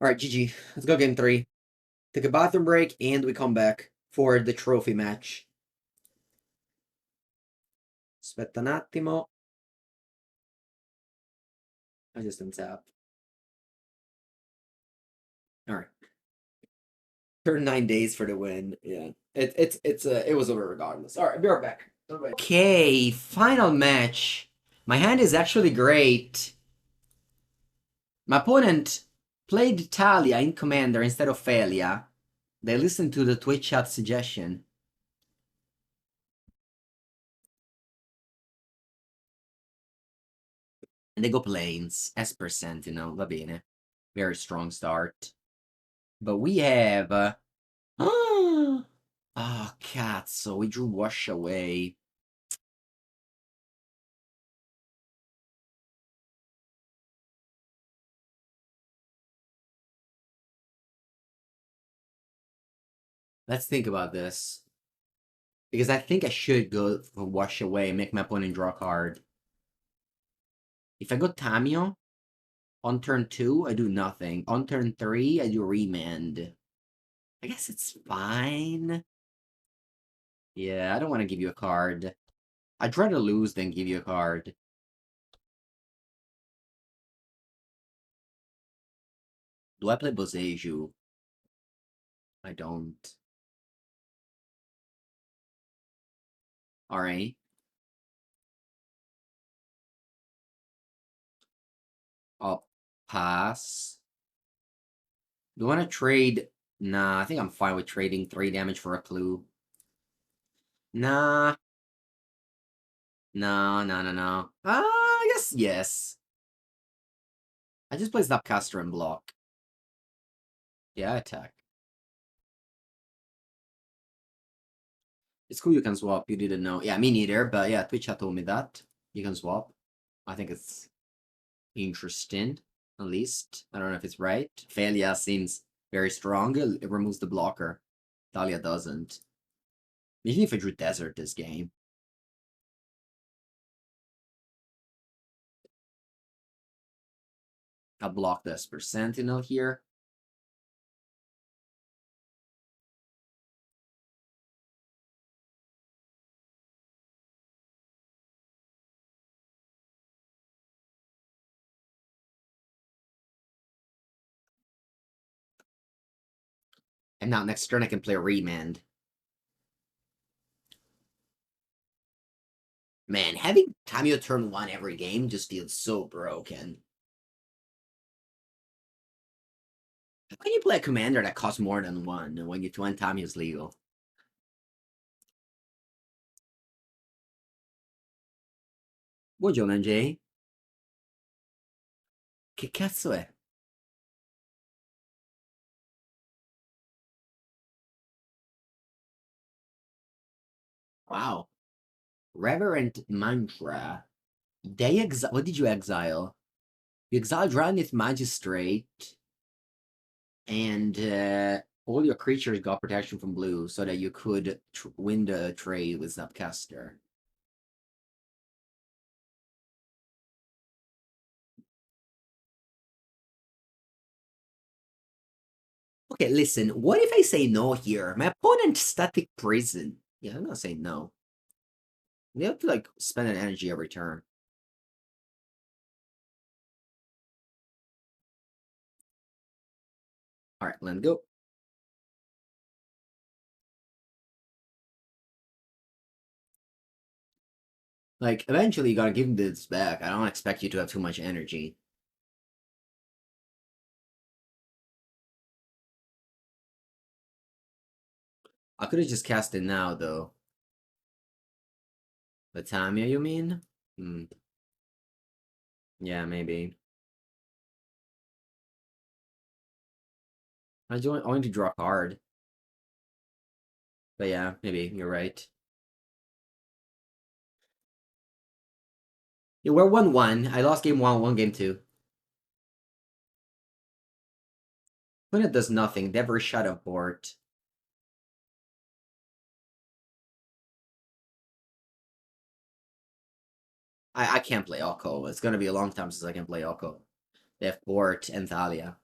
Alright, GG. Let's go game 3. Take a bathroom break and we come back for the trophy match. Aspetta un attimo. I just untap. Alright. Turn 9 days for the win. Yeah. It was over regardless. Alright, be right back. Okay, final match. My hand is actually great. My opponent played Talia in Commander instead of Phelia. They listened to the Twitch chat suggestion. And they go planes. S%, va bene. Very strong start. But we have Ah, cat. So we drew Wash Away. Let's think about this. Because I think I should go for Wash Away and make my opponent draw a card. If I go Tamiyo, on turn 2, I do nothing. On turn 3, I do Remand. I guess it's fine. Yeah, I don't want to give you a card. I'd rather lose than give you a card. Do I play Boseiju? I don't. Alright. I'll pass. Do I want to trade? Nah, I think I'm fine with trading 3 damage for a clue. Nah. No, no, no, no. I guess yes. I just play Zapcaster and block. Yeah, I attack. It's cool you can swap. You didn't know. Yeah, me neither. But yeah, Twitch had told me that. You can swap. I think it's interesting, at least. I don't know if it's right. Phelia seems very strong. It removes the blocker. Thalia doesn't. Imagine if I drew Desert this game. I'll block this for Sentinel here. And now next turn I can play Remand. Man, having Tamiyo turn 1 every game just feels so broken. How can you play a commander that costs more than 1 when you 1 Tamiyo's legal? Buongiorno, Jay. Che cazzo è? Wow. Reverent Mantra. They exile. What did you exile? You exiled Drannith Magistrate, and all your creatures got protection from blue so that you could win the trade with Zapcaster. Okay, listen, what if I say no here? My opponent Static Prison. Yeah, I'm gonna say no. You have to, like, spend an energy every turn. Alright, let's go. Like, eventually you gotta give this back. I don't expect you to have too much energy. I could have just cast it now, though. The Tamiya, you mean? Hmm. Yeah, maybe. I want to draw a card. But yeah, maybe you're right. Yeah, we're 1-1. I lost game 1, won game 2. When it does nothing, never shut a port. I can't play Oko. It's gonna be a long time since I can play Oko. They have Port and Thalia.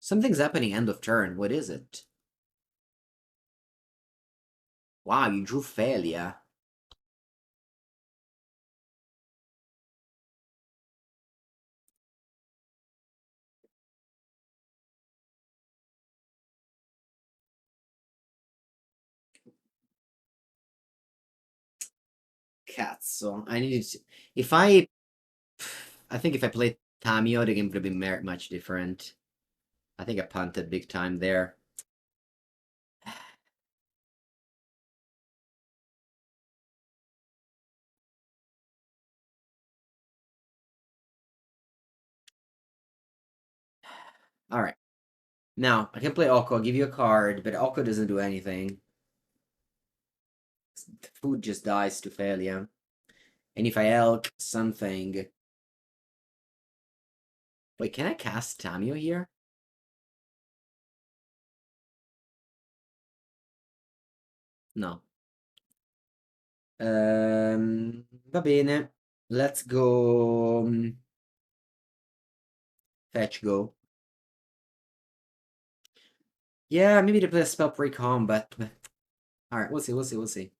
Something's happening end of turn. What is it? Wow, you drew Phelia. Cats. So I needed to, if I think if I played Tamiyo, the game would have been much different. I think I punted big time there. Alright. Now, I can play Oko, give you a card, but Oko doesn't do anything. The food just dies to Phelia. And if I elk something... Wait, can I cast Tamiyo here? No. Va bene. Let's go... Fetch go. Yeah, maybe to play a spell pre-com, but... Alright, we'll see, we'll see, we'll see.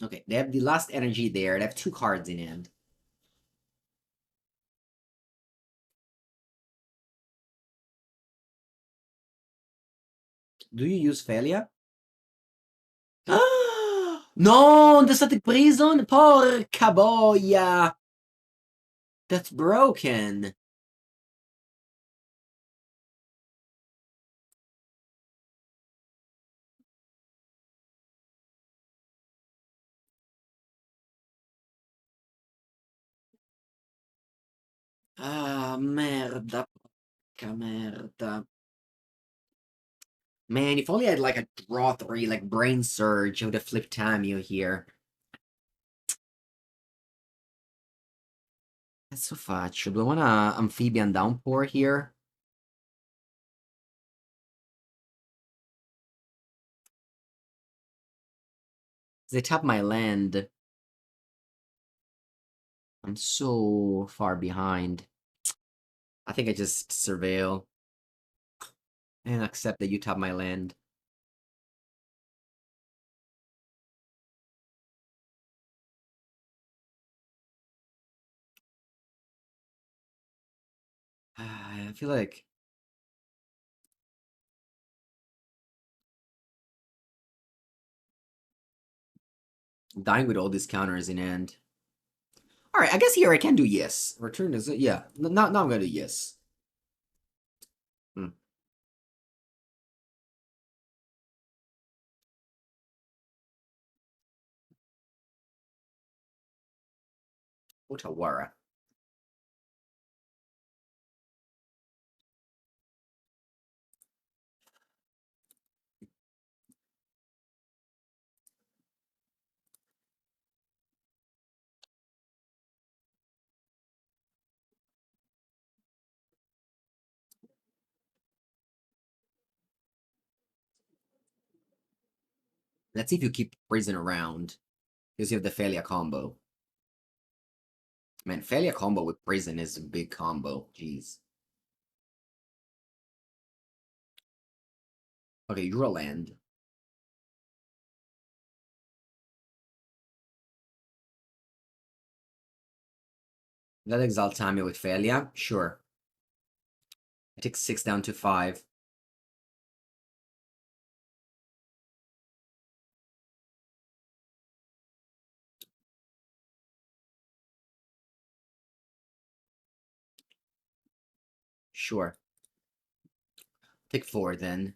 Okay, they have the last energy there. They have 2 cards in hand. Do you use Phelia? No, the static prison? Porca boia! That's broken. Ah, merda. Porca merda. Man, if only I had like a draw 3, like Brain Surge, I would have flipped Tamiyo here. That's so fudge. Do I want a Amphibian Downpour here? They tap my land. I'm so far behind. I think I just surveil and accept that you tap my land. I feel like I'm dying with all these counters in hand. Alright, I guess here I can do yes. Return is yeah. Now I'm gonna do yes. Otawara. Let's see if you keep prison around. Because you have the Phelia combo. Man, Phelia combo with prison is a big combo. Jeez. Okay, you draw land. That exile Tamiyo with Phelia? Sure. I take 6 down to 5. Sure. Take 4 then.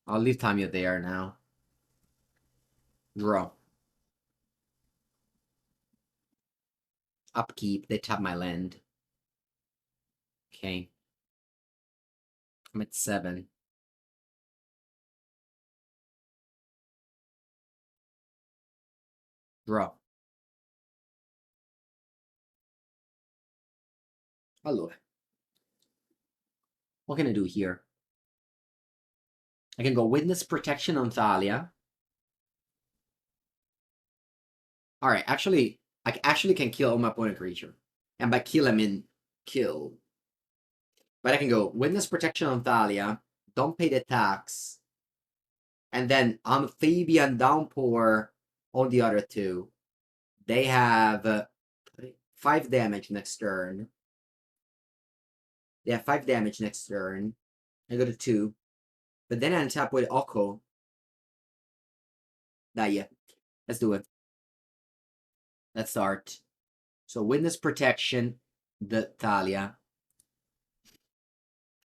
I'll leave Tamiyo there now. Draw. Upkeep. They tap my land. Okay. I'm at 7. Draw. Allora. What can I do here? I can go Witness Protection on Thalia. Alright, actually, I actually can kill my opponent creature. And by kill, I mean kill. But I can go Witness Protection on Thalia, don't pay the tax, and then Amphibian Downpour on the other 2. They have 5 damage next turn. They have 5 damage next turn. I go to 2. But then I untap with Oko. Yeah. Let's do it. Let's start. So Witness Protection, the Thalia.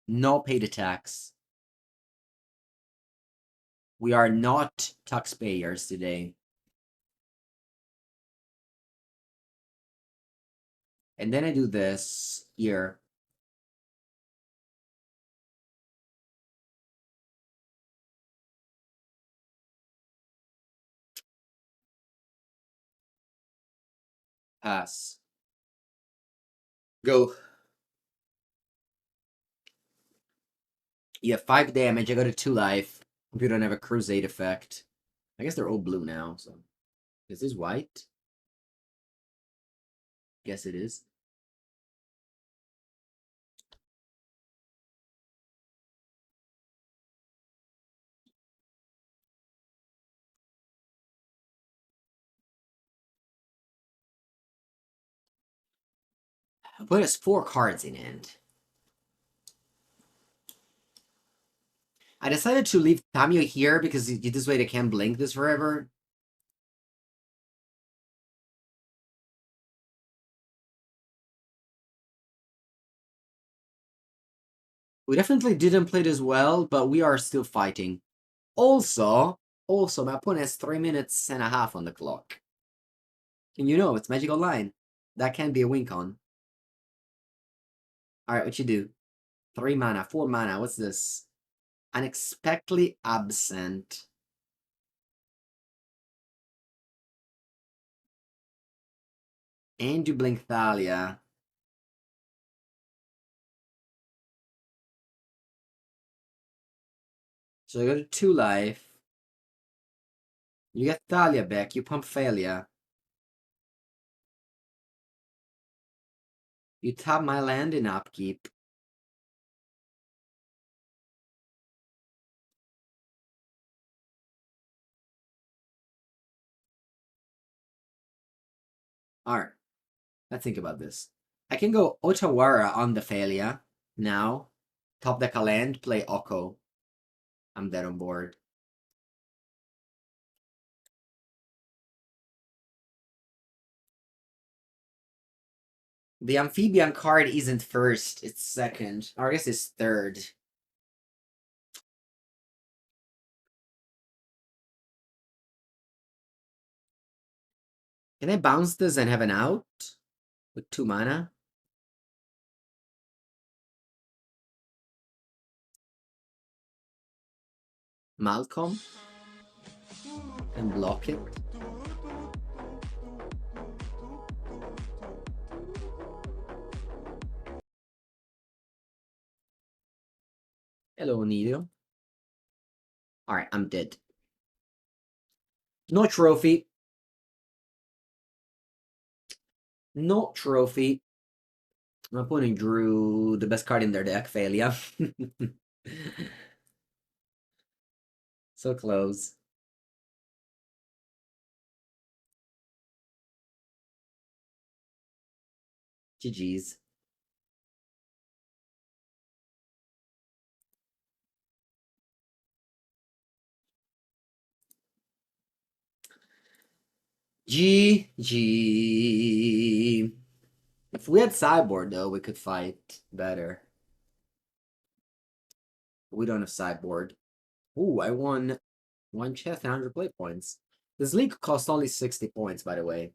No paid attacks. We are not taxpayers today. And then I do this here. Pass. Go. You have 5 damage. I go to 2 life. If you don't have a Crusade effect. I guess they're all blue now, so. Is this white? Guess it is. Put us 4 cards in hand. I decided to leave Tamiyo here because this way they can't blink this forever. We definitely didn't play this well, but we are still fighting. Also, my opponent has 3 minutes and a half on the clock. And you know, it's Magic Online. That can be a win con. Alright, what you do? 3 mana, 4 mana, what's this? Unexpectedly Absent. And you blink Thalia. So you go to 2 life. You get Thalia back, you pump Phelia. You tap my land in upkeep. Alright, let's think about this. I can go Otawara on the Phelia now. Top deck a land, play Oko. I'm dead on board. The Amphibian card isn't first, it's second. Or I guess it's third. Can I bounce this and have an out? With 2 mana? Malcolm? And block it? Hello, Nido. Alright, I'm dead. No trophy. No trophy. My opponent drew the best card in their deck, Phelia. So close. GG's. GG. If we had sideboard, though, we could fight better. We don't have sideboard. Ooh, I won 1 chest and 100 play points. This league cost only 60 points, by the way.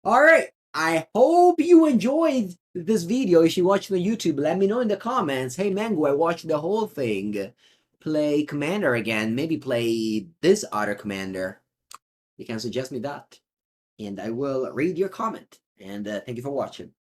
Alright, I hope you enjoyed this video. If you watched the YouTube, let me know in the comments. Hey, Mengu, I watched the whole thing. Play Commander again. Maybe play this other Commander. You can suggest me that. And I will read your comment. And thank you for watching.